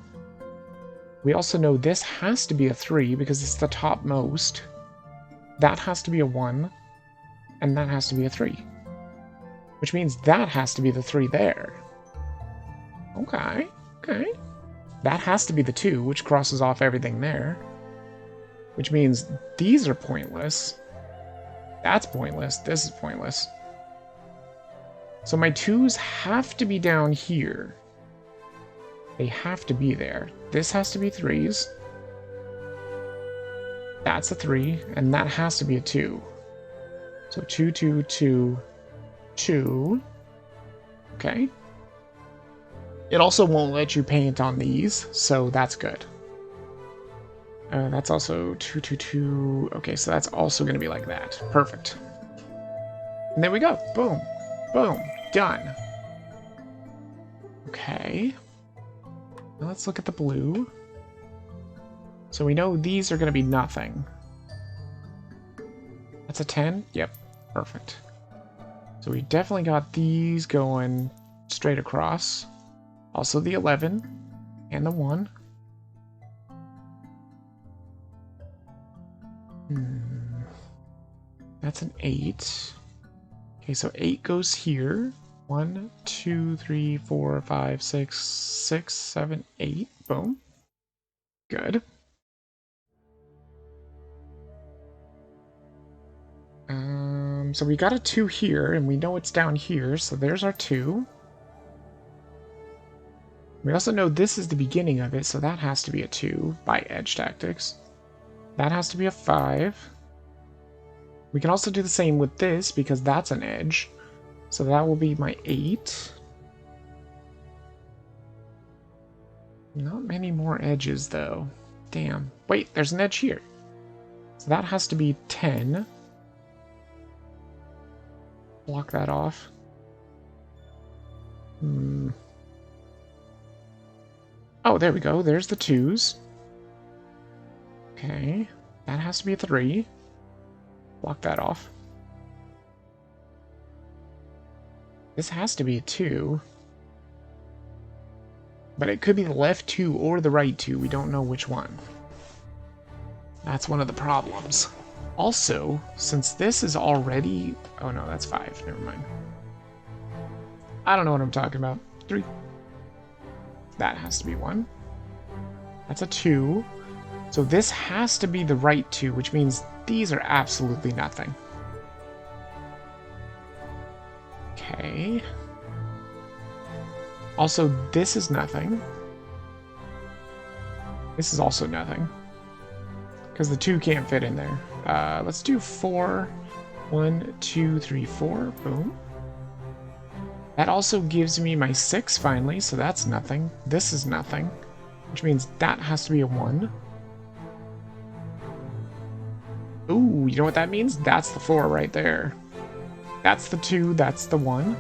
We also know this has to be a 3 because it's the topmost. That has to be a 1, and that has to be a 3. Which means that has to be the 3 there. Okay, okay. That has to be the 2, which crosses off everything there. Which means these are pointless. That's pointless. This is pointless. So my 2s have to be down here. They have to be there. This has to be 3s. That's a 3, and that has to be a 2. So 2, 2, 2, 2. Okay. It also won't let you paint on these, so that's good. That's also 2, 2, 2. Okay, so that's also going to be like that. Perfect. And there we go. Boom. Boom. Done. Okay. Now let's look at the blue. So we know these are going to be nothing. That's a 10? Yep. Perfect. So we definitely got these going straight across. Also the 11 and the 1. That's an 8. Okay, so 8 goes here. 1, 2, 3, 4, 5, 6, 6, 7, 8. Boom. Good. So we got a 2 here, and we know it's down here, so there's our 2. We also know this is the beginning of it, so that has to be a 2 by edge tactics. That has to be a 5. We can also do the same with this, because that's an edge. So that will be my 8. Not many more edges, though. Damn. Wait, there's an edge here. So that has to be 10. Block that off. Oh, there we go. There's the 2s. Okay. That has to be a 3. Block that off. This has to be a 2. But it could be the left 2 or the right 2. We don't know which one. That's one of the problems. Also, since this is already... Oh no, that's 5. Never mind. I don't know what I'm talking about. 3. That has to be 1. That's a 2. So this has to be the right 2, which means these are absolutely nothing. Okay. Also, this is nothing. This is also nothing. Because the 2 can't fit in there. Let's do 4. 1, 2, 3, 4. Boom. That also gives me my 6 finally, so that's nothing. This is nothing. Which means that has to be a 1. Ooh, you know what that means? That's the 4 right there. That's the 2, that's the 1.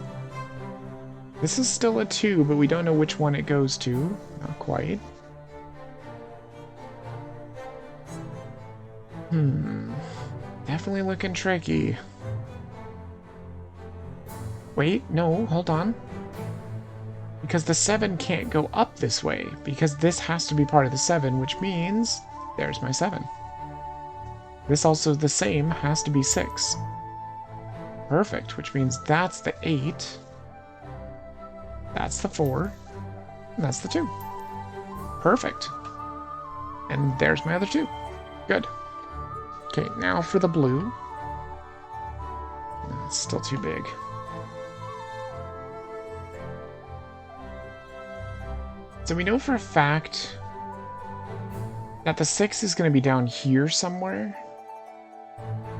This is still a 2, but we don't know which one it goes to. Not quite. Definitely looking tricky. Wait, no, hold on. Because the 7 can't go up this way, because this has to be part of the 7, which means there's my 7. This also, the same, has to be 6. Perfect, which means that's the 8. That's the 4. And that's the 2. Perfect. And there's my other 2. Good. Okay, now for the blue. It's still too big. So we know for a fact that the 6 is going to be down here somewhere.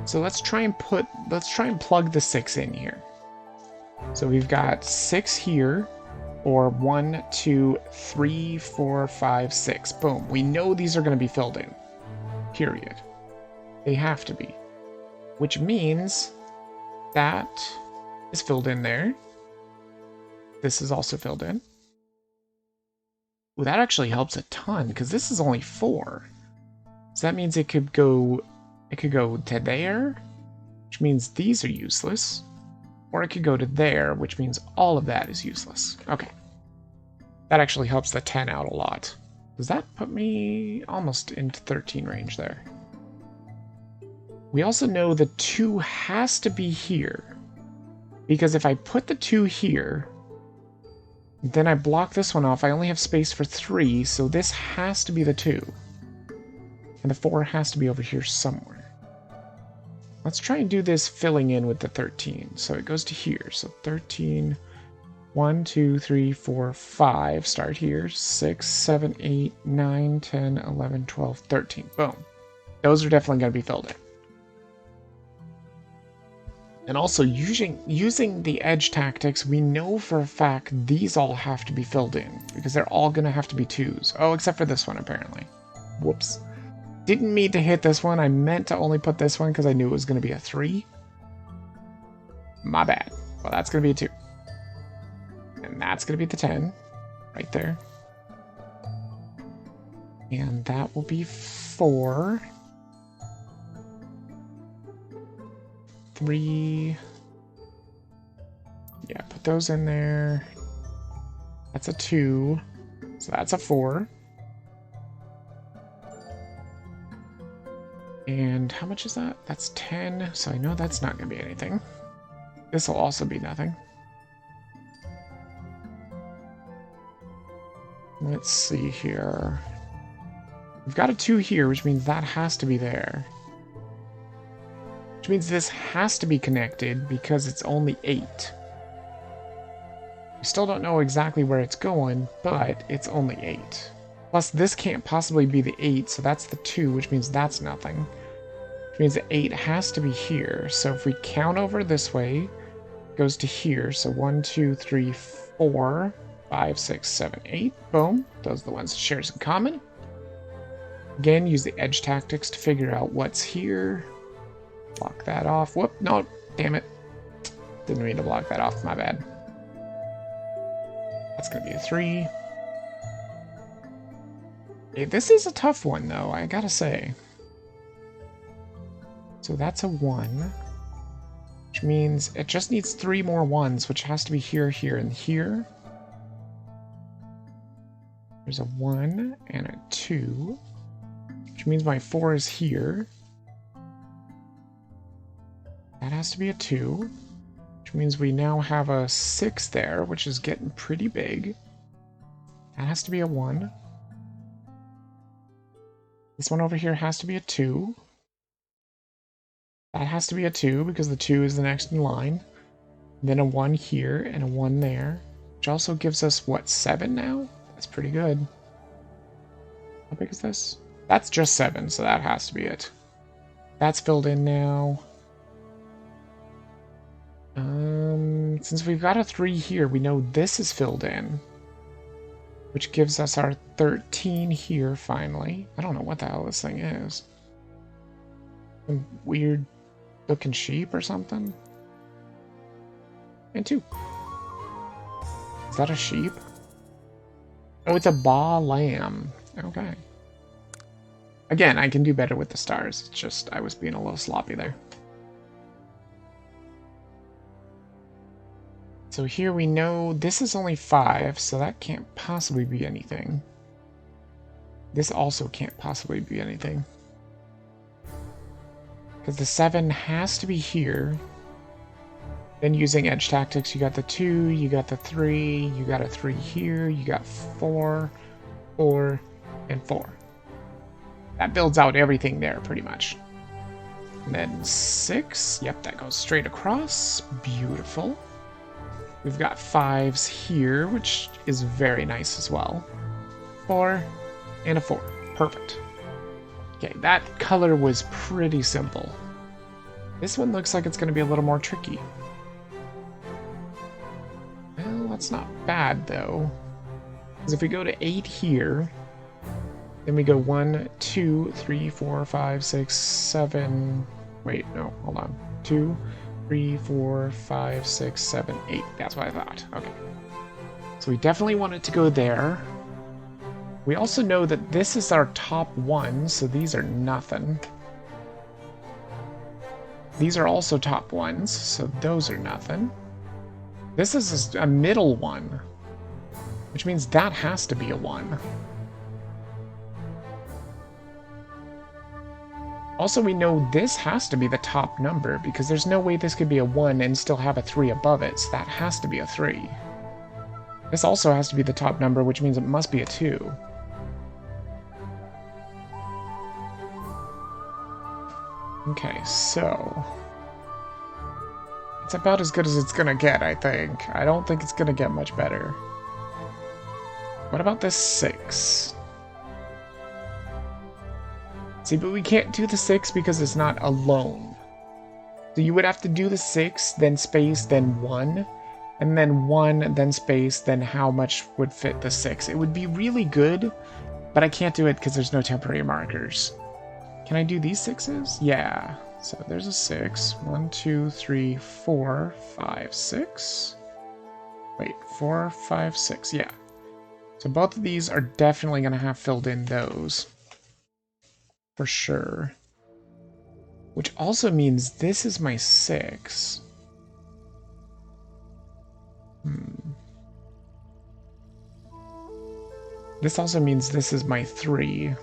So let's try and plug the 6 in here. So we've got 6 here, or 1, 2, 3, 4, 5, 6. Boom. We know these are going to be filled in. Period. They have to be. Which means that is filled in there. This is also filled in. Ooh, that actually helps a ton, because this is only 4. So that means it could go to there, which means these are useless. Or it could go to there, which means all of that is useless. Okay. That actually helps the 10 out a lot. Does that put me almost into 13 range there? We also know the 2 has to be here. Because if I put the 2 here, then I block this one off. I only have space for 3, so this has to be the 2. And the 4 has to be over here somewhere. Let's try and do this filling in with the 13. So it goes to here. So 13, 1, 2, 3, 4, 5. Start here. 6, 7, 8, 9, 10, 11, 12, 13. Boom. Those are definitely going to be filled in. And also, using the edge tactics, we know for a fact these all have to be filled in, because they're all going to have to be 2s. Oh, except for this one, apparently. Whoops. Didn't mean to hit this one. I meant to only put this one because I knew it was going to be a 3. My bad. Well, that's going to be a 2. And that's going to be the 10. Right there. And that will be 4. 3. Yeah, put those in there. That's a 2. So that's a 4. And how much is that? That's 10. So I know that's not going to be anything. This will also be nothing. Let's see here. We've got a 2 here, which means that has to be there. Which means this has to be connected because it's only 8. We still don't know exactly where it's going, but it's only 8. Plus, this can't possibly be the 8, so that's the 2, which means that's nothing. Which means the 8 has to be here. So if we count over this way, it goes to here. So 1, 2, 3, 4, 5, 6, 7, 8. Boom. Those are the ones it shares in common. Again, use the edge tactics to figure out what's here. Block that off. Whoop, no, damn it. Didn't mean to block that off, my bad. That's going to be a 3. Okay, this is a tough one, though, I gotta say. So that's a 1. Which means it just needs 3 more 1s, which has to be here, here, and here. There's a 1 and a 2. Which means my 4 is here. That has to be a 2. Which means we now have a 6 there, which is getting pretty big. That has to be a 1. This one over here has to be a 2. That has to be a 2 because the 2 is the next in line. Then a 1 here and a 1 there, which also gives us, what, 7 now? That's pretty good. How big is this? That's just 7, so that has to be it. That's filled in now. Since we've got a 3 here, we know this is filled in, which gives us our 13 here finally. I don't know what the hell this thing is. Some weird looking sheep or something? And 2. Is that a sheep? Oh, it's a baa lamb. Okay. Again, I can do better with the stars. It's just I was being a little sloppy there. So here we know this is only 5, so that can't possibly be anything. This also can't possibly be anything. Because the 7 has to be here. Then using edge tactics, you got the 2, you got the 3, you got a 3 here, you got 4, 4, and 4. That builds out everything there, pretty much. And then 6, yep, that goes straight across. Beautiful. We've got 5s here, which is very nice as well. 4, and a 4. Perfect. Okay, that color was pretty simple. This one looks like it's going to be a little more tricky. Well, that's not bad, though. Because if we go to 8 here, then we go 1, 2, 3, 4, 5, 6, 7... Wait, no, hold on. 2, 3, 4, 5, 6, 7, 8. That's what I thought. Okay. So we definitely want it to go there. We also know that this is our top 1, so these are nothing. These are also top 1s, so those are nothing. This is a middle 1, which means that has to be a 1. Also, we know this has to be the top number, because there's no way this could be a 1 and still have a 3 above it, so that has to be a 3. This also has to be the top number, which means it must be a 2. Okay, so... it's about as good as it's gonna get, I think. I don't think it's gonna get much better. What about this 6? See, but we can't do the 6 because it's not alone. So you would have to do the 6, then space, then 1, and then 1, then space, then how much would fit the 6. It would be really good, but I can't do it because there's no temporary markers. Can I do these 6s? Yeah. So there's a 6. 1, 2, 3, 4, 5, 6. Wait, 4, 5, 6. Yeah. So both of these are definitely going to have filled in those. For sure. Which also means this is my 6. This also means this is my 3.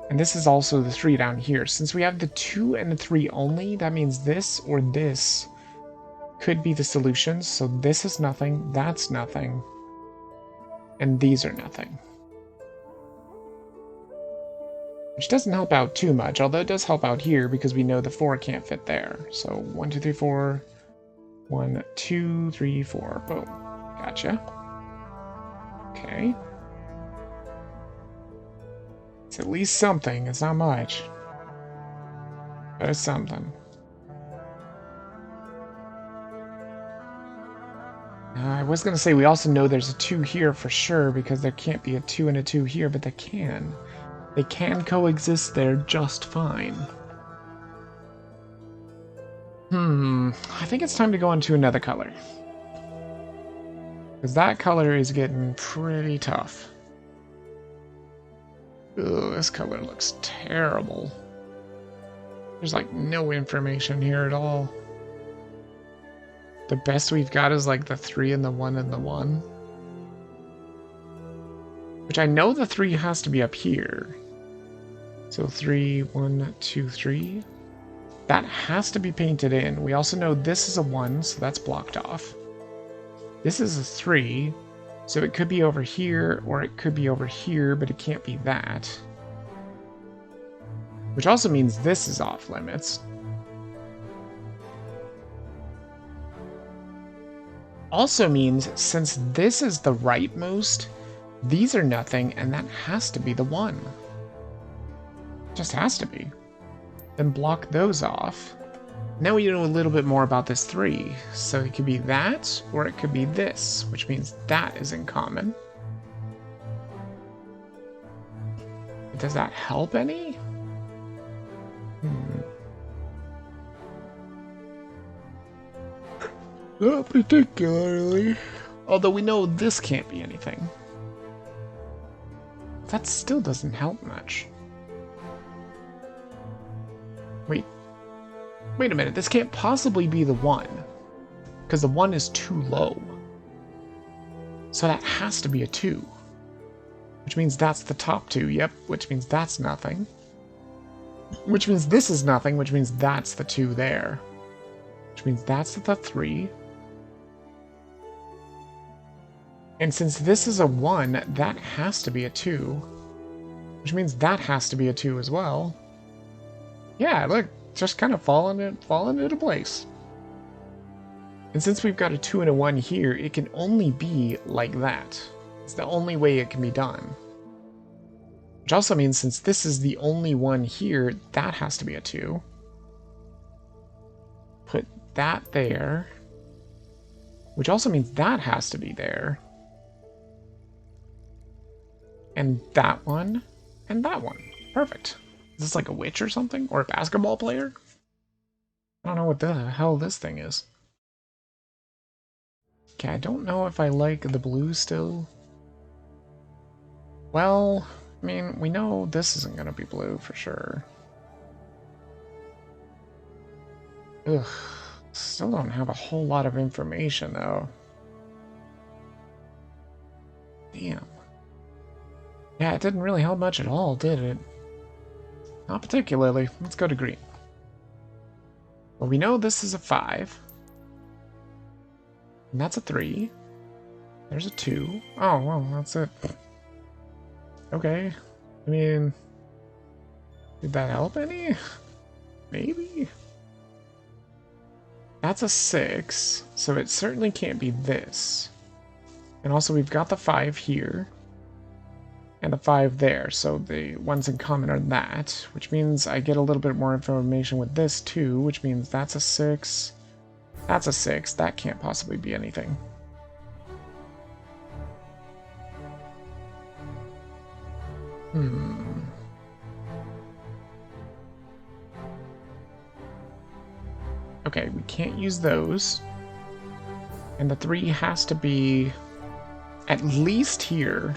And this is also the 3 down here. Since we have the 2 and the 3 only, that means this or this could be the solutions. So this is nothing, that's nothing, and these are nothing. Which doesn't help out too much, although it does help out here because we know the 4 can't fit there. So 1, 2, 3, 4. 1, 2, 3, 4. Boom. Gotcha. Okay. It's at least something. It's not much. But it's something. I was going to say we also know there's a 2 here for sure because there can't be a 2 and a 2 here, but they can. They can coexist there just fine. I think it's time to go on to another color. Because that color is getting pretty tough. Ugh, this color looks terrible. There's like no information here at all. The best we've got is like the 3 and the 1 and the 1. Which I know the 3 has to be up here. So 3, 1, 2, 3. That has to be painted in. We also know this is a 1, so that's blocked off. This is a 3, so it could be over here, or it could be over here, but it can't be that. Which also means this is off limits. Also means since this is the rightmost, these are nothing, and that has to be the one. Just has to be. Then block those off. Now we know a little bit more about this 3. So it could be that, or it could be this, which means that is in common. Does that help any? Not particularly. Although we know this can't be anything. That still doesn't help much. Wait a minute, this can't possibly be the 1. Because the 1 is too low. So that has to be a 2. Which means that's the top 2, yep. Which means that's nothing. Which means this is nothing, which means that's the 2 there. Which means that's the 3. And since this is a 1, that has to be a 2. Which means that has to be a 2 as well. Yeah, look, just kind of falling into place. And since we've got a 2 and a 1 here, it can only be like that. It's the only way it can be done. Which also means since this is the only one here, that has to be a 2. Put that there. Which also means that has to be there. And that one. And that one. Perfect. Is this like a witch or something? Or a basketball player? I don't know what the hell this thing is. Okay, I don't know if I like the blue still. Well, I mean, we know this isn't going to be blue for sure. Ugh. Still don't have a whole lot of information, though. Damn. Yeah, it didn't really help much at all, did it? Not particularly. Let's go to green. Well, we know this is a 5. And that's a 3. There's a 2. Oh, well, that's it. Okay. I mean... did that help any? Maybe? That's a 6, so it certainly can't be this. And also we've got the 5 here. And the 5 there, so the ones in common are that, which means I get a little bit more information with this too, which means that's a 6, that's a 6, that can't possibly be anything. Okay, we can't use those. And the 3 has to be at least here.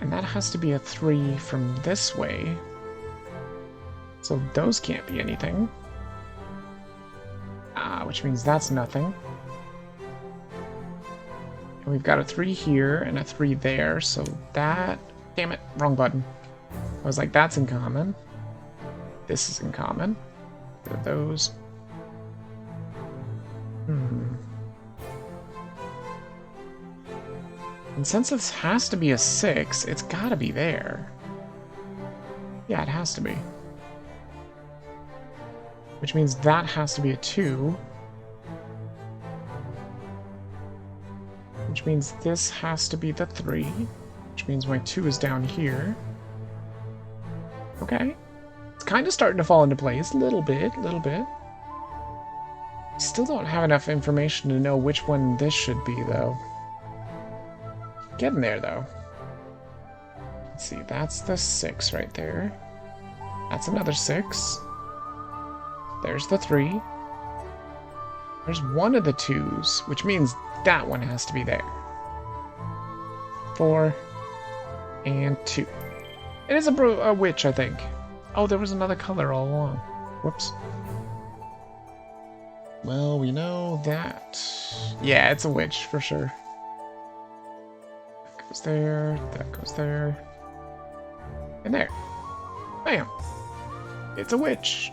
And that has to be a 3 from this way. So those can't be anything. Which means that's nothing. And we've got a 3 here and a 3 there, so that... damn it, wrong button. I was like, that's in common. This is in common. Those... And since this has to be a 6, it's gotta be there. Yeah, it has to be. Which means that has to be a 2. Which means this has to be the 3. Which means my 2 is down here. Okay. It's kind of starting to fall into place. A little bit. Still don't have enough information to know which one this should be, though. Getting there, though. Let's see, that's the 6 right there. That's another 6. There's the 3. There's one of the 2s, which means that one has to be there. 4 and 2. It is a witch, I think. Oh, there was another color all along. Whoops. Well, we know that... yeah, it's a witch, for sure. That goes there, that goes there. And there. Bam! It's a witch!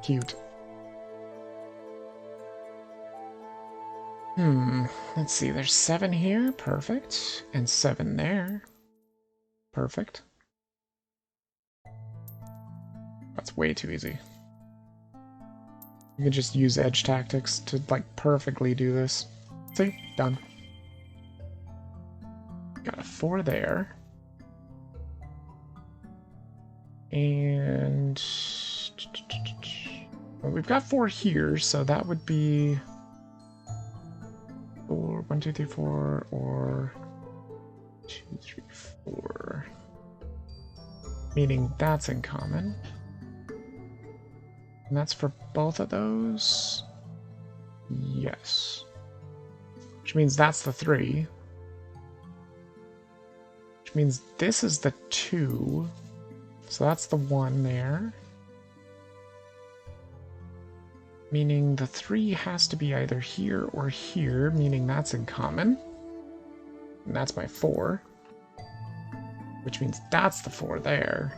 Cute. Let's see, there's 7 here, perfect. And 7 there. Perfect. That's way too easy. You can just use edge tactics to, like, perfectly do this. See? Done. Got a 4 there. And... well, we've got 4 here, so that would be... 4, 1, 2, 3, 4, or... 2, 3, 4. Meaning that's in common. And that's for both of those? Yes. Which means that's the 3. Which means this is the 2. So that's the 1 there. Meaning the 3 has to be either here or here, meaning that's in common. And that's my 4. Which means that's the 4 there.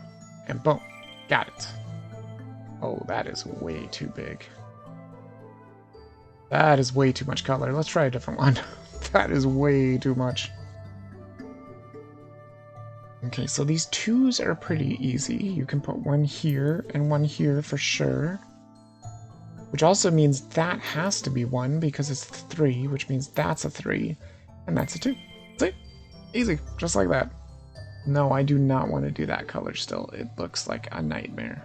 And boom, got it. Oh, that is way too big. That is way too much color. Let's try a different one. That is way too much. Okay, so these 2s are pretty easy. You can put 1 here and 1 here for sure. Which also means that has to be 1 because it's 3, which means that's a 3. And that's a 2. See? Easy. Just like that. No, I do not want to do that color still. It looks like a nightmare.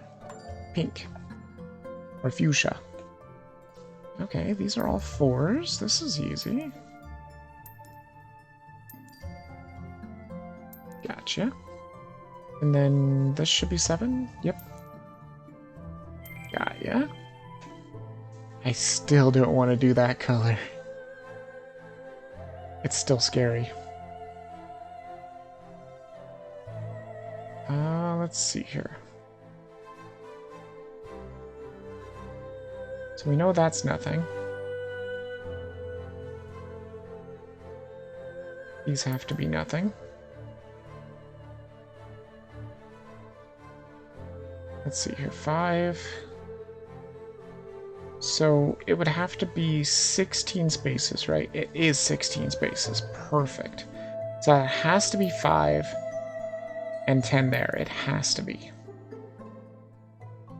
Pink. Or fuchsia. Okay, these are all 4s. This is easy. Gotcha. And then this should be 7? Yep. Got ya. I still don't want to do that color. It's still scary. Let's see here. So we know that's nothing. These have to be nothing. Let's see here, 5. So it would have to be 16 spaces, right? It is 16 spaces. Perfect. So it has to be 5 and 10 there. It has to be.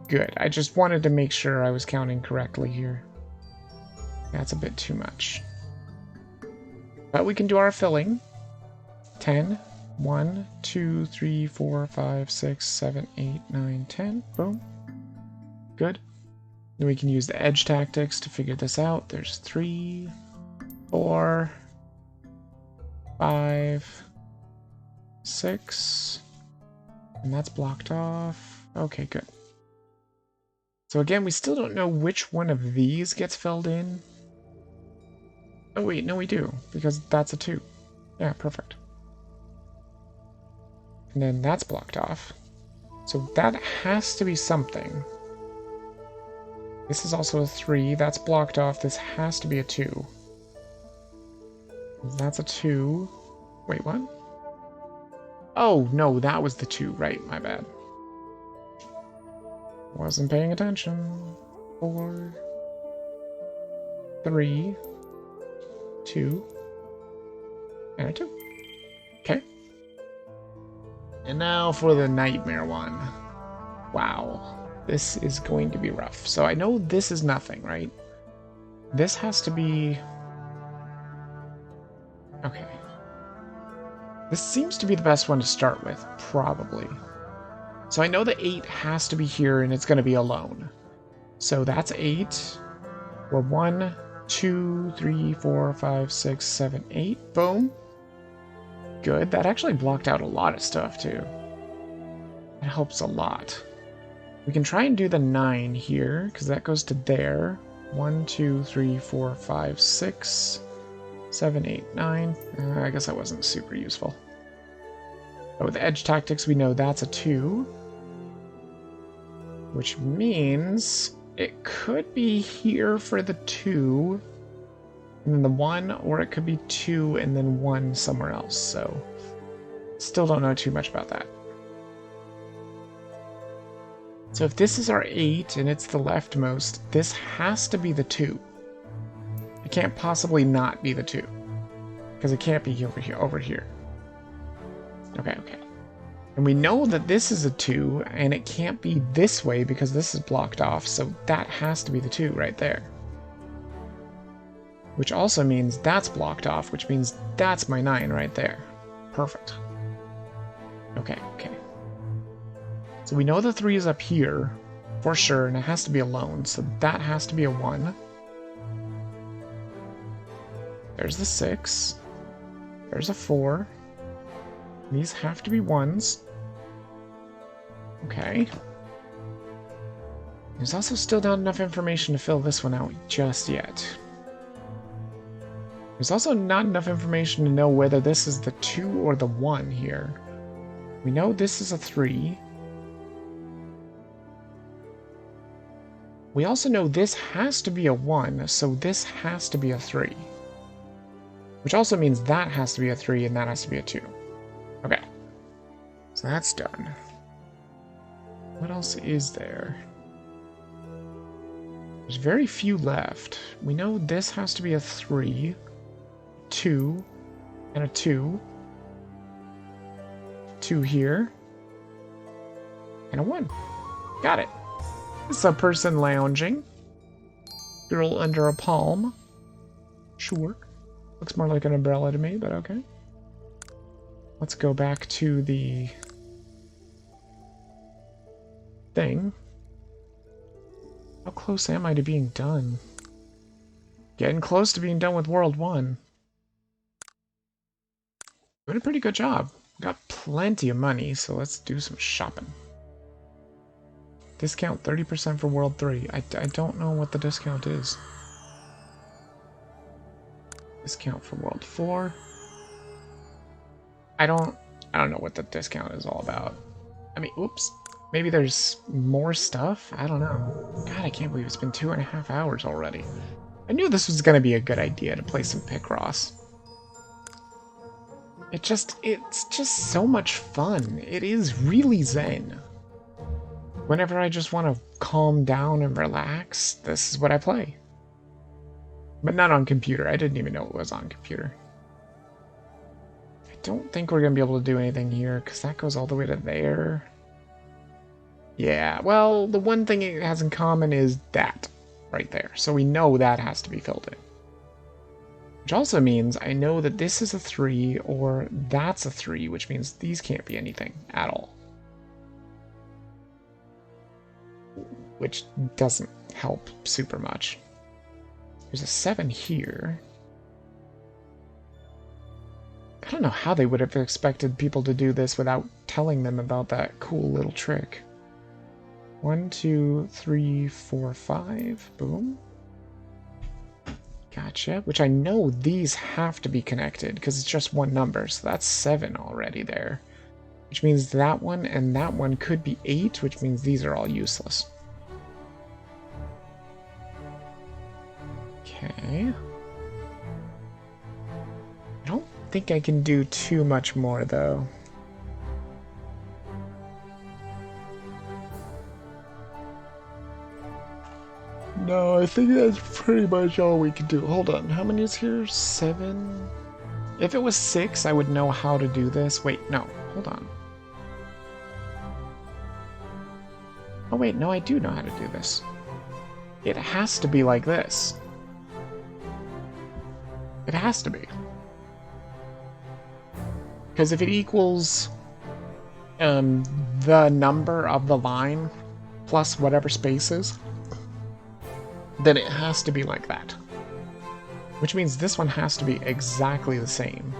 Good. I just wanted to make sure I was counting correctly here. That's a bit too much. But we can do our filling. 10. 1, 2, 3, 4, 5, 6, 7, 8, 9, 10. Boom. Good. Then we can use the edge tactics to figure this out. There's 3, 4, 5, 6. And that's blocked off. Okay, good. So again, we still don't know which one of these gets filled in. Oh wait, no we do, because that's a 2. Yeah, perfect. And then that's blocked off. So that has to be something. This is also a 3. That's blocked off. This has to be a 2. That's a 2. Wait, what? Oh, no, that was the 2. Right, my bad. Wasn't paying attention. 4, 3, 2, and a 2. Okay. And now for the nightmare one. Wow. This is going to be rough. So I know this is nothing, right? This has to be... okay. This seems to be the best one to start with, probably. So I know the 8 has to be here, and it's going to be alone. So that's 8. We're 1, 2, 3, 4, 5, 6, 7, 8. Boom. Good. That actually blocked out a lot of stuff, too. It helps a lot. We can try and do the 9 here, because that goes to there. 1, 2, 3, 4, 5, 6, 7, 8, 9. I guess that wasn't super useful. But with edge tactics, we know that's a 2. Which means it could be here for the 2, and then the 1, or it could be 2 and then 1 somewhere else. So, still don't know too much about that. So if this is our 8 and it's the leftmost, this has to be the 2. It can't possibly not be the 2. Because it can't be over here. Okay, okay. And we know that this is a 2, and it can't be this way because this is blocked off, so that has to be the 2 right there. Which also means that's blocked off, which means that's my 9 right there. Perfect. Okay, okay. So we know the 3 is up here, for sure, and it has to be alone, so that has to be a 1. There's the 6. There's a 4. These have to be 1s. Okay. There's also still not enough information to fill this one out just yet. There's also not enough information to know whether this is the 2 or the 1 here. We know this is a 3. We also know this has to be a 1, so this has to be a 3. Which also means that has to be a 3 and that has to be a 2. Okay. So that's done. What else is there? There's very few left. We know this has to be a 3, 2, and a 2. 2 here. And a 1. Got it. It's a person lounging. Girl under a palm. Sure. Looks more like an umbrella to me, but okay. Let's go back to the thing. How close am I to being done? Getting close to being done with World 1. Doing a pretty good job. Got plenty of money, so let's do some shopping. Discount 30% for World 3. I don't know what the discount is. Discount for World 4. I don't know what the discount is all about. I mean, oops. Maybe there's more stuff? I don't know. God, I can't believe it's been 2.5 hours already. I knew this was going to be a good idea to play some Picross. It's just so much fun. It is really zen. Whenever I just want to calm down and relax, this is what I play. But not on computer. I didn't even know it was on computer. I don't think we're going to be able to do anything here, because that goes all the way to there. Yeah, well, the one thing it has in common is that right there. So we know that has to be filled in. Which also means I know that this is a 3 or that's a 3, which means these can't be anything at all. Which doesn't help super much. There's a 7 here. I don't know how they would have expected people to do this without telling them about that cool little trick. 1, 2, 3, 4, 5. Boom. Gotcha. Which I know these have to be connected because it's just one number. So that's 7 already there. Which means that one and that one could be 8, which means these are all useless. Okay. I don't think I can do too much more though. No, I think that's pretty much all we can do. Hold on, how many is here? 7? If it was 6, I would know how to do this. Wait, no, hold on. Oh wait, no, I do know how to do this. It has to be like this. It has to be. Because if it equals the number of the line plus whatever spaces, then it has to be like that. Which means this one has to be exactly the same.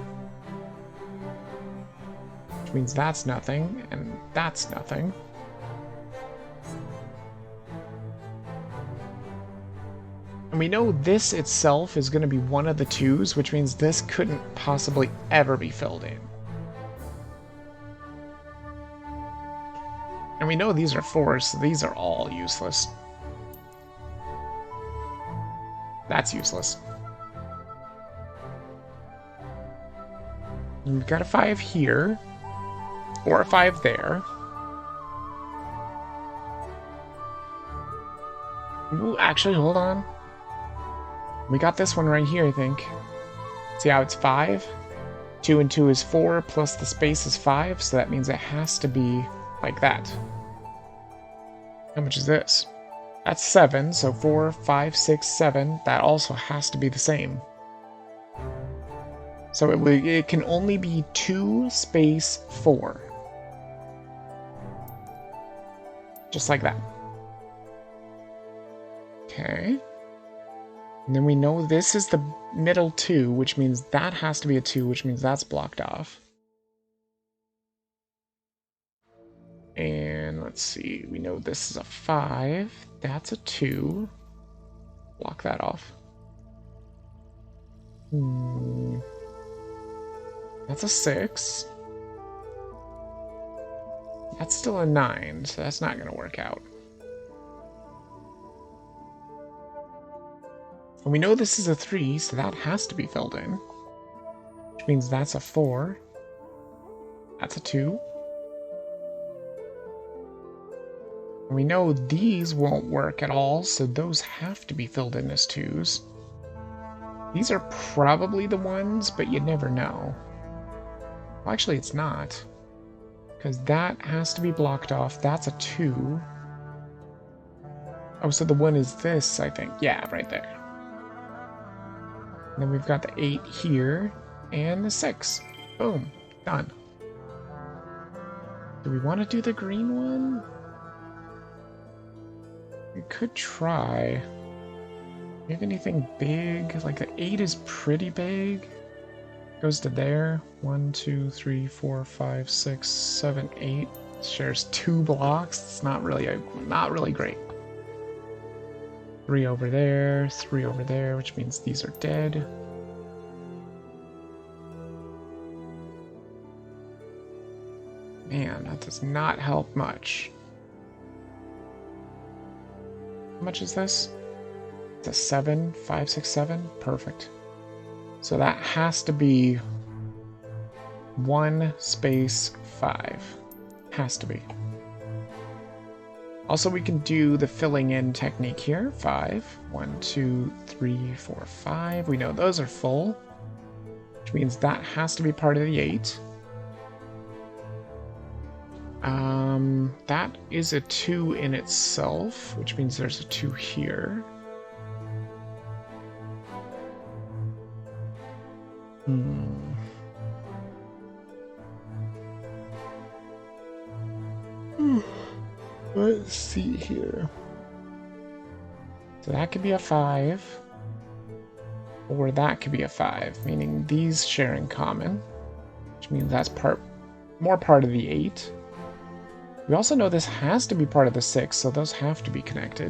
Which means that's nothing, and that's nothing. And we know this itself is going to be one of the 2s, which means this couldn't possibly ever be filled in. And we know these are 4s, so these are all useless. That's useless. And we've got a 5 here, or a 5 there. Ooh, actually, hold on. We got this one right here, I think. See how it's 5, 2 and 2 is 4, plus the space is 5, so that means it has to be like that. How much is this? That's 7, so 4, 5, 6, 7. That also has to be the same. So it can only be 2 space 4. Just like that. Okay. And then we know this is the middle 2, which means that has to be a 2, which means that's blocked off. And let's see, we know this is a 5, that's a 2. Block that off. That's a 6. That's still a 9, so that's not going to work out. And we know this is a 3, so that has to be filled in. Which means that's a 4. That's a 2. And we know these won't work at all, so those have to be filled in as 2s. These are probably the ones, but you never know. Well, actually, it's not. Because that has to be blocked off. That's a 2. Oh, so the 1 is this, I think. Yeah, right there. And then we've got the 8 here, and the 6. Boom. Done. Do we want to do the green one? We could try. Do you have anything big? Like the 8 is pretty big. Goes to there. 1, 2, 3, 4, 5, 6, 7, 8. Shares 2 blocks. It's not really great. 3 over there, 3 over there, which means these are dead. Man, that does not help much. How much is this? It's a 7, 5, 6, 7. Perfect. So that has to be 1 space 5. Has to be. Also, we can do the filling in technique here. 5. 1, 2, 3, 4, 5. We know those are full, which means that has to be part of the 8. That is a 2 in itself, which means there's a 2 here. Let's see here. So that could be a 5, or that could be a 5, meaning these share in common, which means that's more part of the 8. We also know this has to be part of the 6, so those have to be connected.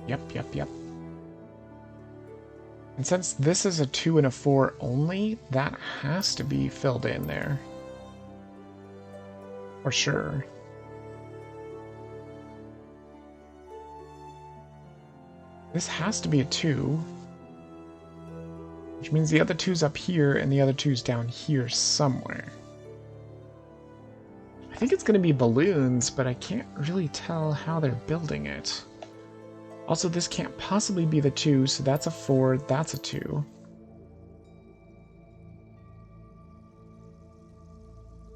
Yep. And since this is a 2 and a 4 only, that has to be filled in there. For sure. This has to be a 2. Which means the other 2's up here and the other 2's down here somewhere. I think it's going to be balloons, but I can't really tell how they're building it. Also, this can't possibly be the 2, so that's a 4, that's a 2.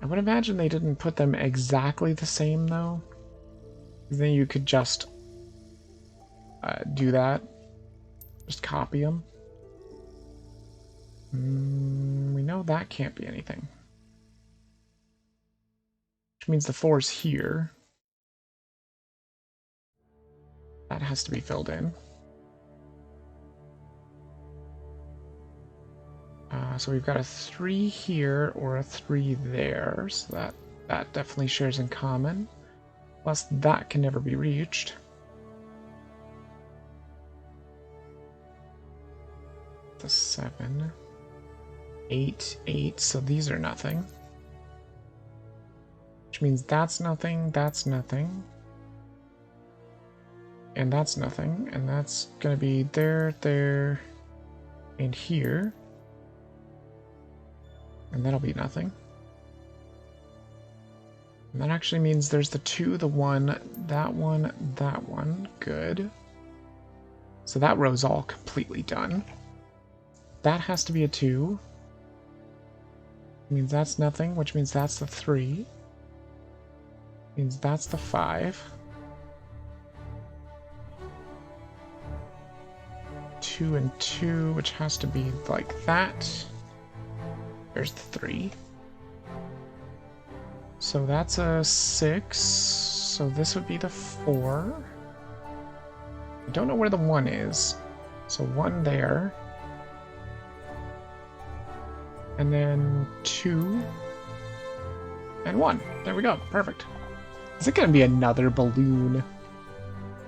I would imagine they didn't put them exactly the same, though. Then you could just do that. Just copy them. We know that can't be anything. Which means the 4's here. That has to be filled in. So we've got a 3 here or a 3 there, so that definitely shares in common. Plus that can never be reached. The 7, 8, 8, so these are nothing. Which means that's nothing, and that's nothing, and that's gonna be there, there, and here. And that'll be nothing. And that actually means there's the 2, the 1, that one, that one. Good. So that row's all completely done. That has to be a 2. Means that's nothing, which means that's the 3. Means that's the 5. 2 and 2, which has to be like that. There's the 3. So that's a 6. So this would be the 4. I don't know where the 1 is. So 1 there. And then 2. And 1. There we go. Perfect. Is it going to be another balloon?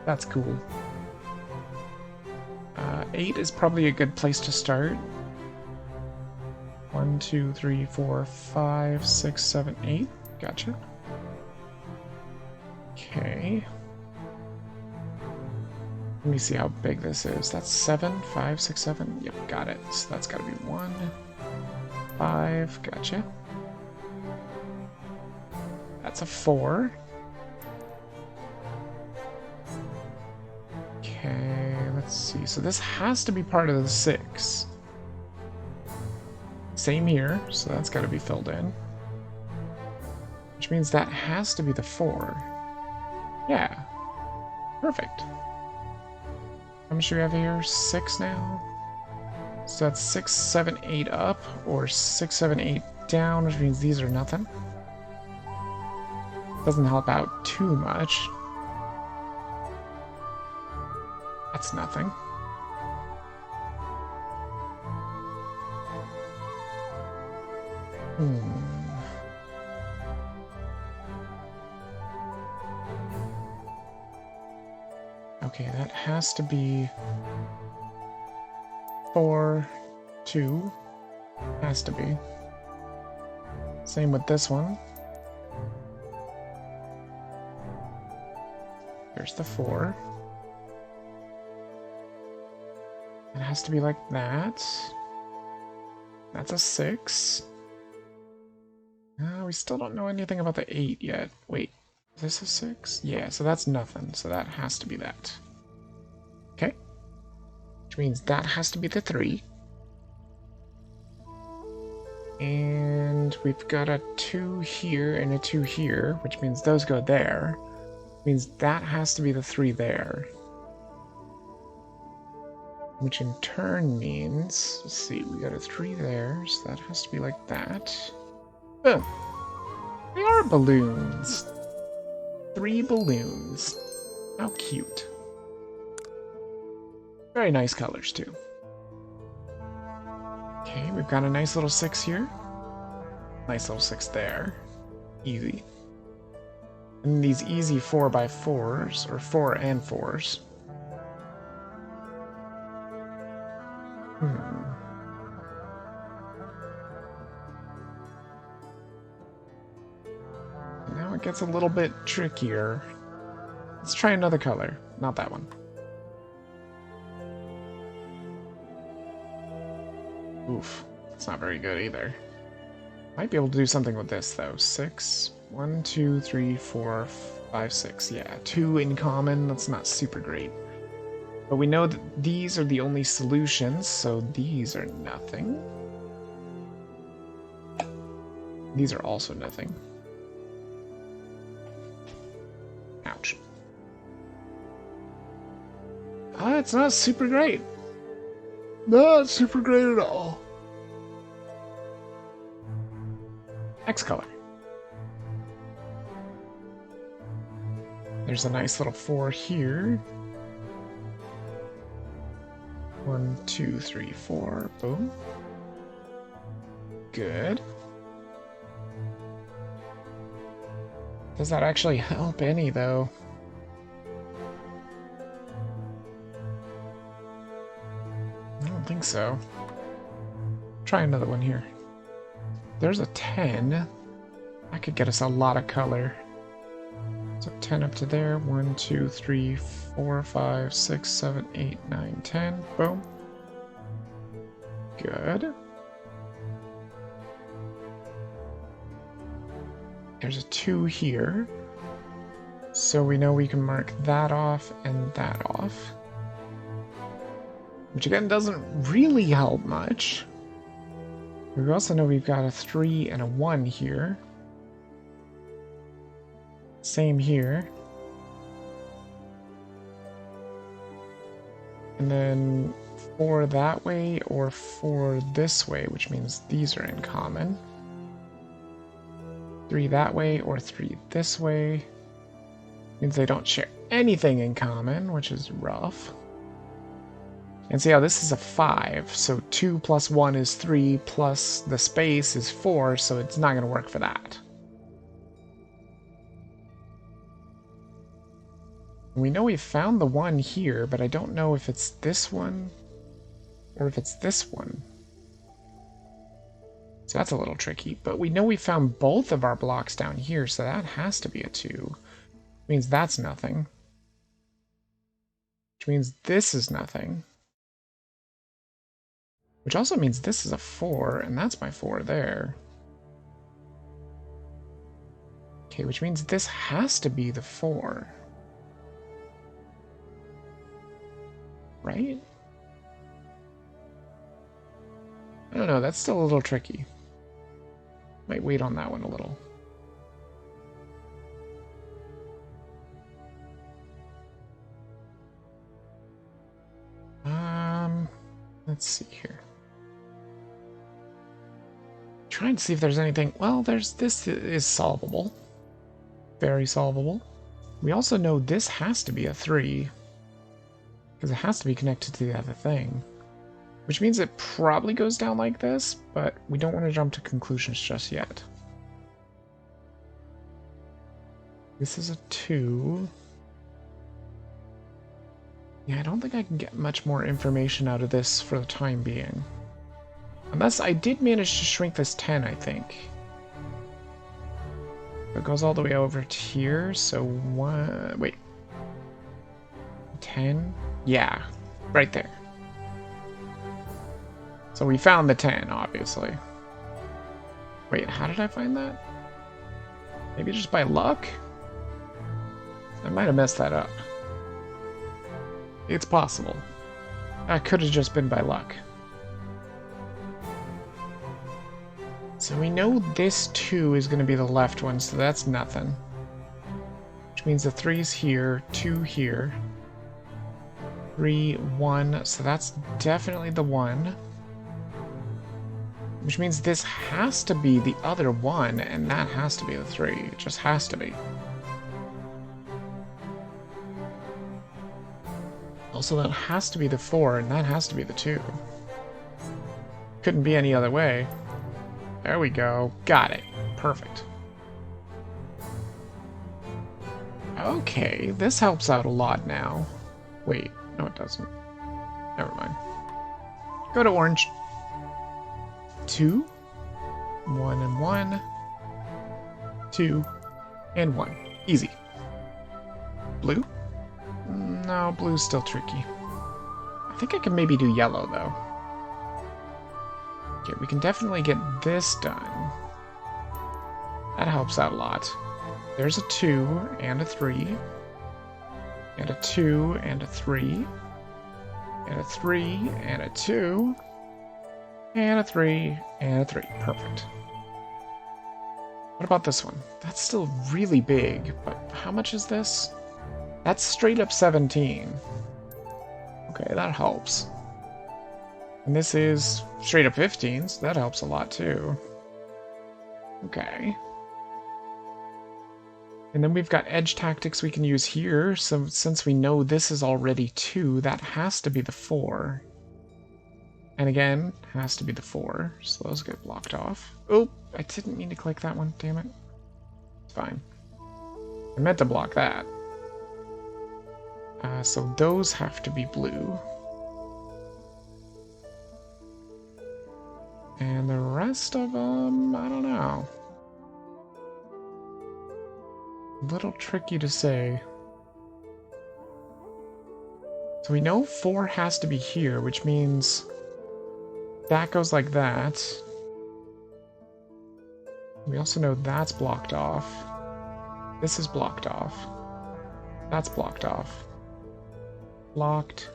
That's cool. 8 is probably a good place to start. 1, 2, 3, 4, 5, 6, 7, 8. Gotcha. Okay. Let me see how big this is. That's 7, 5, 6, 7. Yep, got it. So that's got to be 1, 5. Gotcha. That's a 4. Okay, let's see. So this has to be part of the 6. Same here, so that's got to be filled in. Which means that has to be the 4. Yeah. Perfect. How much do we have here? 6 now? So that's 6, 7, 8 up, or 6, 7, 8 down, which means these are nothing. Doesn't help out too much. That's nothing. Okay, that has to be 4, 2. Has to be. Same with this one. There's the 4. It has to be like that. That's a 6. We still don't know anything about the 8 yet. Wait, is this a 6? Yeah, so that's nothing. So that has to be that. Okay. Which means that has to be the 3. And we've got a 2 here and a 2 here, which means those go there. Means that has to be the 3 there. Which in turn means, let's see, we got a 3 there, so that has to be like that. Oh, they are balloons. 3 balloons. How cute. Very nice colors, too. Okay, we've got a nice little 6 here. Nice little 6 there. Easy. And these easy 4x4s, or 4 and 4s. Now it gets a little bit trickier. Let's try another color. Not that one. Oof. That's not very good either. Might be able to do something with this, though. 6. 1, 2, 3, 4, 5, 6. Yeah, 2 in common. That's not super great. But we know that these are the only solutions, so these are nothing. These are also nothing. Ouch. It's not super great. Not super great at all. Next color. There's a nice little 4 here. 1, 2, 3, 4. Boom. Good. Does that actually help any, though? I don't think so. Try another one here. There's a 10. That could get us a lot of color. So 10 up to there. 1, 2, 3, 4, 5, 6, 7, 8, 9, 10. Boom. Good. There's a 2 here. So we know we can mark that off and that off. which again doesn't really help much. We also know we've got a 3 and a 1 here. Same here. And then 4 that way or 4 this way, which means these are in common. 3 that way or 3 this way. Means they don't share anything in common, which is rough. And see how this is a 5, so 2 plus 1 is 3, plus the space is 4, so it's not going to work for that. We know we found the 1 here, but I don't know if it's this one or if it's this one. So that's a little tricky, but we know we found both of our blocks down here, so that has to be a 2. Means that's nothing. Which means this is nothing. Which also means this is a 4, and that's my 4 there. Okay, which means this has to be the 4. Right? I don't know, that's still a little tricky. Might wait on that one a little. Let's see here. Trying to see if there's anything. Well, this is solvable. Very solvable. We also know this has to be a 3. Because it has to be connected to the other thing. Which means it probably goes down like this, but we don't want to jump to conclusions just yet. This is a 2. Yeah, I don't think I can get much more information out of this for the time being. Unless I did manage to shrink this 10, I think. It goes all the way over to here, so one... Wait. 10? Yeah, right there. So we found the 10, obviously. Wait, how did I find that? Maybe just by luck? I might have messed that up. It's possible. That could have just been by luck. So we know this 2 is going to be the left one, so that's nothing. Which means the 3's here, 2 here. 3, 1, so that's definitely the 1. Which means this has to be the other 1, and that has to be the 3. It just has to be. Also, that has to be the 4, and that has to be the 2. Couldn't be any other way. There we go. Got it. Perfect. Okay, this helps out a lot now. Wait, no it doesn't. Never mind. Go to orange. 2. 1 and 1. 2 and 1. Easy. Blue? No, blue's still tricky. I think I can maybe do yellow, though. Okay, we can definitely get this done. That helps out a lot. There's a 2 and a 3. And a 2 and a 3. And a 3 and a 2. And a 3 and a 3. Perfect. What about this one? That's still really big, but how much is this? That's straight up 17. Okay, that helps. And this is straight up 15, so that helps a lot too. Okay. And then we've got edge tactics we can use here, so since we know this is already 2, that has to be the 4. And again, has to be the 4, so those get blocked off. Oh, I didn't mean to click that one, damn it. It's fine. I meant to block that. So those have to be blue. And the rest of them, I don't know. A little tricky to say. So we know 4 has to be here, which means that goes like that. We also know that's blocked off. This is blocked off. That's blocked off. Blocked.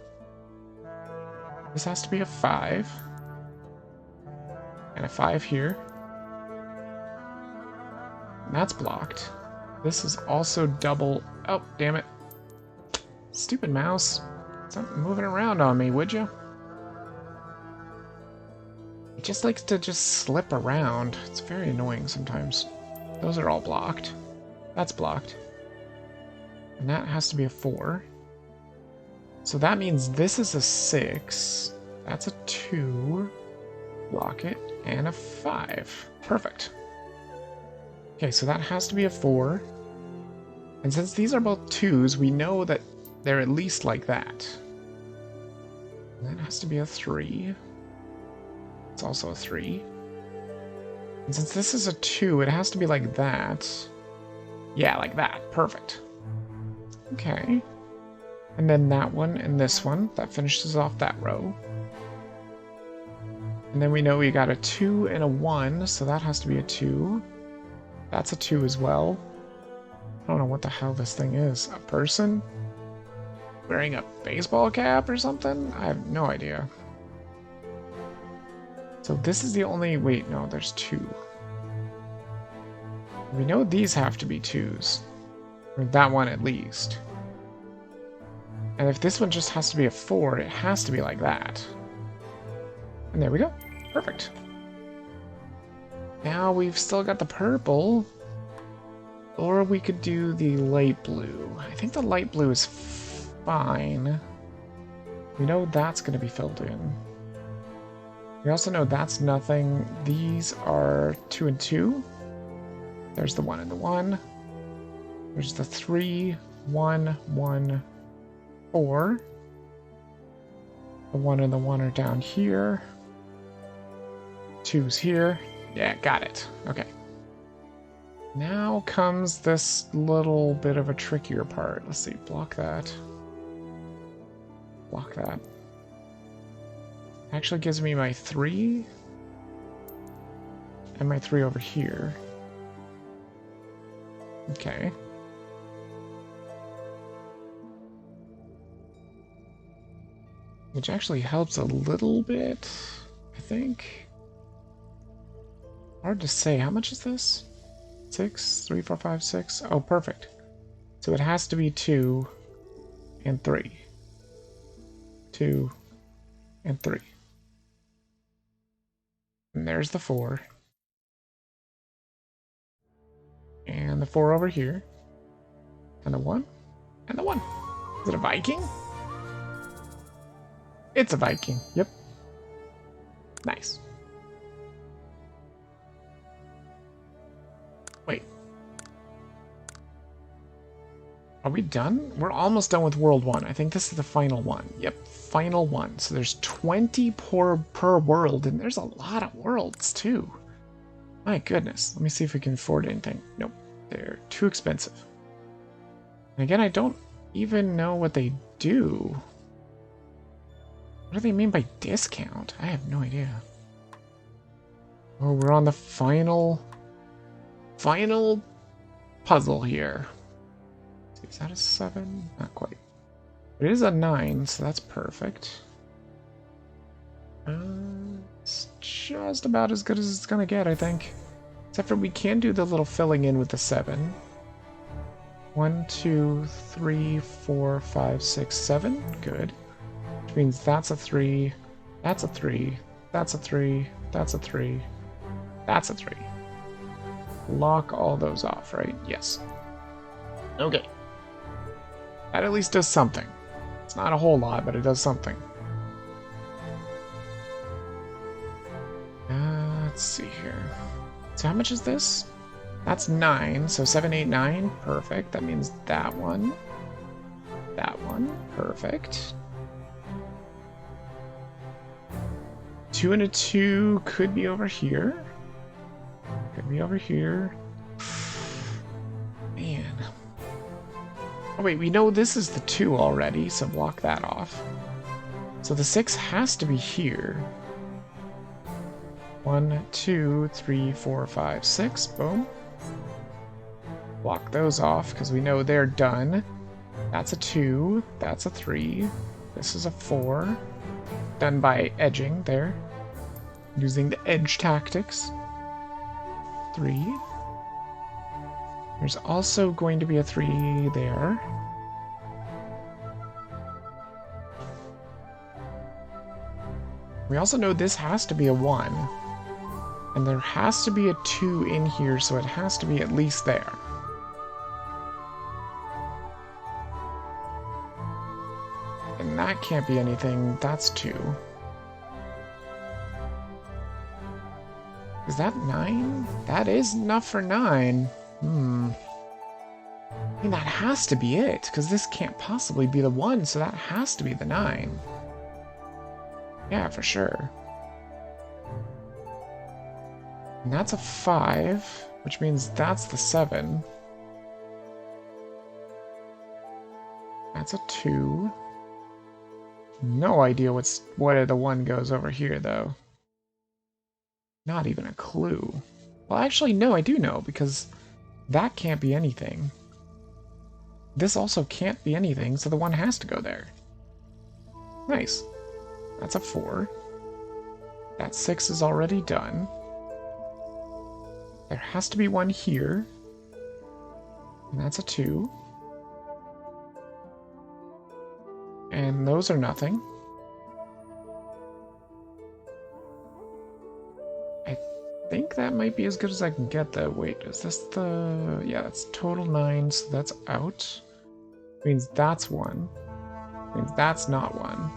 This has to be a 5. And a 5 here. And that's blocked. This is also double. Oh, damn it. Stupid mouse. Stop moving around on me, would you? It just likes to just slip around. It's very annoying sometimes. Those are all blocked. That's blocked. And that has to be a 4. So that means this is a 6. That's a 2. Block it. And a 5. Perfect. Okay, so that has to be a 4. And since these are both 2s, we know that they're at least like that. And that has to be a 3. It's also a 3. And since this is a 2, it has to be like that. Yeah, like that. Perfect. Okay. And then that one and this one. That finishes off that row. And then we know we got a 2 and a 1, so that has to be a 2. That's a 2 as well. I don't know what the hell this thing is. A person? Wearing a baseball cap or something? I have no idea. So this is the only... Wait, no, there's 2. We know these have to be 2s. Or that one at least. And if this one just has to be a 4, it has to be like that. And there we go. Perfect. Now we've still got the purple. Or we could do the light blue. I think the light blue is fine. We know that's going to be filled in. We also know that's nothing. These are 2 and 2. There's the 1 and the 1. There's the 3, 1, 1, 4. The 1 and the 1 are down here. 2's here. Yeah, got it. Okay. Now comes this little bit of a trickier part. Let's see. Block that. Block that. Actually gives me my 3. And my 3 over here. Okay. Which actually helps a little bit, I think. Hard to say. How much is this? 6? 3, 4, 5, 6? Oh, perfect. So it has to be 2 and 3. 2 and 3. And there's the 4. And the 4 over here. And the 1. And the 1. Is it a Viking? It's a Viking. Yep. Nice. Wait. Are we done? We're almost done with World 1. I think this is the final one. Yep, final one. So there's 20 per world, and there's a lot of worlds, too. My goodness. Let me see if we can afford anything. Nope. They're too expensive. And again, I don't even know what they do. What do they mean by discount? I have no idea. Oh, we're on the final puzzle here. Is that a 7? Not quite. It is a 9, so that's perfect. It's just about as good as it's gonna get, I think. Except for we can do the little filling in with the 7. 1, 2, 3, 4, 5, 6, 7. Good. Which means that's a 3, that's a 3, that's a 3, that's a 3, that's a 3. Lock all those off, right? Yes. Okay. That at least does something. It's not a whole lot, but it does something. Let's see here. So how much is this? That's 9, so 7, 8, 9. Perfect. That means that one. That one. Perfect. 2 and a 2 could be over here. Could be over here. Man. Oh wait, we know this is the 2 already, so block that off. So the 6 has to be here. 1, 2, 3, 4, 5, 6. Boom. Block those off, because we know they're done. That's a 2. That's a 3. This is a 4. Done by edging there. Using the edge tactics. 3. There's also going to be a 3 there. We also know this has to be a 1. And there has to be a 2 in here, so it has to be at least there. And that can't be anything. That's 2. Is that 9? That is enough for 9. I mean, that has to be it, because this can't possibly be the 1, so that has to be the 9. Yeah, for sure. And that's a 5, which means that's the 7. That's a 2. No idea where the 1 goes over here, though. Not even a clue. Well, actually, no, I do know, because that can't be anything. This also can't be anything, so the 1 has to go there. Nice. That's a 4. That 6 is already done. There has to be 1 here. And that's a 2. And those are nothing. I think that might be as good as I can get, though. Wait, is this the... Yeah, that's total 9, so that's out. Means that's 1. Means that's not 1.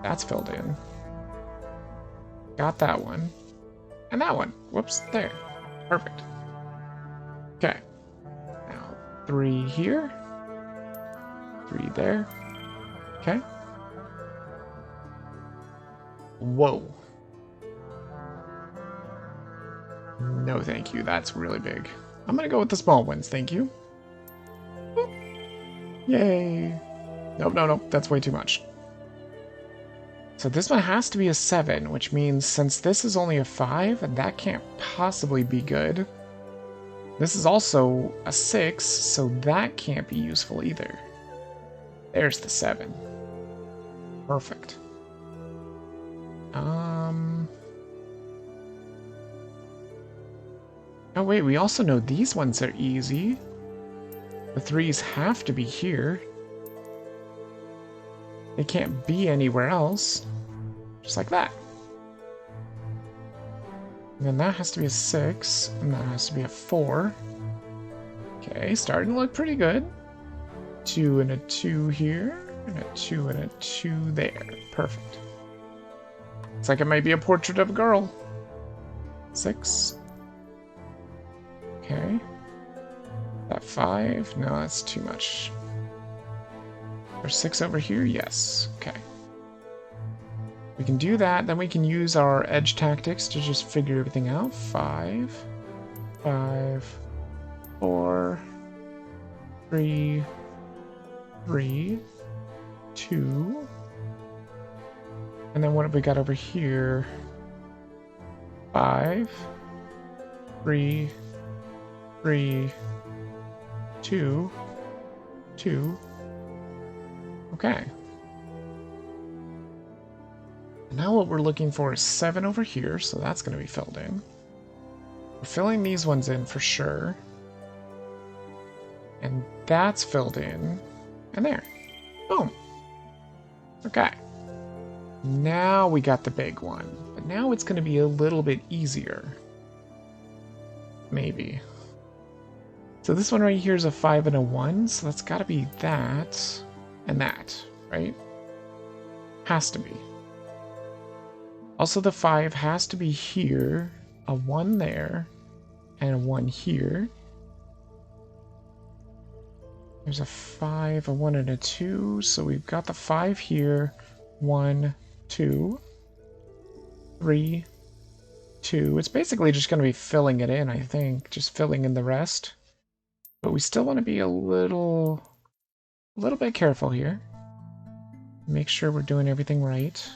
That's filled in. Got that one. And that one. Whoops, there. Perfect. Okay. Now, 3 here. 3 there. Okay. Whoa. No, thank you. That's really big. I'm gonna go with the small ones, thank you. Boop. Yay. Nope, no, no, that's way too much. So this one has to be a 7, which means since this is only a 5, that can't possibly be good. This is also a 6, so that can't be useful either. There's the 7. Perfect. Oh wait, we also know these ones are easy. The 3s have to be here. They can't be anywhere else. Just like that. And then that has to be a 6, and that has to be a 4. Okay, starting to look pretty good. 2 and a 2 here, and a 2 and a 2 there. Perfect. Looks like it might be a portrait of a girl. 6. Okay. That 5? No, that's too much. There's 6 over here? Yes. Okay. We can do that, then we can use our edge tactics to just figure everything out. 5, 5, 4, 3, 3, 2. And then what have we got over here? 5, 3, 3, 2, 2. Okay. Now what we're looking for is 7 over here, so that's going to be filled in. We're filling these ones in for sure. And that's filled in. And there. Boom. Okay. Now we got the big one. But now it's going to be a little bit easier. Maybe. So this one right here is a 5 and a 1, so that's got to be that and that, right? Has to be. Also, the 5 has to be here, a 1 there, and a 1 here. There's a 5, a 1, and a 2, so we've got the 5 here, 1, 2, 3, 2. It's basically just going to be filling it in, I think, just filling in the rest. But we still want to be a little bit careful here. Make sure we're doing everything right.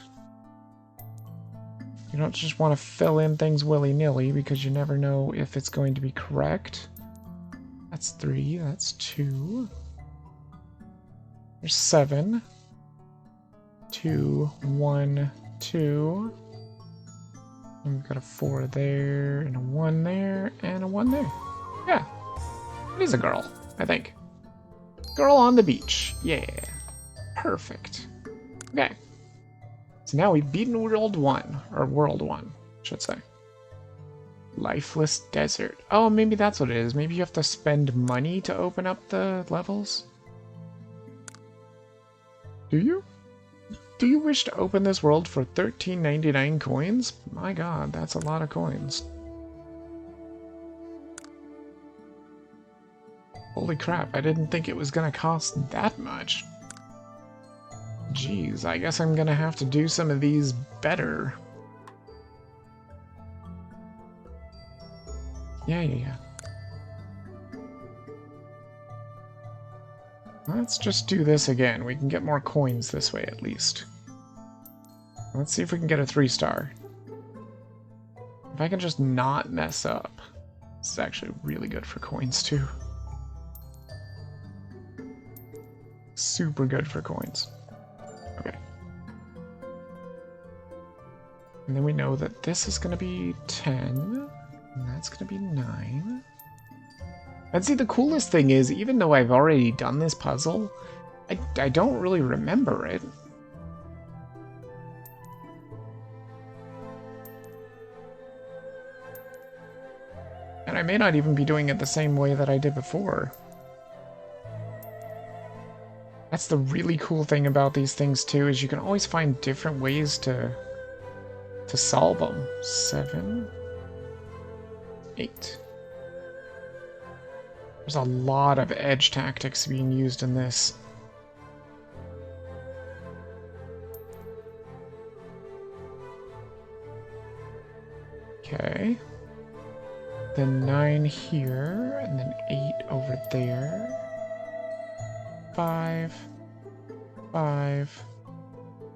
You don't just want to fill in things willy-nilly because you never know if it's going to be correct. That's 3, that's 2. There's 7. 2, 1, 2. And we've got a 4 there, and a 1 there, and a 1 there. Yeah, it is a girl, I think. Girl on the beach. Yeah. Perfect. Okay. So now we've beaten World 1, or World 1, I should say. Lifeless Desert. Oh, maybe that's what it is. Maybe you have to spend money to open up the levels? Do you? Do you wish to open this world for 13.99 coins? My god, that's a lot of coins. Holy crap, I didn't think it was gonna cost that much. Jeez, I guess I'm gonna have to do some of these better. Yeah. Let's just do this again. We can get more coins this way, at least. Let's see if we can get a 3-star. If I can just not mess up. This is actually really good for coins, too. Super good for coins. Okay. And then we know that this is going to be 10. And that's going to be 9. And see, the coolest thing is, even though I've already done this puzzle, I don't really remember it. And I may not even be doing it the same way that I did before. That's the really cool thing about these things, too, is you can always find different ways to solve them. 7, 8. There's a lot of edge tactics being used in this. Okay. Then 9 here, and then 8 over there. 5, 5,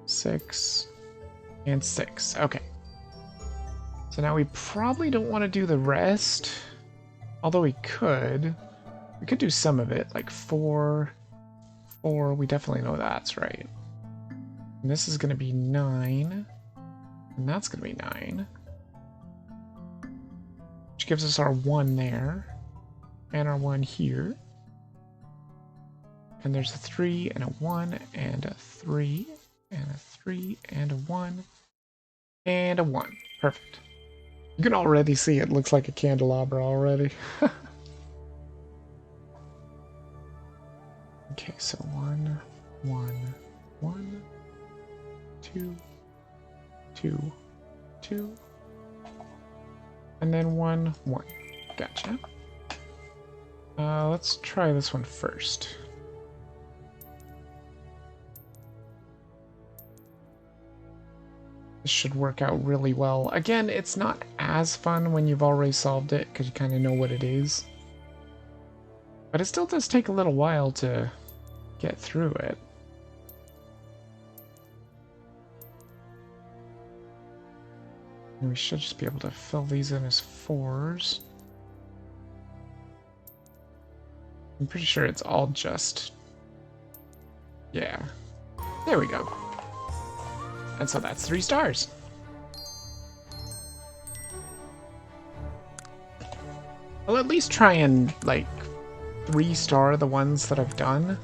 6, and 6. Okay. So now we probably don't want to do the rest, although we could. We could do some of it, like 4, 4, we definitely know that's right. And this is going to be 9, and that's going to be 9. Which gives us our 1 there, and our 1 here. And there's a 3, and a 1, and a 3, and a 3, and a 1, and a 1. Perfect. You can already see it looks like a candelabra already. Okay, so 1, 1, 1, 2, 2, 2, and then 1, 1. Gotcha. Let's try this one first. This should work out really well. Again, it's not as fun when you've already solved it, because you kind of know what it is. But it still does take a little while to get through it. And we should just be able to fill these in as 4s. I'm pretty sure it's all just... Yeah. There we go. And so that's 3 stars. I'll at least try and, like, 3-star the ones that I've done.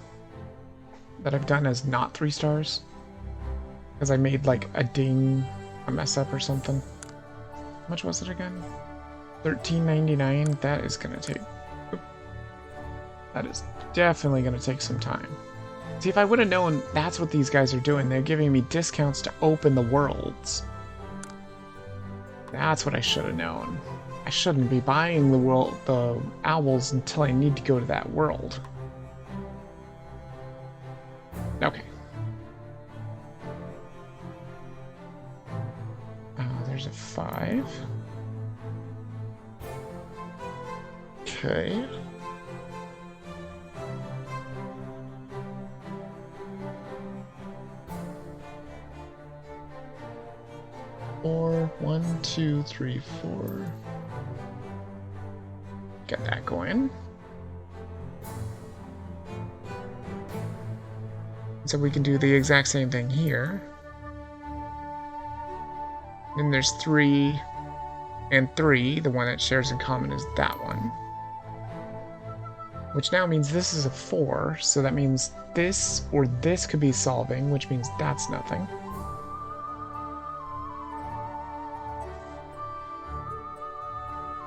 That I've done as not 3 stars. Because I made, like, a mess up or something. How much was it again? $13.99. That is gonna take... That is definitely gonna take some time. See, if I would have known that's what these guys are doing, they're giving me discounts to open the worlds. That's what I should have known. I shouldn't be buying the owls until I need to go to that world. Okay. There's a 5. Okay. Four, 1, 2, 3, 4. Get that going. So we can do the exact same thing here. Then there's 3 and 3. The one that shares in common is that one. Which now means this is a 4, so that means this or this could be solving, which means that's nothing.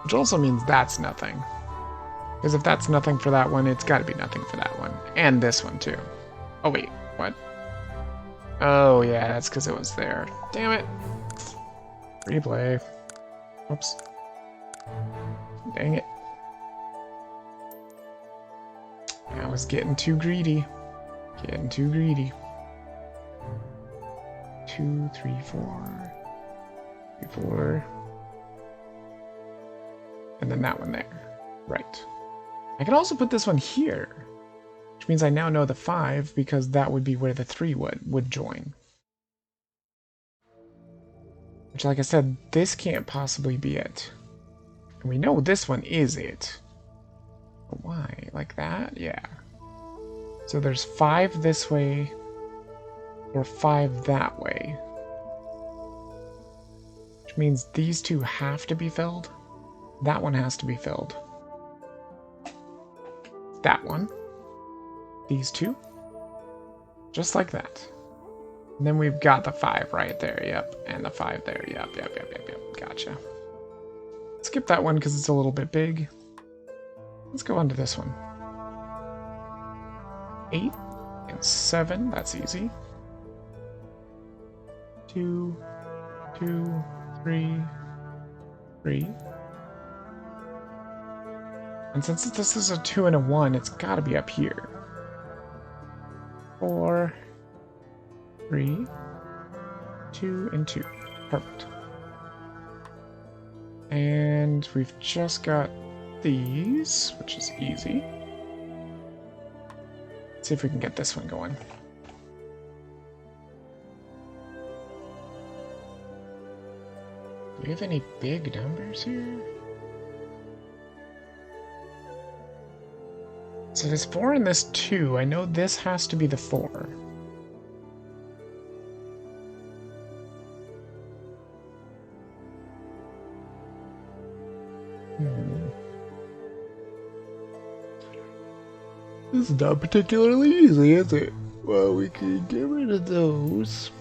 Which also means that's nothing. Because if that's nothing for that one, it's gotta be nothing for that one. And this one too. Oh wait, what? Oh yeah, that's because it was there. Damn it. Replay. Oops. Dang it. I was getting too greedy. Getting too greedy. 2, 3, 4. 3, 4. And then that one there. Right. I can also put this one here. Which means I now know the 5 because that would be where the 3 would join. Which, like I said, this can't possibly be it. And we know this one is it. But why? Like that? Yeah. So there's 5 this way, or 5 that way. Which means these two have to be filled. That one has to be filled. That one. These two. Just like that. And then we've got the 5 right there, yep. And the 5 there, yep. Gotcha. Skip that one because it's a little bit big. Let's go on to this one. 8 and 7, that's easy. 2, 2, 3, 3. And since this is a 2 and a 1, it's gotta be up here. 4, 3, 2, and 2. Perfect. And we've just got these, which is easy. Let's see if we can get this one going. Do we have any big numbers here? So there's 4 and this 2. I know this has to be the 4. This is not particularly easy, is it? Well, we can get rid of those.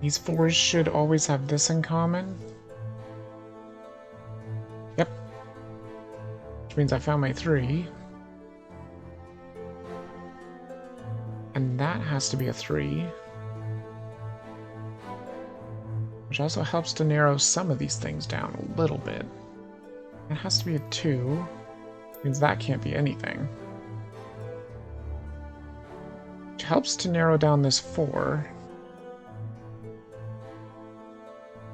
These 4s should always have this in common. Yep. Which means I found my 3. And that has to be a 3. Which also helps to narrow some of these things down a little bit. It has to be a 2. Means that can't be anything. Which helps to narrow down this 4.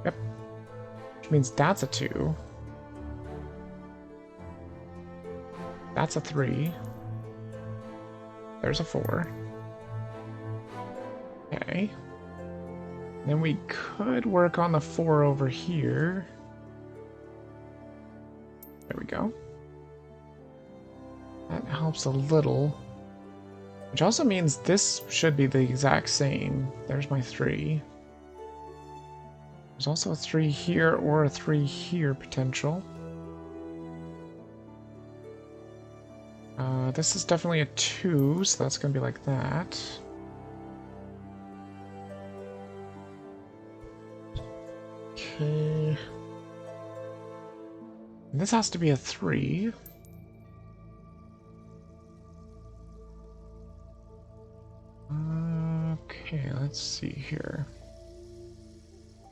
Yep. Which means that's a 2. That's a 3. There's a 4. Okay. Then we could work on the 4 over here. There we go. That helps a little. Which also means this should be the exact same. There's my 3. There's also a 3 here or a 3 here potential. This is definitely a 2, so that's going to be like that. Okay. And this has to be a 3. Okay, let's see here.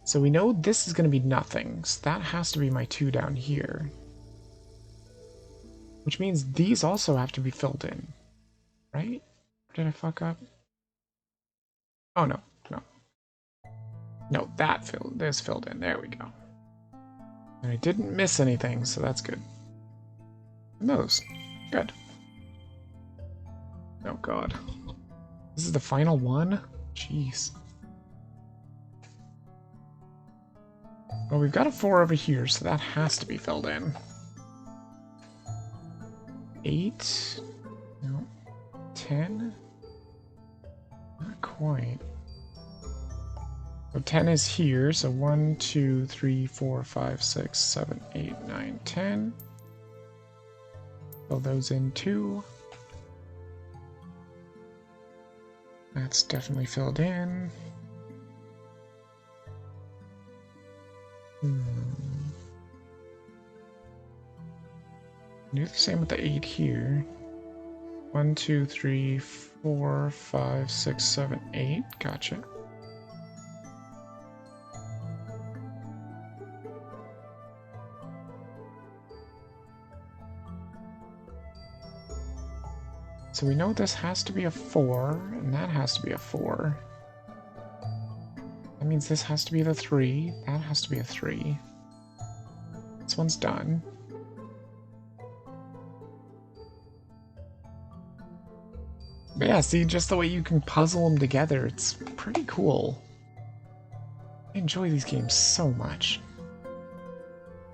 So we know this is going to be nothing, so that has to be my 2 down here. Which means these also have to be filled in, right? Or did I fuck up? Oh, no. No, this filled in. There we go. And I didn't miss anything, so that's good. And those. Good. Oh, God. This is the final one? Jeez. Well, we've got a 4 over here, so that has to be filled in. 8. No. 10. Not quite. So 10 is here, so 1, 2, 3, 4, 5, 6, 7, 8, 9, 10. Fill those in too. That's definitely filled in. Do the same with the 8 here. 1, 2, 3, 4, 5, 6, 7, 8. Gotcha. So we know this has to be a 4, and that has to be a 4. That means this has to be the 3, that has to be a 3. This one's done. But yeah, see, just the way you can puzzle them together, it's pretty cool. I enjoy these games so much.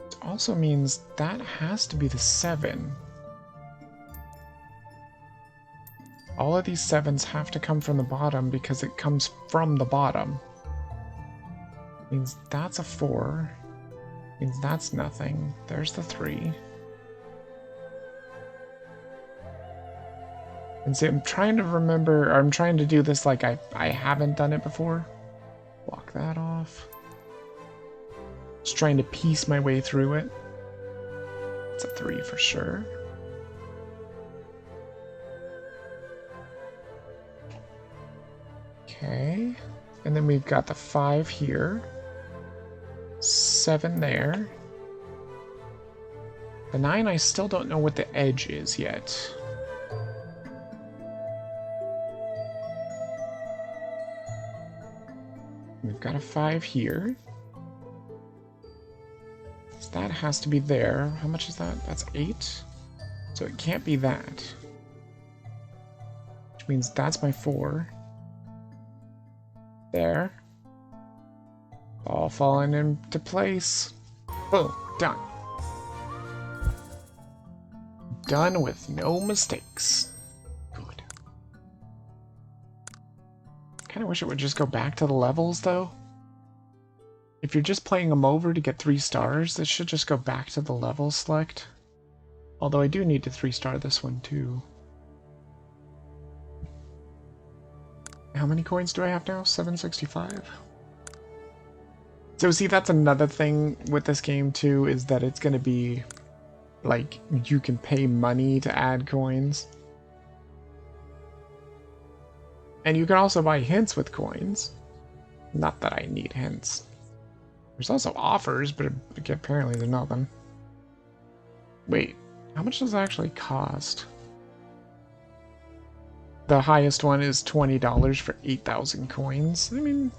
It also means that has to be the 7. All of these 7s have to come from the bottom because it comes from the bottom. Means that's a 4. Means that's nothing. There's the 3. And see, I'm trying to remember, or I'm trying to do this like I haven't done it before. Block that off. Just trying to piece my way through it. It's a 3 for sure. Okay, and then we've got the 5 here, 7 there. The 9, I still don't know what the edge is yet. We've got a 5 here. So that has to be there. How much is that? That's 8. So it can't be that. Which means that's my 4. There. All falling into place. Boom. Done. Done with no mistakes. Good. Kinda wish it would just go back to the levels, though. If you're just playing them over to get 3 stars, this should just go back to the level select. Although I do need to 3-star this one, too. How many coins do I have now? 765. So see, that's another thing with this game too, is that it's going to be like you can pay money to add coins. And you can also buy hints with coins. Not that I need hints. There's also offers, but apparently they're nothing. Wait, how much does it actually cost? The highest one is $20 for 8,000 coins. I mean,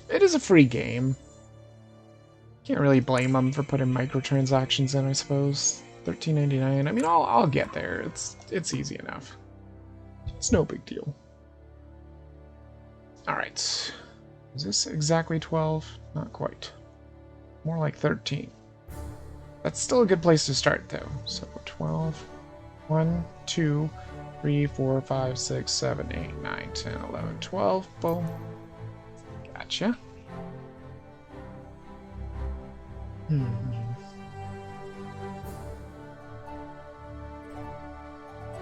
it is a free game. Can't really blame them for putting microtransactions in, I suppose. $13.99. I mean, I'll get there. It's easy enough. It's no big deal. All right. Is this exactly 12? Not quite. More like 13. That's still a good place to start, though. So 12. 1, 2, 3, 4, 5, 6, 7, 8, 9, 10, 11, 12. Boom. Gotcha.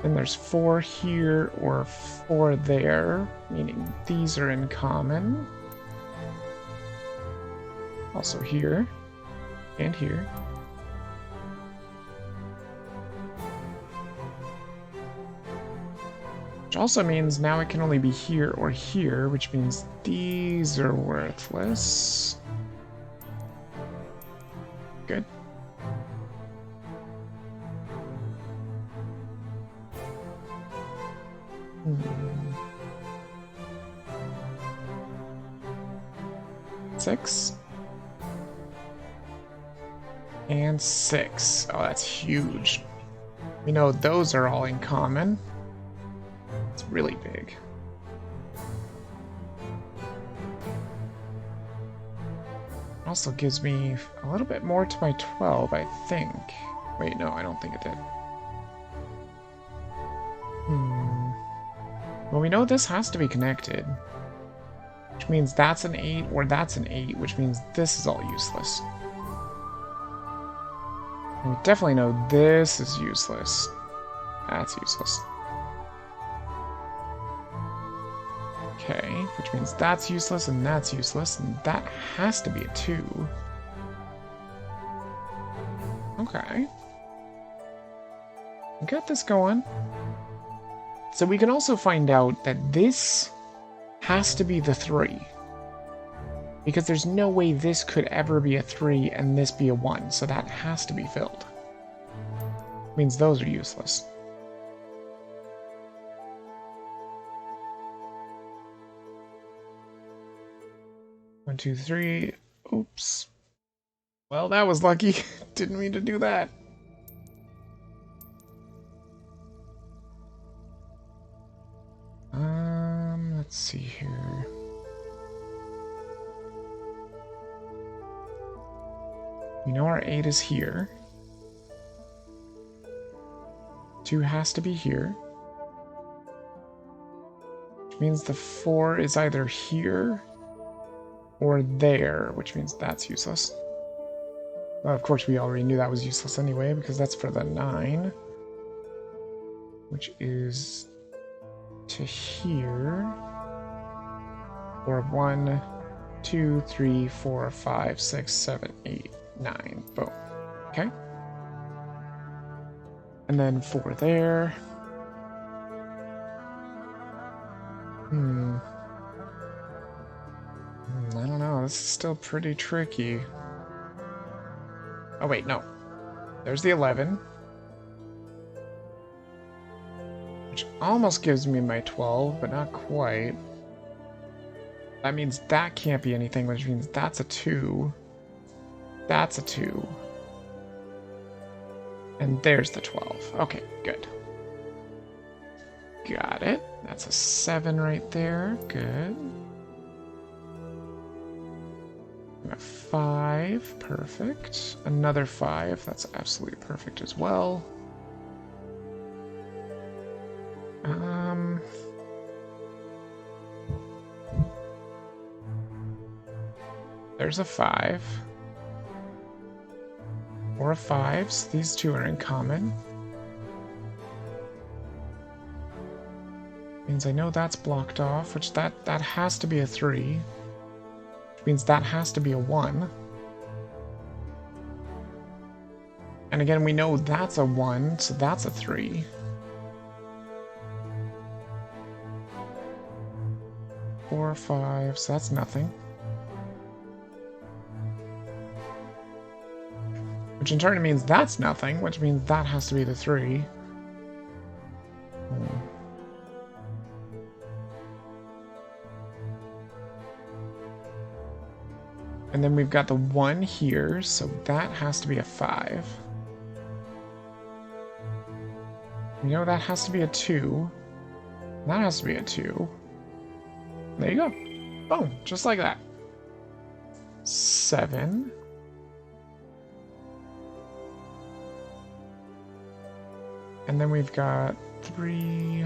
And there's 4 here or 4 there, meaning these are in common. Also here and here. Which also means now it can only be here or here, which means these are worthless. Good. Six. And 6. Oh, that's huge. We know those are all in common. It's really big. Also gives me a little bit more to my 12, I think. Wait, no, I don't think it did. Well, we know this has to be connected. Which means that's an 8, or that's an 8, which means this is all useless. And we definitely know this is useless. That's useless. Okay, which means that's useless, and that's useless, and that has to be a 2. Okay. We got this going. So we can also find out that this has to be the 3. Because there's no way this could ever be a 3 and this be a 1, so that has to be filled. Means those are useless. One, two, three. Oops. Well, that was lucky. Didn't mean to do that. Let's see here. We know our 8 is here. 2 has to be here. Which means the 4 is either here or there, which means that's useless. Well, of course, we already knew that was useless anyway, because that's for the 9. Which is to here. Or 1, 2, 3, 4, 5, 6, 7, 8, 9. Boom. Okay. And then 4 there. I don't know. This is still pretty tricky. Oh, wait, no. There's the 11. Which almost gives me my 12, but not quite. That means that can't be anything, which means that's a 2. That's a 2. And there's the 12. Okay, good. Got it. That's a 7 right there. Good. And a 5. Perfect. Another 5. That's absolutely perfect as well. There's a 5. Or a 5, so these two are in common. Means I know that's blocked off, which that has to be a 3. Which means that has to be a 1. And again, we know that's a 1, so that's a 3. Four, 5, so that's nothing. Which in turn means that's nothing, which means that has to be the 3. And then we've got the 1 here, so that has to be a 5. You know, that has to be a 2. That has to be a 2. There you go. Boom, just like that. 7. And then we've got 3,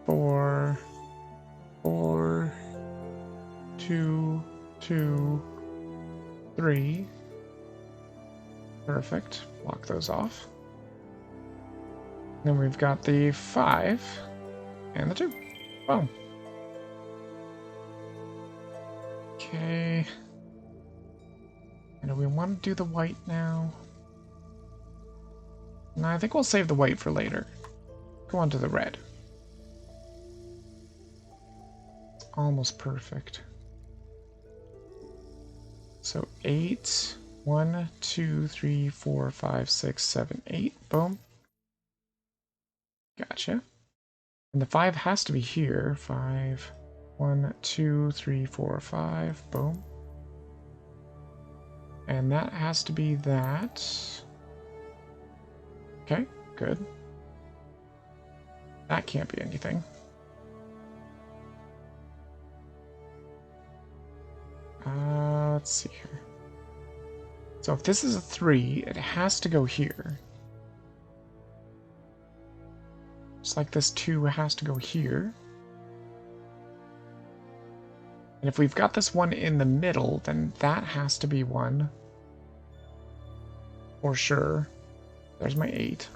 4, 4, 2, 2, 3. Perfect. Block those off. Then we've got the 5 and the 2. Boom. Okay. And do we want to do the white now? No, I think we'll save the white for later. Go on to the red. It's almost perfect. So 8, 1, 2, 3, 4, 5, 6, 7, 8. Boom. Gotcha. And the 5 has to be here. 5, 1, 2, 3, 4, 5. Boom. And that has to be that. Okay, good. That can't be anything. Let's see here. So if this is a 3, it has to go here. Just like this 2 has to go here. And if we've got this one in the middle, then that has to be 1. For sure. There's my 8.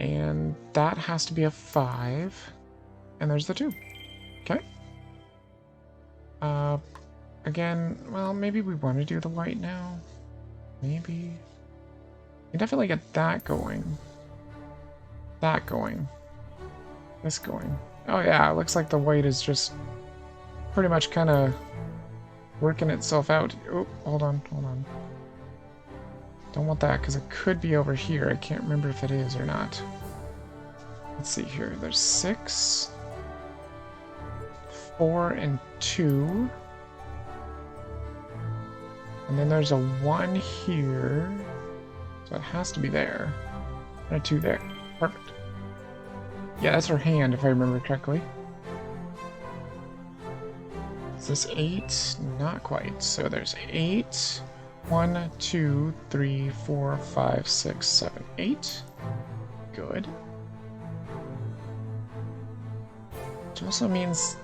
And that has to be a 5. And there's the 2. Okay. Again, well, maybe we want to do the white now. Maybe. We definitely get that going. That going. This going. Oh yeah, it looks like the white is just pretty much kind of working itself out. Oh, hold on, hold on. Don't want that because it could be over here. I can't remember if it is or not. Let's see here. There's 6, 4, and 2. And then there's a 1 here. So it has to be there. And a 2 there. Perfect. Yeah, that's her hand, if I remember correctly. Is this 8? Not quite. So there's 8. 1, 2, 3, 4, 5, 6, 7, 8. Good. Which also means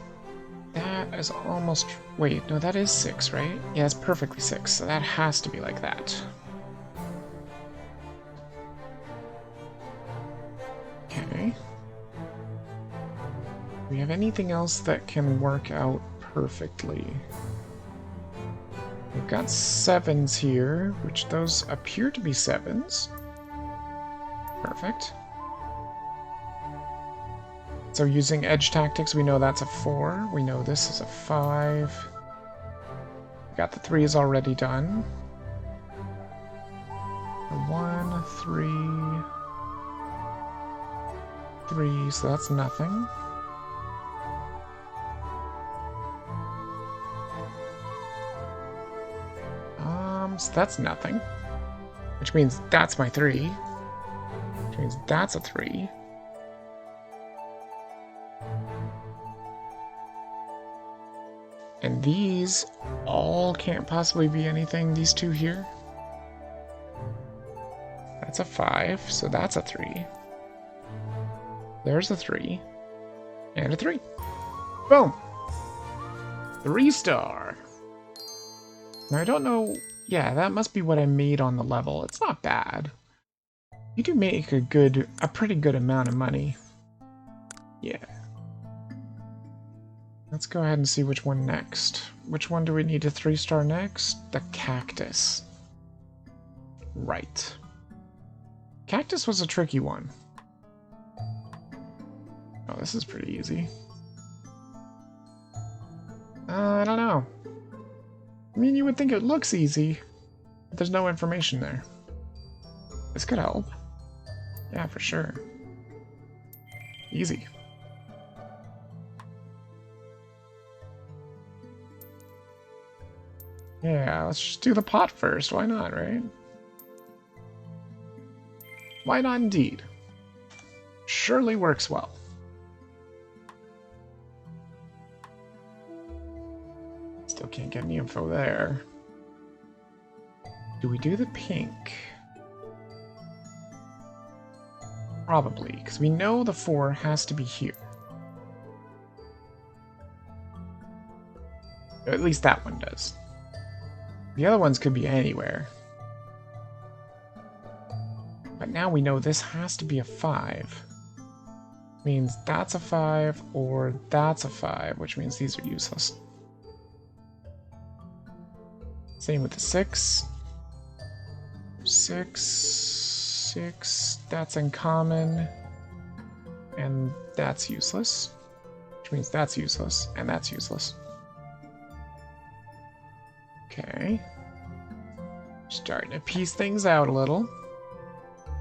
that is almost... Wait, no, that is 6, right? Yeah, it's perfectly 6, so that has to be like that. Okay. Do we have anything else that can work out perfectly? We've got 7s here, which those appear to be 7s. Perfect. So using edge tactics, we know that's a 4. We know this is a 5. We got the 3s already done. 1, 3, 3, so that's nothing. So that's nothing. Which means that's my 3. Which means that's a 3. And these all can't possibly be anything, these 2 here. That's a 5, so that's a 3. There's a 3. And a 3. Boom! 3-star. Now I don't know... Yeah, that must be what I made on the level. It's not bad. You do make a pretty good amount of money. Yeah. Let's go ahead and see which one next. Which one do we need to 3-star next? The cactus. Right. Cactus was a tricky one. Oh, this is pretty easy. I don't know. I mean, you would think it looks easy, but there's no information there. This could help. Yeah, for sure. Easy. Yeah, let's just do the pot first. Why not, right? Why not indeed? Surely works well. Still can't get any info there. Do we do the pink? Probably, because we know the 4 has to be here. At least that one does. The other ones could be anywhere. But now we know this has to be a 5. Means that's a 5, or that's a 5, which means these are useless. Same with the 6. 6, 6, that's uncommon. And that's useless. Which means that's useless, and that's useless. Okay. Starting to piece things out a little.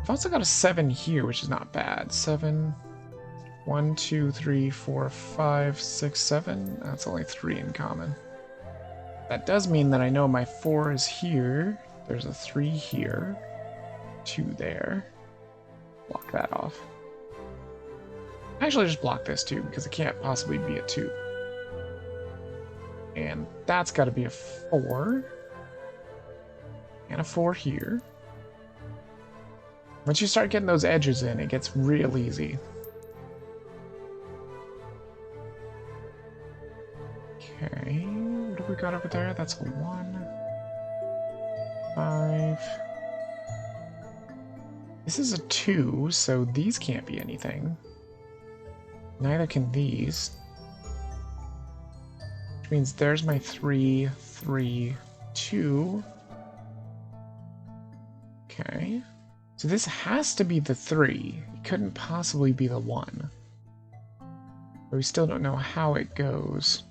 I've also got a 7 here, which is not bad. 7, 1, 2, 3, 4, 5, 6, 7. That's only 3 in common. That does mean that I know my 4 is here. There's a 3 here. 2 there. Block that off. Actually, just block this too, because it can't possibly be a 2. And that's got to be a 4. And a 4 here. Once you start getting those edges in, it gets real easy. Okay, what do we got over there? That's a 1. 5. This is a 2, so these can't be anything. Neither can these. Which means there's my 3, 3, 2. Okay. So this has to be the 3. It couldn't possibly be the 1. But we still don't know how it goes.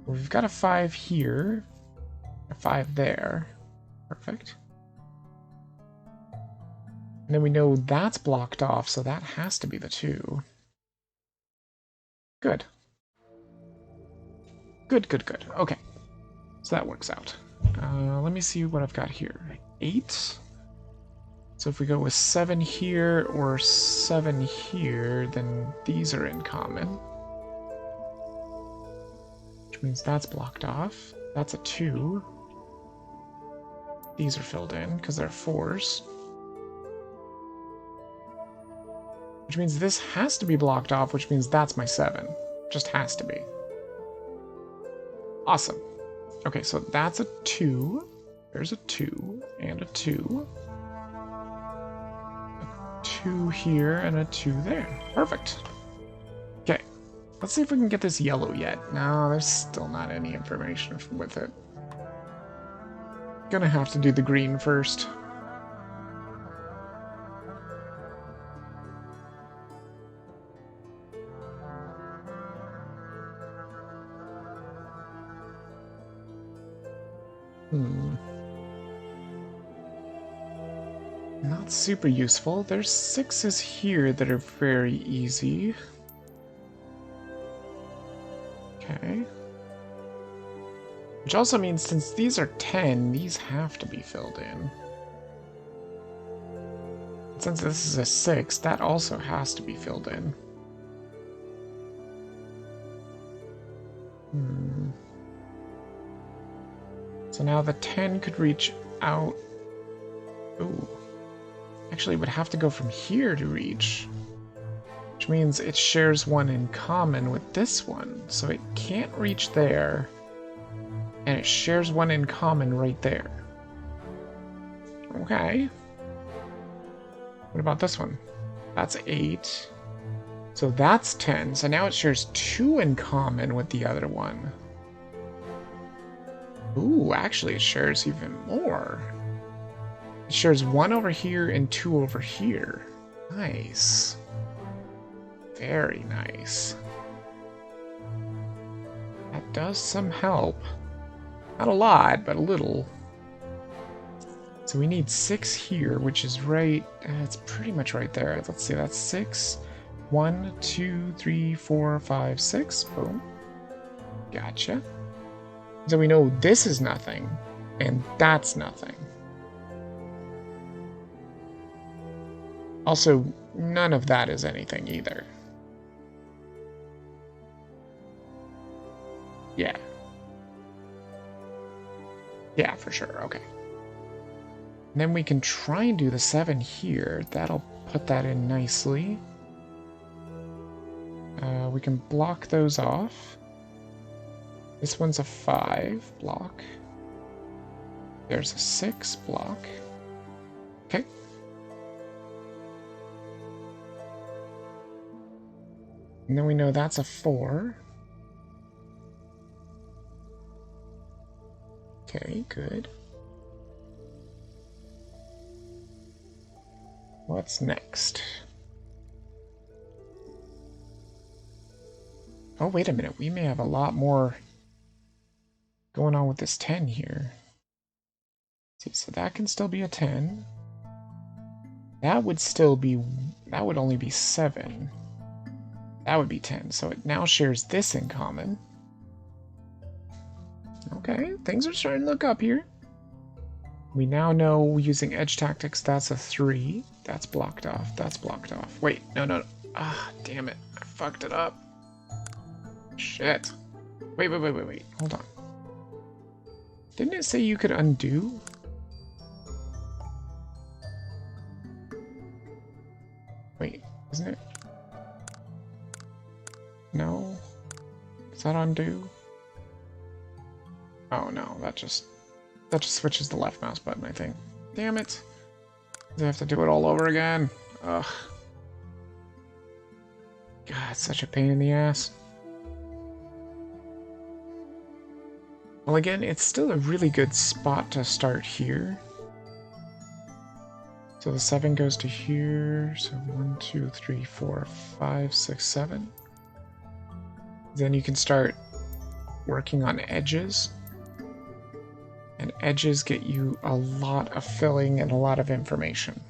Well, we've got a 5 here. A 5 there. Perfect. And then we know that's blocked off, so that has to be the 2. Good. Good, good, good. Okay. So that works out. Let me see what I've got here. 8. So if we go with 7 here or 7 here, then these are in common. Which means that's blocked off. That's a 2. These are filled in because they're 4s. Which means this has to be blocked off, which means that's my 7. Just has to be. Awesome. Okay, so that's a 2. There's a 2 and a 2. 2 here and a 2 there. Perfect. Okay, let's see if we can get this yellow yet. No, there's still not any information with it. Gonna have to do the green first. Not super useful. There's 6s here that are very easy. Okay. Which also means since these are 10, these have to be filled in. Since this is a 6, that also has to be filled in. So now the 10 could reach out. Ooh. Actually, it would have to go from here to reach. Which means it shares one in common with this one. So it can't reach there. And it shares one in common right there. Okay. What about this one? That's 8. So that's 10. So now it shares 2 in common with the other one. Ooh, actually it shares even more. It shares 1 over here and 2 over here. Nice. Very nice. That does some help. Not a lot, but a little. So we need 6 here, which is right... it's pretty much right there. Let's see, that's 6. 1, 2, 3, 4, 5, 6. Boom. Gotcha. So we know this is nothing, and that's nothing. Also, none of that is anything either. Yeah. Yeah, for sure. Okay. And then we can try and do the 7 here. That'll put that in nicely. We can block those off. This one's a 5 block. There's a 6 block. Okay. And then we know that's a 4. Okay, good. What's next? Oh, wait a minute. We may have a lot more going on with this 10 here. See, so that can still be a 10. That would still be... that would only be 7. That would be 10. So it now shares this in common. Okay, things are starting to look up here. We now know using edge tactics that's a 3. That's blocked off. That's blocked off. Wait, no. Ah, damn it. I fucked it up. Shit. Wait. Hold on. Didn't it say you could undo? Wait, isn't it? No? Is that undo? Oh no, that just switches the left mouse button, I think. Damn it. I have to do it all over again. Ugh. God, it's such a pain in the ass. Well, again, it's still a really good spot to start here. So the 7 goes to here. So 1, 2, 3, 4, 5, 6, 7. Then you can start working on edges. And edges get you a lot of filling and a lot of information.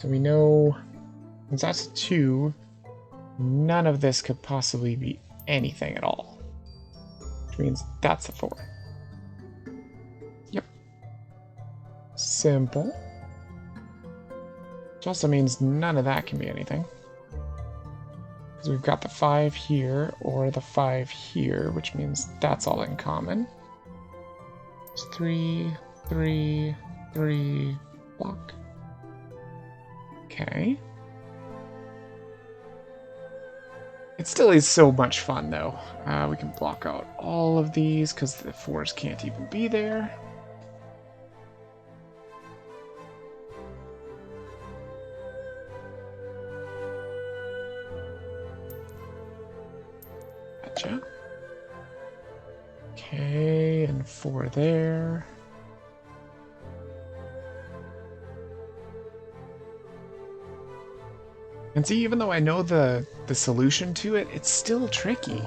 So we know, since that's a 2, none of this could possibly be anything at all. Which means that's a 4. Yep. Simple. Which also means none of that can be anything. Because we've got the 5 here, or the 5 here, which means that's all in common. It's 3, 3, 3, block. Okay. It still is so much fun, though. We can block out all of these, because the 4s can't even be there. Gotcha. Okay, and 4 there. And see, even though I know the solution to it, it's still tricky.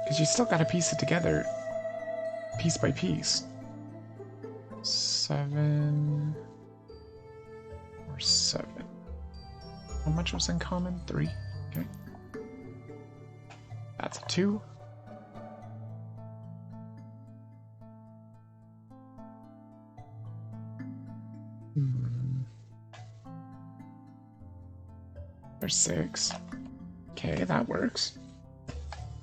Because you still gotta piece it together piece by piece. 7 or 7. How much was in common? 3. Okay. That's a 2. There's 6. Okay, that works.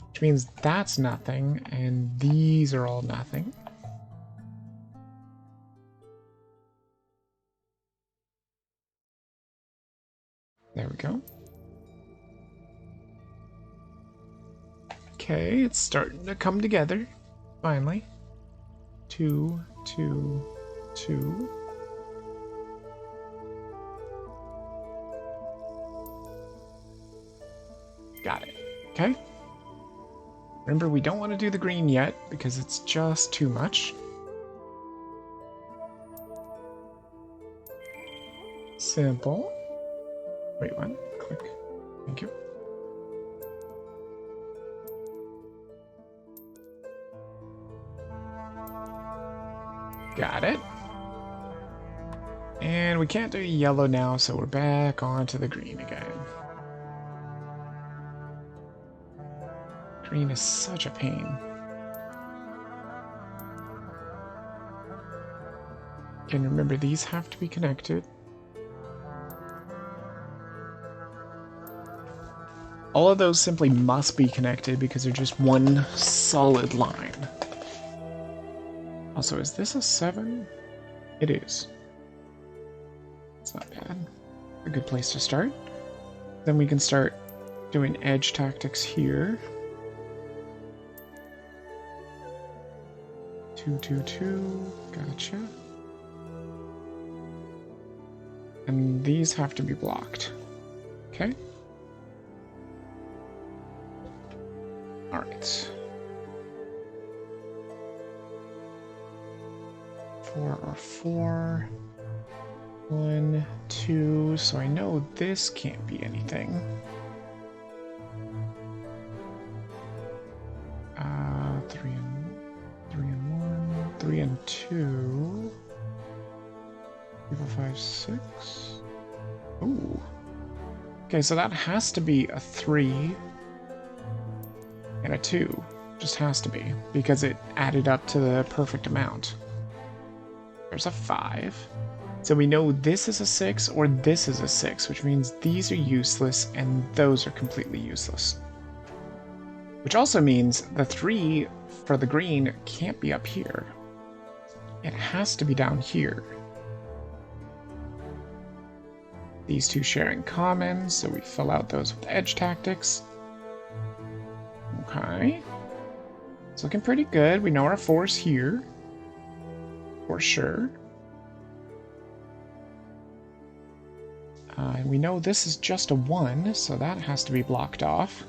Which means that's nothing, and these are all nothing. There we go. Okay, it's starting to come together, finally. 2, 2, 2. Got it. Okay. Remember, we don't want to do the green yet, because it's just too much. Simple. Wait, what? Click. Thank you. Got it. And we can't do yellow now, so we're back onto the green again. Green is such a pain. Again, remember, these have to be connected. All of those simply must be connected because they're just one solid line. Also, is this a 7? It is. It's not bad. A good place to start. Then we can start doing edge tactics here. 2, 2, 2. Gotcha. And these have to be blocked. Okay. Alright. 4 or 4. 1, 2. So I know this can't be anything. 3 and 2. 3, 4, 5, 6. Ooh. Okay, so that has to be a 3 and a 2. Just has to be, because it added up to the perfect amount. There's a 5. So we know this is a 6 or this is a 6, which means these are useless and those are completely useless. Which also means the 3 for the green can't be up here. It has to be down here. These two share in common, so we fill out those with edge tactics. Okay. It's looking pretty good. We know our 4's here. For sure. And we know this is just a 1, so that has to be blocked off.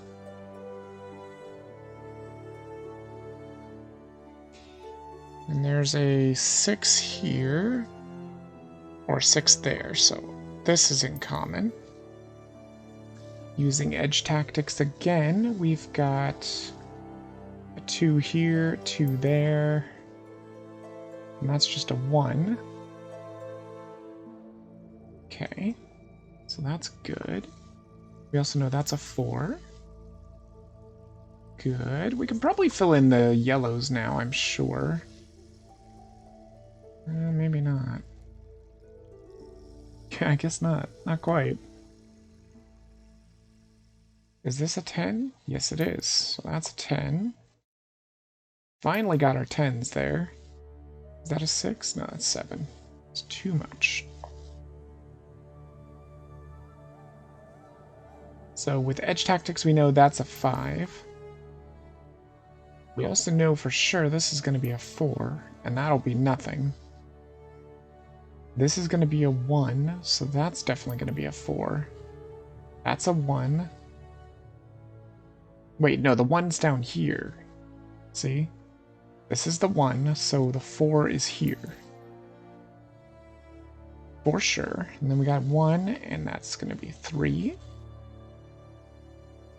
And there's a 6 here, or 6 there, so this is in common. Using edge tactics again, we've got a 2 here, 2 there, and that's just a 1. Okay, so that's good. We also know that's a 4. Good. We can probably fill in the yellows now, I'm sure. Maybe not. I guess not. Not quite. Is this a 10? Yes, it is. So that's a 10. Finally got our 10s there. Is that a 6? No, that's 7. It's too much. So with edge tactics, we know that's a 5. We also know for sure this is going to be a 4, and that'll be nothing. This is going to be a 1, so that's definitely going to be a 4. That's a 1. Wait, no, the 1's down here. See? This is the 1, so the 4 is here. For sure. And then we got 1, and that's going to be 3.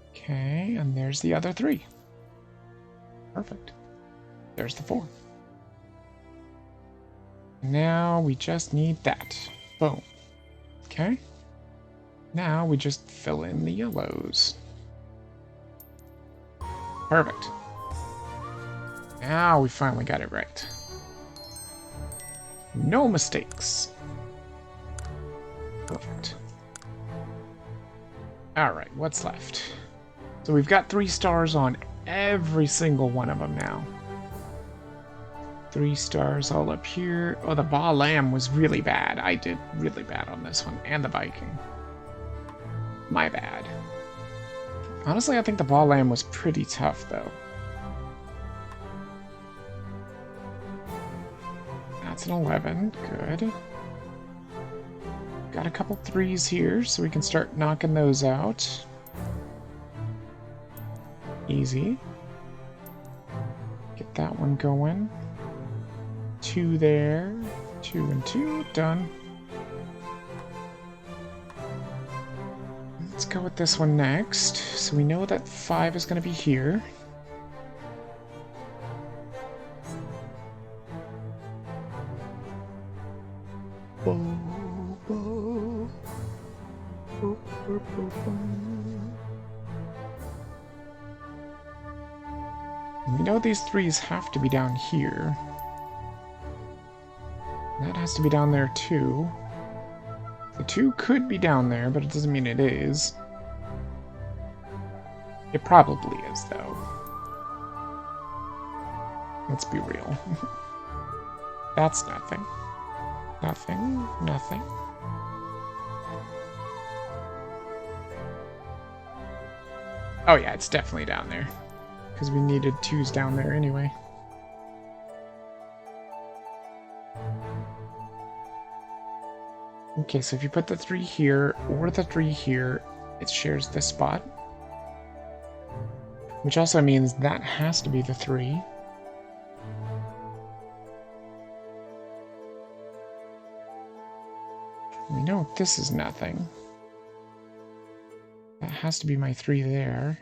Okay, and there's the other 3. Perfect. There's the 4. Now we just need that. Boom. Okay. Now we just fill in the yellows. Perfect. Now we finally got it right. No mistakes. Perfect. Alright, what's left? So we've got 3 stars on every single one of them now. 3 stars all up here. Oh, the Ba Lamb was really bad. I did really bad on this one. And the Viking. My bad. Honestly, I think the Ba Lamb was pretty tough, though. That's an 11. Good. Got a couple 3s here, so we can start knocking those out. Easy. Get that one going. 2 there. 2 and 2. Done. Let's go with this one next. So we know that 5 is going to be here. We know these 3s have to be down here. That has to be down there too. The 2 could be down there, but it doesn't mean it is. It probably is, though. Let's be real. That's nothing. Nothing. Nothing. Oh yeah, it's definitely down there. Because we needed 2s down there anyway. Okay, so if you put the 3 here, or the 3 here, it shares this spot. Which also means that has to be the 3. We know this is nothing. That has to be my 3 there.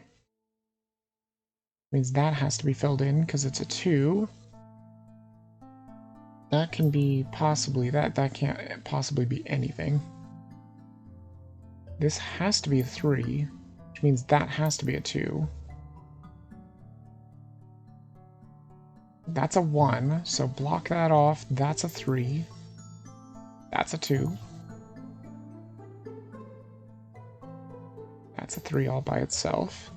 Means that has to be filled in because it's a 2. That can be possibly that can't possibly be anything. This has to be a 3, which means that has to be a 2. That's a 1, so block that off. That's a 3. That's a 2. That's a 3 all by itself.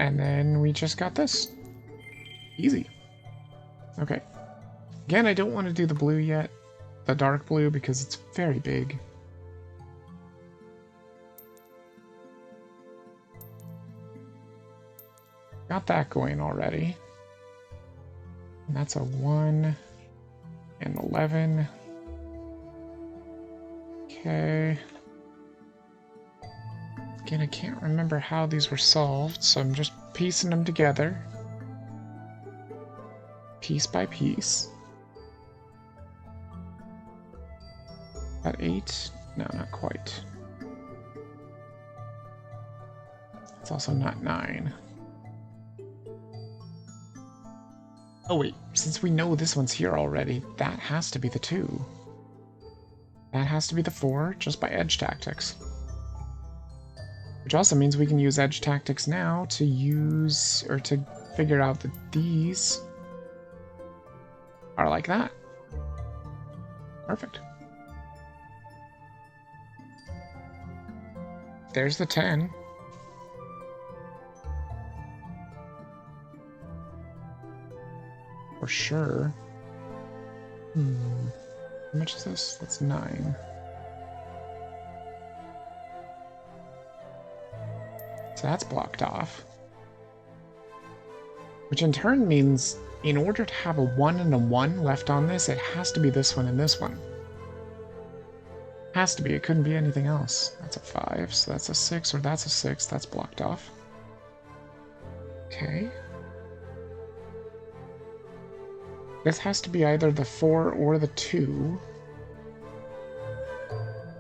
And then we just got this. Easy. Okay. Again, I don't want to do the blue yet. The dark blue, because it's very big. Got that going already. And that's a 1 and 11. Okay. Again, I can't remember how these were solved, so I'm just piecing them together. Piece by piece. That 8? No, not quite. It's also not 9. Oh wait, since we know this one's here already, that has to be the 2. That has to be the 4, just by edge tactics. Which also means we can use edge tactics now to use, or to figure out that these are like that. Perfect. There's the 10. For sure. How much is this? That's 9. So that's blocked off. Which in turn means in order to have a 1 and a 1 left on this, it has to be this one and this one. Has to be. It couldn't be anything else. That's a 5, so that's a 6, or that's a 6. That's blocked off. Okay. This has to be either the 4 or the 2.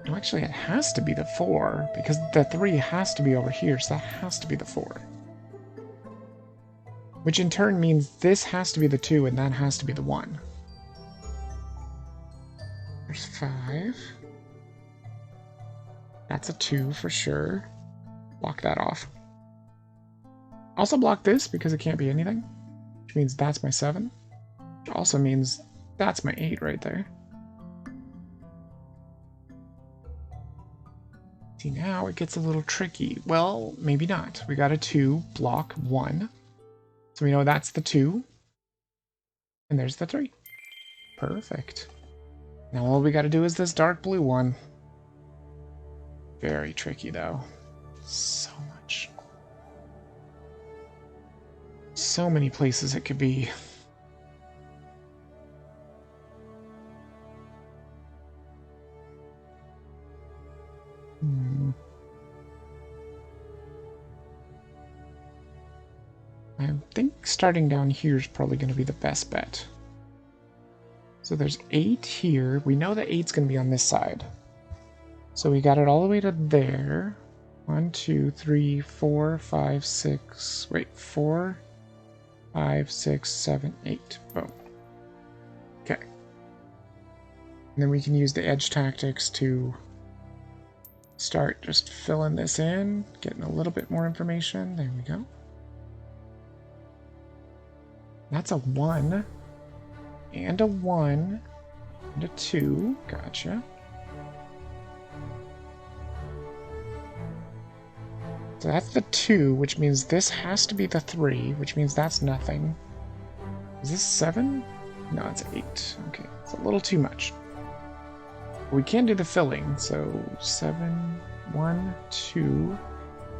No, actually, it has to be the 4, because the 3 has to be over here, so that has to be the 4. Which in turn means this has to be the 2, and that has to be the 1. There's 5. That's a 2 for sure. Block that off. Also block this, because it can't be anything. Which means that's my 7. Which also means that's my 8 right there. See, now it gets a little tricky. Well, maybe not. We got a 2, block 1. So we know that's the 2. And there's the 3. Perfect. Now all we gotta do is this dark blue one. Very tricky, though. So much. So many places it could be. I think starting down here is probably going to be the best bet. So there's 8 here. We know that 8's going to be on this side. So we got it all the way to there. 1, 2, 3, 4, 5, 6. Wait, 4, 5, 6, 7, 8. Boom. Okay. And then we can use the edge tactics to start just filling this in, getting a little bit more information. There we go. That's a 1, and a 1, and a 2. Gotcha. So that's the 2, which means this has to be the 3, which means that's nothing. Is this 7? No, it's 8. Okay, it's a little too much. We can do the filling, so 7, 1, 2,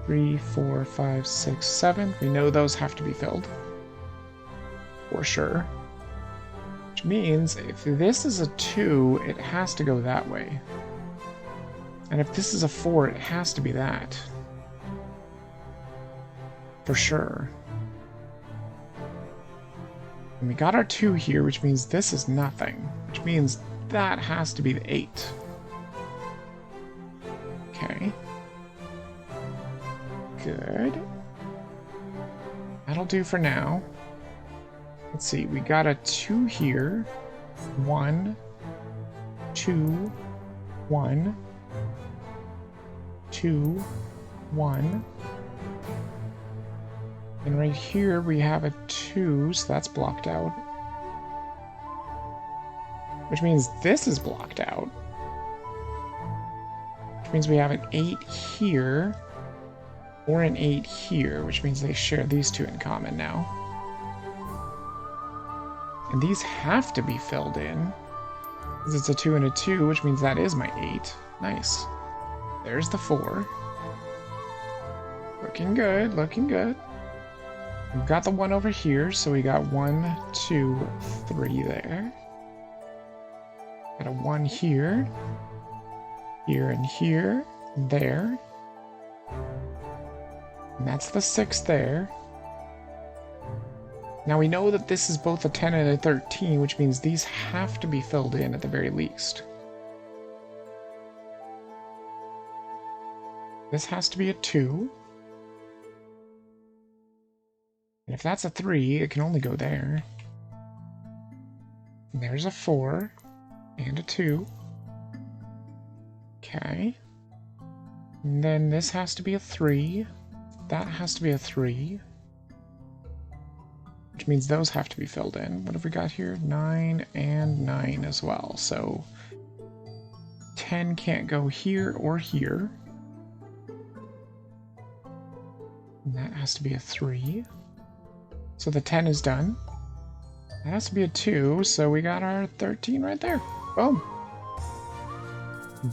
3, 4, 5, 6, 7. We know those have to be filled. For sure. Which means if this is a 2, it has to go that way. And if this is a 4, it has to be that. For sure. And we got our 2 here, which means this is nothing. Which means that has to be the 8. Okay. Good. That'll do for now. Let's see, we got a 2 here. 1, 2, 1, 2, 1. And right here we have a 2, so that's blocked out. Which means this is blocked out. Which means we have an 8 here. 4 and 8 here, which means they share these two in common now. And these have to be filled in, because it's a 2 and a 2, which means that is my 8. Nice. There's the 4. Looking good, looking good. We've got the 1 over here, so we got 1, 2, 3 there. Got a 1 here. Here and here. There. And that's the 6 there. Now we know that this is both a 10 and a 13, which means these have to be filled in at the very least. This has to be a 2. And if that's a 3, it can only go there. And there's a 4 and a 2. Okay. And then this has to be a 3. That has to be a 3. Which means those have to be filled in. What have we got here? 9 and 9 as well. So 10 can't go here or here. And that has to be a 3. So the 10 is done. That has to be a 2, so we got our 13 right there. Boom.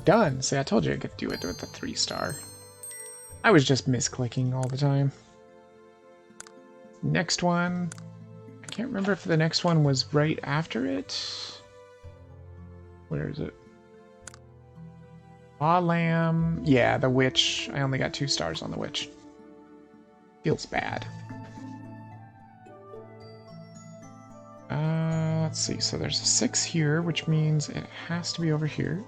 Done. See, I told you I could do it with the 3-star. I was just misclicking all the time. Next one. I can't remember if the next one was right after it. Where is it? Ah, Lamb. Yeah, the witch. I only got 2 stars on the witch. Feels bad. Let's see. So there's a 6 here, which means it has to be over here.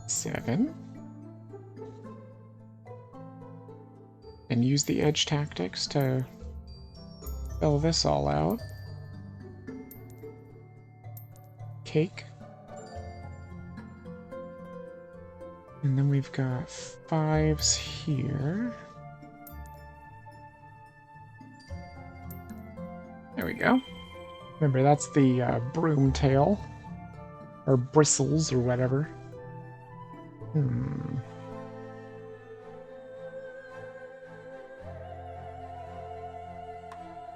Seven. And use the edge tactics to fill this all out. Cake. And then we've got 5s here. There we go. Remember, that's the broom tail. Or bristles, or whatever.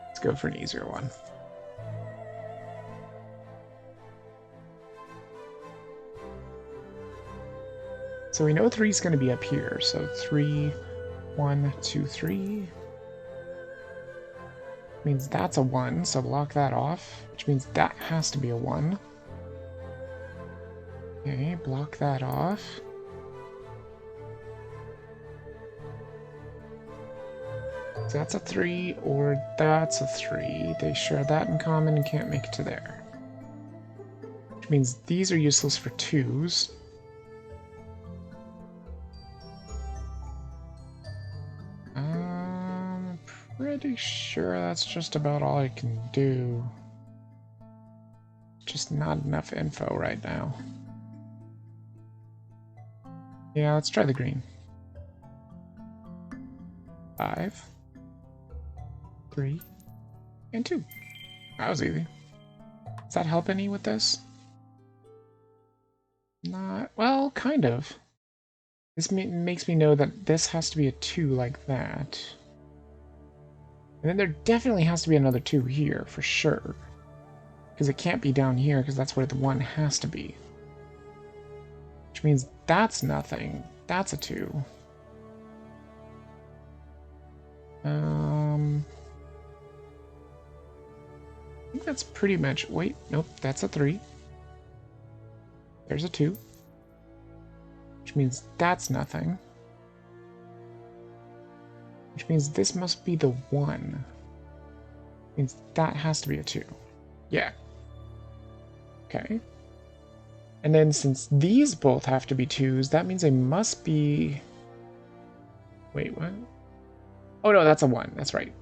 Let's go for an easier one. So we know 3 is going to be up here. So 3, 1, 2, 3. Means that's a 1, so block that off. Which means that has to be a 1. Okay, block that off. So that's a 3, or that's a 3. They share that in common and can't make it to there. Which means these are useless for 2s. I'm pretty sure that's just about all I can do. Just not enough info right now. Yeah, let's try the green. 5, 3, and 2. That was easy. Does that help any with this? Not, well, kind of. This makes me know that this has to be a 2 like that. And then there definitely has to be another 2 here, for sure. Because it can't be down here, because that's where the 1 has to be. Which means that's nothing. That's a 2. I think that's pretty much... Wait, nope, that's a 3. There's a 2. Which means that's nothing. Which means this must be the 1. Means that has to be a 2. Yeah. Okay. And then since these both have to be 2s, that means they must be... Wait, what? Oh no, that's a 1. That's right.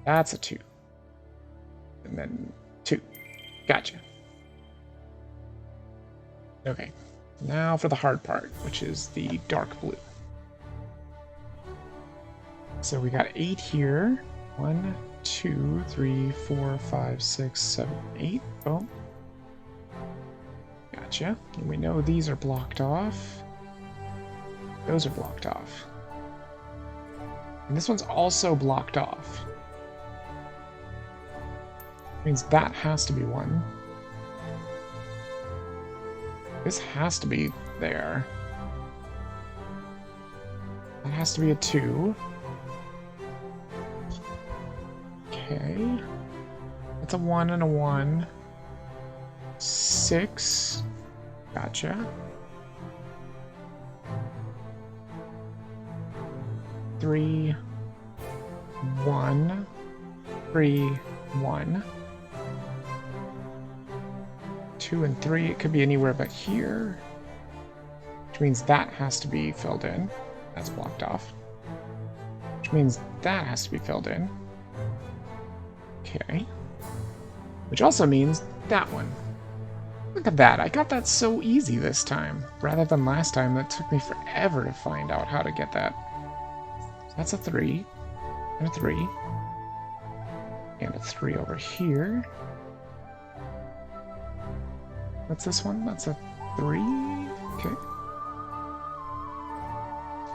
That's a 2. And then 2. Gotcha. Okay. Now for the hard part, which is the dark blue. So we got 8 here. 1, 2, 3, 4, 5, 6, 7, 8. Boom. Gotcha. And we know these are blocked off. Those are blocked off. And this one's also blocked off. Means that has to be 1. This has to be there. That has to be a 2. Okay. That's a 1 and a 1. 6. Gotcha. 3, 1, 3, 1. 2 and 3, it could be anywhere but here. Which means that has to be filled in. That's blocked off. Which means that has to be filled in. Okay. Which also means that one. Look at that, I got that so easy this time, rather than last time that took me forever to find out how to get that. So that's a 3, and a 3, and a 3 over here. What's this one? That's a 3, okay.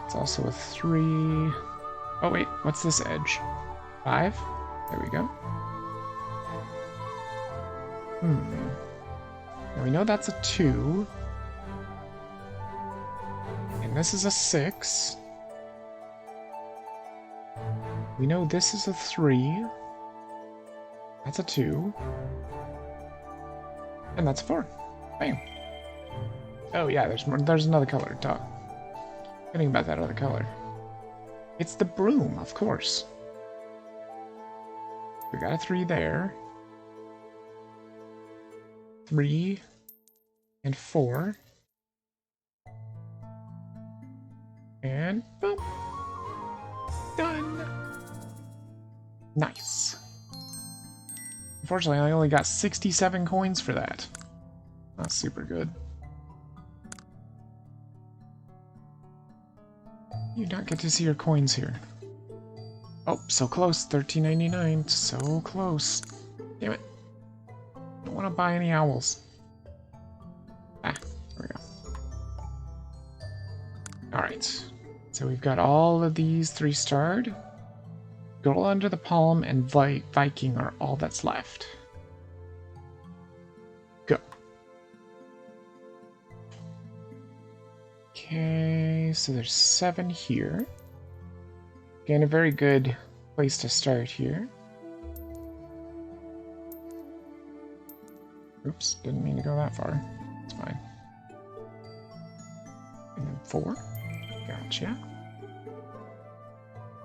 It's also a 3. Oh wait, what's this edge? 5? There we go. Now we know that's a 2. And this is a 6. We know this is a 3. That's a 2. And that's a 4. Bam. Oh yeah, there's more. There's another color. Duh. Forgetting about that other color. It's the broom, of course. We got a 3 there. 3 and 4. And boom. Done. Nice. Unfortunately, I only got 67 coins for that. Not super good. You don't get to see your coins here. Oh, so close. $13.99. So close. Damn it. Don't want to buy any owls. Ah, there we go. Alright. So we've got all of these 3-starred. Girl Under the Palm and Viking are all that's left. Go. Okay, so there's 7 here. Again, a very good place to start here. Oops, didn't mean to go that far. It's fine. And then 4. Gotcha.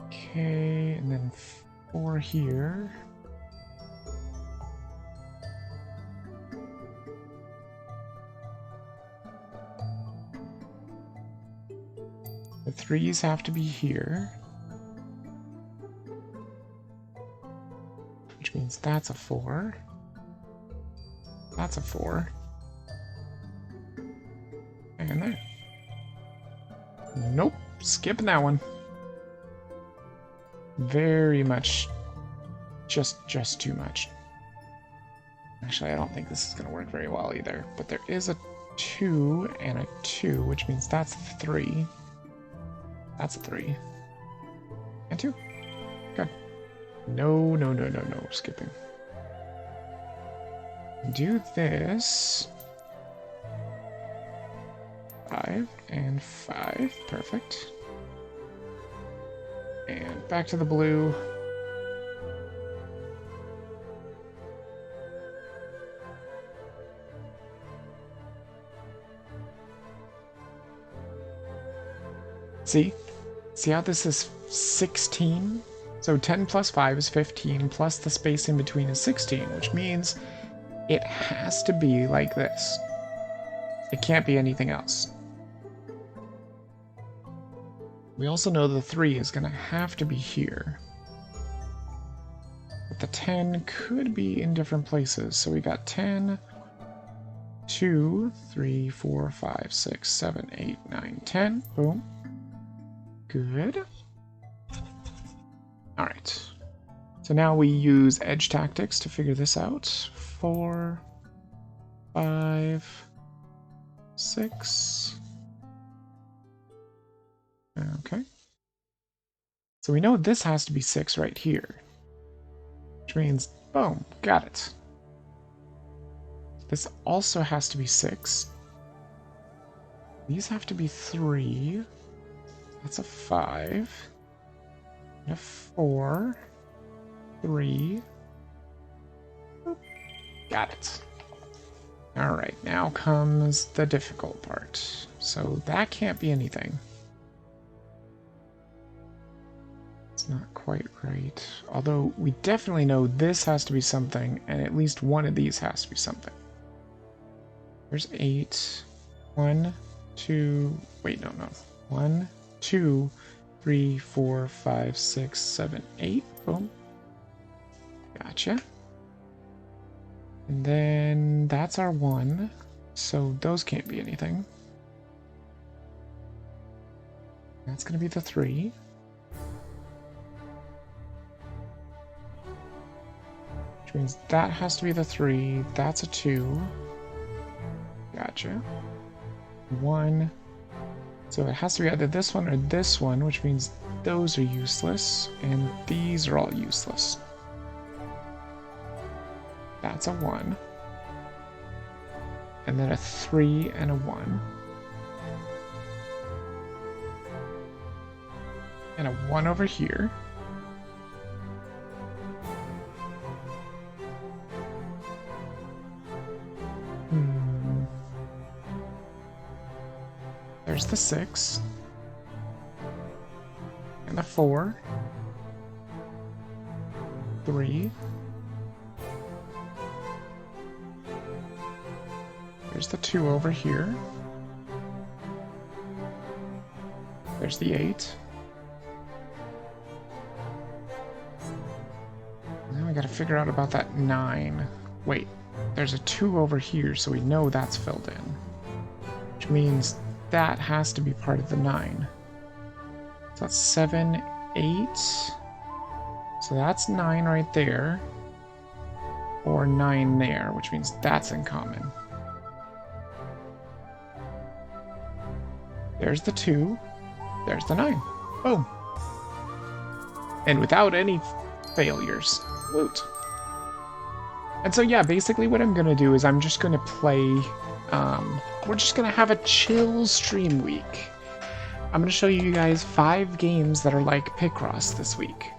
Okay, and then 4 here. The 3s have to be here. Which means that's a 4. That's a 4. And there. Nope, skipping that one. Very much, just too much. Actually, I don't think this is going to work very well either. But there is a 2 and a 2, which means that's 3. That's a 3. And 2. Good. No, no, no, no, no, skipping. Do this. 5 and 5. Perfect. And back to the blue. See? See how this is 16? So 10 plus 5 is 15, plus the space in between is 16, which means it has to be like this. It can't be anything else. We also know the 3 is going to have to be here. But the 10 could be in different places. So we got 10, 2, 3, 4, 5, 6, 7, 8, 9, 10. Boom. Good. Alright. So now we use edge tactics to figure this out. 4, 5, 6. Okay. So we know this has to be 6 right here. Which means, boom, got it. This also has to be 6. These have to be 3. That's a 5. And a 4. 3. Boop. Got it. Alright, now comes the difficult part. So that can't be anything. It's not quite right. Although we definitely know this has to be something, and at least one of these has to be something. There's 8. 1, 2... Wait, no. 1, 2, 3, 4, 5, 6, 7, 8. Boom. Gotcha. And then that's our 1. So those can't be anything. That's going to be the 3. Which means that has to be the 3. That's a 2. Gotcha. 1. So it has to be either this one or this one, which means those are useless, and these are all useless. That's a 1. And then a 3 and a 1. And a 1 over here. There's the 6. And the 4. 3. There's the 2 over here. There's the 8. Now we gotta figure out about that 9. Wait, there's a 2 over here, so we know that's filled in. Which means that has to be part of the 9. So that's 7, 8. So that's 9 right there. Or 9 there, which means that's in common. There's the 2. There's the 9. Boom. And without any failures. Woot. And so yeah, basically what I'm gonna do is I'm just gonna play, we're just gonna have a chill stream week. I'm gonna show you guys 5 games that are like Picross this week.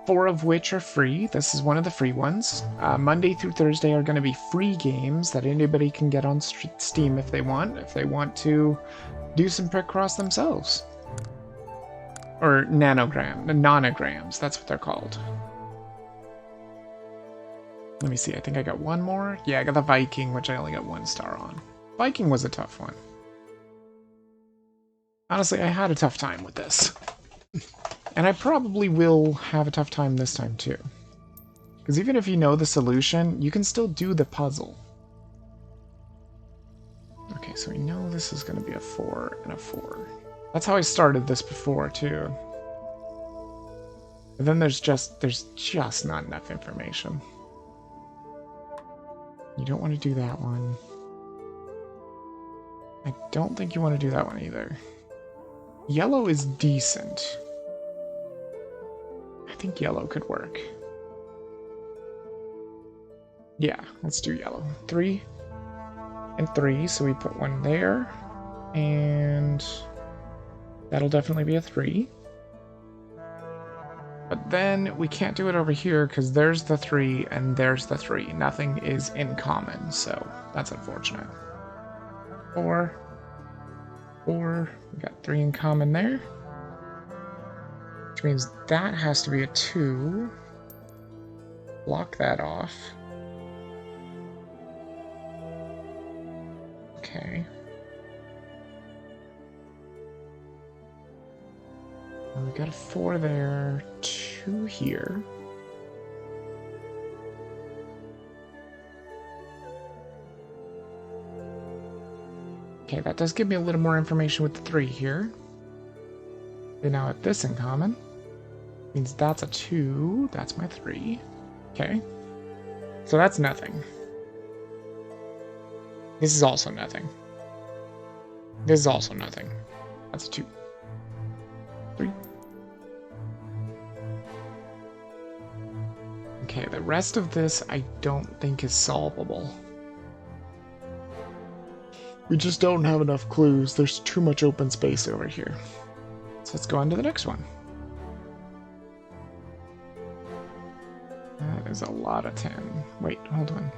4 of which are free. This is one of the free ones. Monday through Thursday are gonna be free games that anybody can get on Steam if they want to do some Picross themselves. Or nanograms, that's what they're called. Let me see, I think I got one more. Yeah, I got the Viking, which I only got 1 star on. Viking was a tough one. Honestly, I had a tough time with this. And I probably will have a tough time this time too. Because even if you know the solution, you can still do the puzzle. Okay, so we know this is going to be a 4 and a 4. That's how I started this before too. But then there's just not enough information. You don't want to do that one. I don't think you want to do that one either. Yellow is decent. I think yellow could work. Yeah, let's do yellow. 3 and 3, so we put 1 there. And that'll definitely be a 3. But then we can't do it over here because there's the 3 and there's the 3. Nothing is in common, so that's unfortunate. 4. 4. We got 3 in common there. Which means that has to be a 2. Block that off. Okay. And we got a 4 there, 2 here. Okay, that does give me a little more information with the 3 here. They now have this in common. Means that's a 2. That's my 3. Okay. So that's nothing. This is also nothing. This is also nothing. That's a 2. 3. Okay, the rest of this I don't think is solvable. We just don't have enough clues. There's too much open space over here. So let's go on to the next one. That is a lot of 10. Wait, hold on.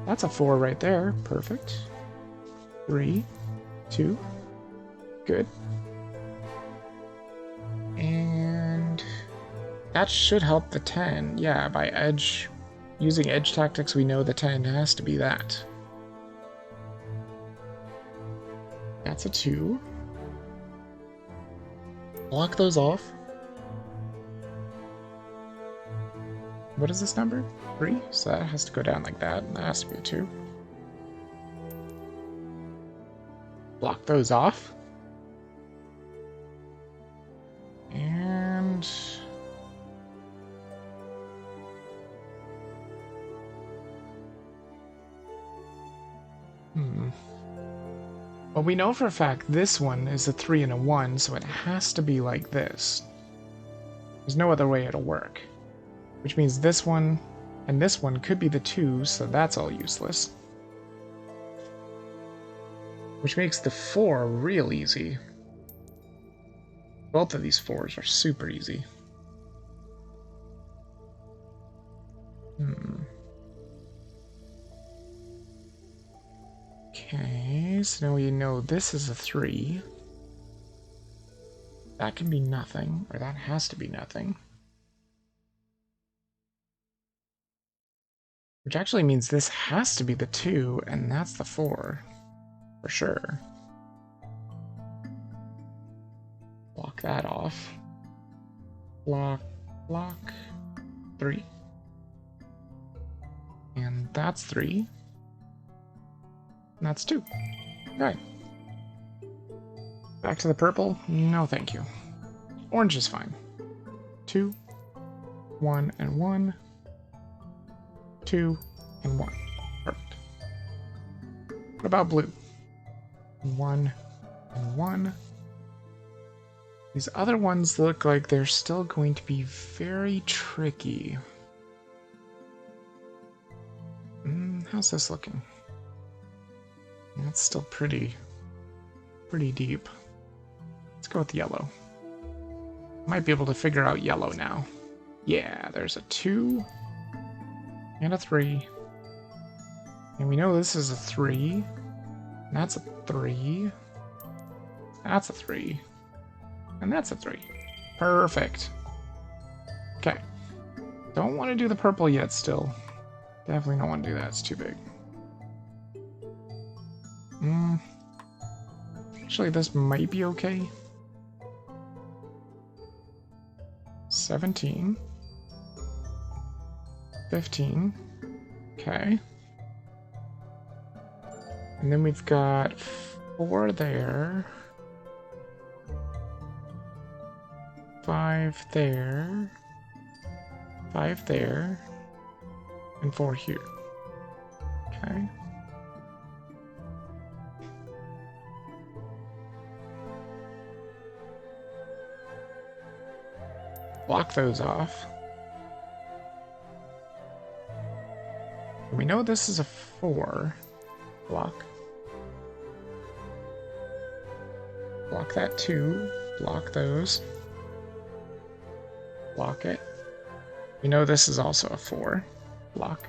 That's a 4 right there. Perfect. 3, 2. Good. And that should help the 10. Yeah, by edge. Using edge tactics, we know the 10 has to be that. That's a 2. Block those off. What is this number? 3? So that has to go down like that, and that has to be a 2. Block those off. And... Well, we know for a fact this one is a 3 and a 1, so it has to be like this. There's no other way it'll work. Which means this one and this one could be the 2, so that's all useless. Which makes the 4 real easy. Both of these 4s are super easy. Okay, so now we know this is a 3. That can be nothing, or that has to be nothing. Which actually means this has to be the 2, and that's the 4. For sure. Block that off. Block, 3. And that's 3. And that's 2. Okay. Back to the purple? No, thank you. Orange is fine. 2, 1, and 1. 2, and 1. Perfect. What about blue? 1, and 1. These other ones look like they're still going to be very tricky. How's this looking? That's still pretty deep. Let's go with yellow. Might be able to figure out yellow now. Yeah, there's a 2 and a 3. And we know this is a 3. And that's a 3. That's a 3. And that's a 3. Perfect. Okay. Don't want to do the purple yet still. Definitely don't want to do that. It's too big. Actually, this might be okay. 17. 15. Okay. And then we've got 4 there. 5 there. 5 there. And 4 here. Okay. Block those off. We know this is a 4. Block. Block that 2. Block those. Block it. We know this is also a 4. Block.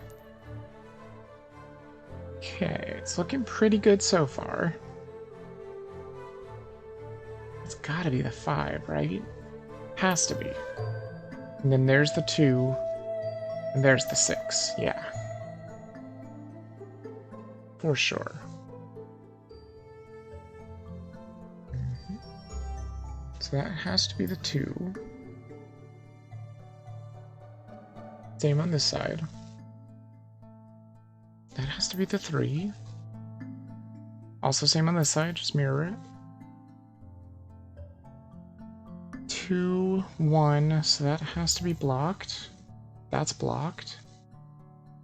Okay, it's looking pretty good so far. It's gotta be the 5, right? Has to be. And then there's the 2. And there's the 6. Yeah. For sure. So that has to be the 2. Same on this side. That has to be the 3. Also same on this side, just mirror it. 2, 1, so that has to be blocked. That's blocked.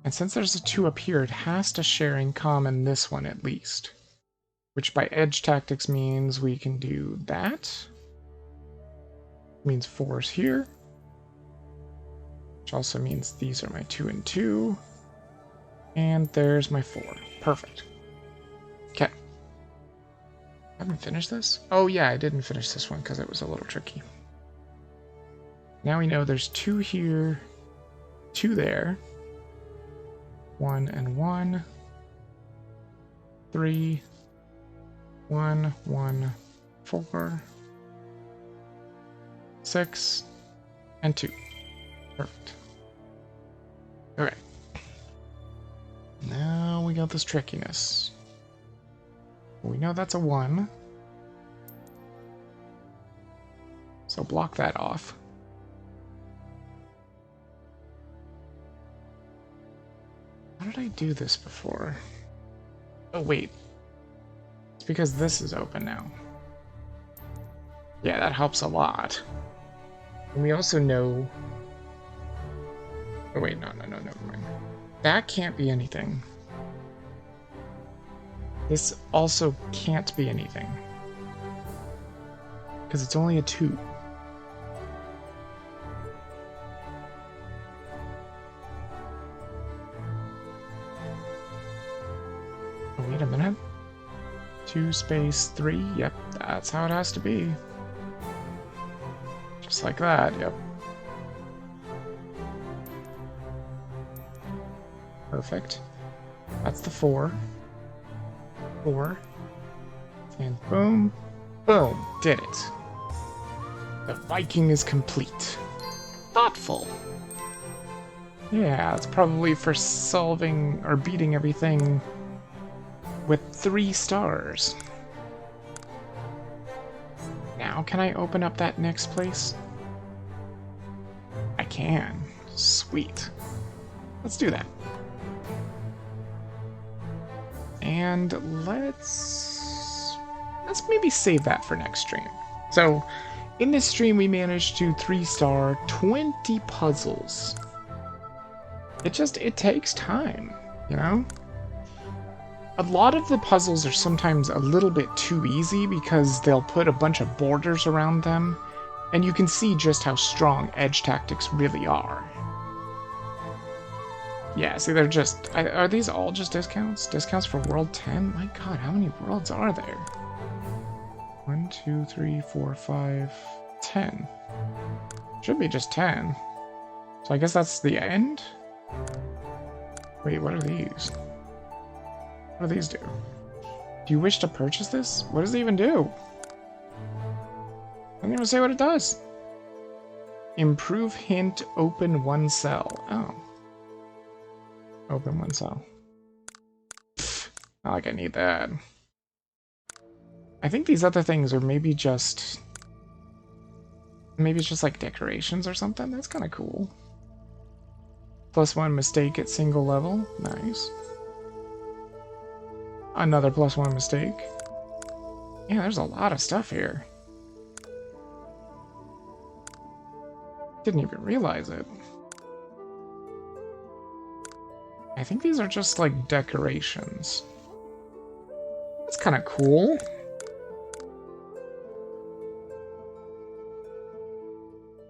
And since there's a 2 up here, it has to share in common this one at least. Which by edge tactics means we can do that. Means 4's here. Which also means these are my 2 and 2. And there's my 4. Perfect. Okay. I haven't finished this? Oh yeah, I didn't finish this one because it was a little tricky. Now we know there's 2 here, 2 there. 1 and 1. 3. 1, 1, 4. 6. And 2. Perfect. Okay. Now we got this trickiness. We know that's a 1. So block that off. How did I do this before? Oh, wait. It's because this is open now. Yeah, that helps a lot. And we also know... Oh, wait, no, never mind. That can't be anything. This also can't be anything. Because it's only a 2. Oh, wait a minute. 2 space 3. Yep, that's how it has to be. Just like that, yep. Perfect. That's the 4. 4. And boom. Boom. Did it. The Viking is complete. Thoughtful. Yeah, it's probably for solving or beating everything with 3 stars. Now can I open up that next place? I can. Sweet. Let's do that. And let's maybe save that for next stream. So, in this stream we managed to 3-star 20 puzzles. It takes time, you know? A lot of the puzzles are sometimes a little bit too easy because they'll put a bunch of borders around them, and you can see just how strong edge tactics really are. Yeah, see, they're just... Are these all just discounts? Discounts for World 10? My god, how many worlds are there? 1, 2, 3, 4, 5, 10. Should be just 10. So I guess that's the end? Wait, what are these? What do these do? Do you wish to purchase this? What does it even do? I don't even say what it does. Improve hint, open 1 cell. Oh. Open 1 cell. Pfft, not like I need that. I think these other things are maybe just... Maybe it's just like decorations or something? That's kind of cool. +1 mistake at single level. Nice. Another +1 mistake. Yeah, there's a lot of stuff here. Didn't even realize it. I think these are just like decorations. That's kind of cool.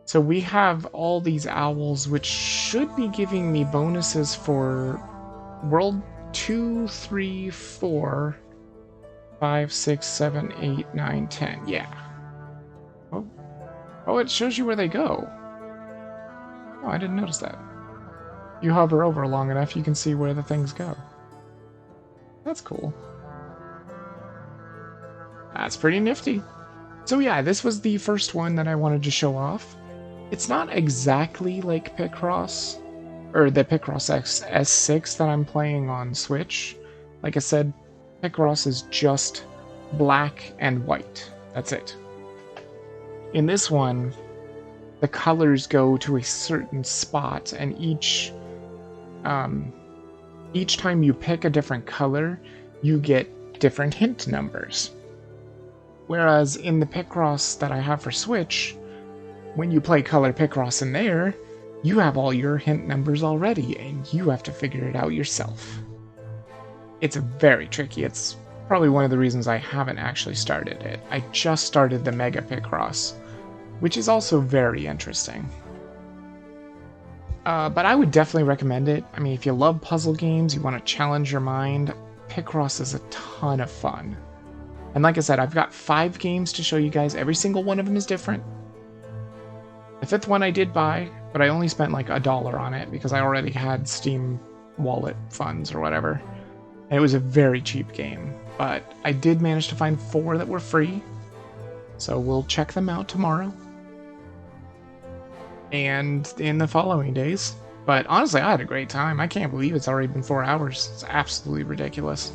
So we have all these owls, which should be giving me bonuses for World 2, 3, 4, 5, 6, 7, 8, 9, 10. Yeah. Oh, it shows you where they go. Oh, I didn't notice that. You hover over long enough, you can see where the things go. That's cool. That's pretty nifty. So yeah, this was the first one that I wanted to show off. It's not exactly like Picross, or the Picross S6 that I'm playing on Switch. Like I said, Picross is just black and white. That's it. In this one, the colors go to a certain spot, and each time you pick a different color, you get different hint numbers. Whereas in the Picross that I have for Switch, when you play Color Picross in there, you have all your hint numbers already, and you have to figure it out yourself. It's very tricky. It's probably one of the reasons I haven't actually started it. I just started the Mega Picross, which is also very interesting. But I would definitely recommend it. I mean, if you love puzzle games, you want to challenge your mind, Picross is a ton of fun. And like I said, I've got 5 games to show you guys. Every single one of them is different. The 5th one I did buy, but I only spent like $1 on it because I already had Steam wallet funds or whatever. And it was a very cheap game. But I did manage to find 4 that were free. So we'll check them out tomorrow. And in the following days. But honestly, I had a great time. I can't believe it's already been 4 hours. It's absolutely ridiculous.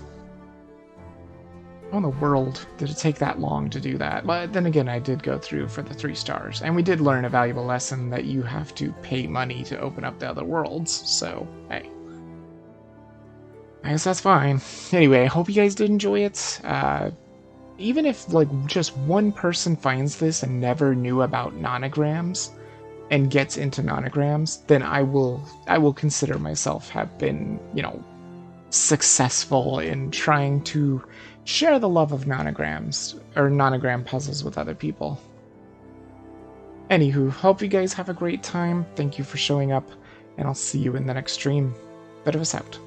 How in the world did it take that long to do that? But then again, I did go through for the 3 stars. And we did learn a valuable lesson that you have to pay money to open up the other worlds. So, hey. I guess that's fine. Anyway, I hope you guys did enjoy it. Even if like just one person finds this and never knew about nonograms and gets into nonograms, then I will consider myself have been, you know, successful in trying to share the love of nonograms or nonogram puzzles with other people. Anywho, hope you guys have a great time. Thank you for showing up, and I'll see you in the next stream. Bit of us out.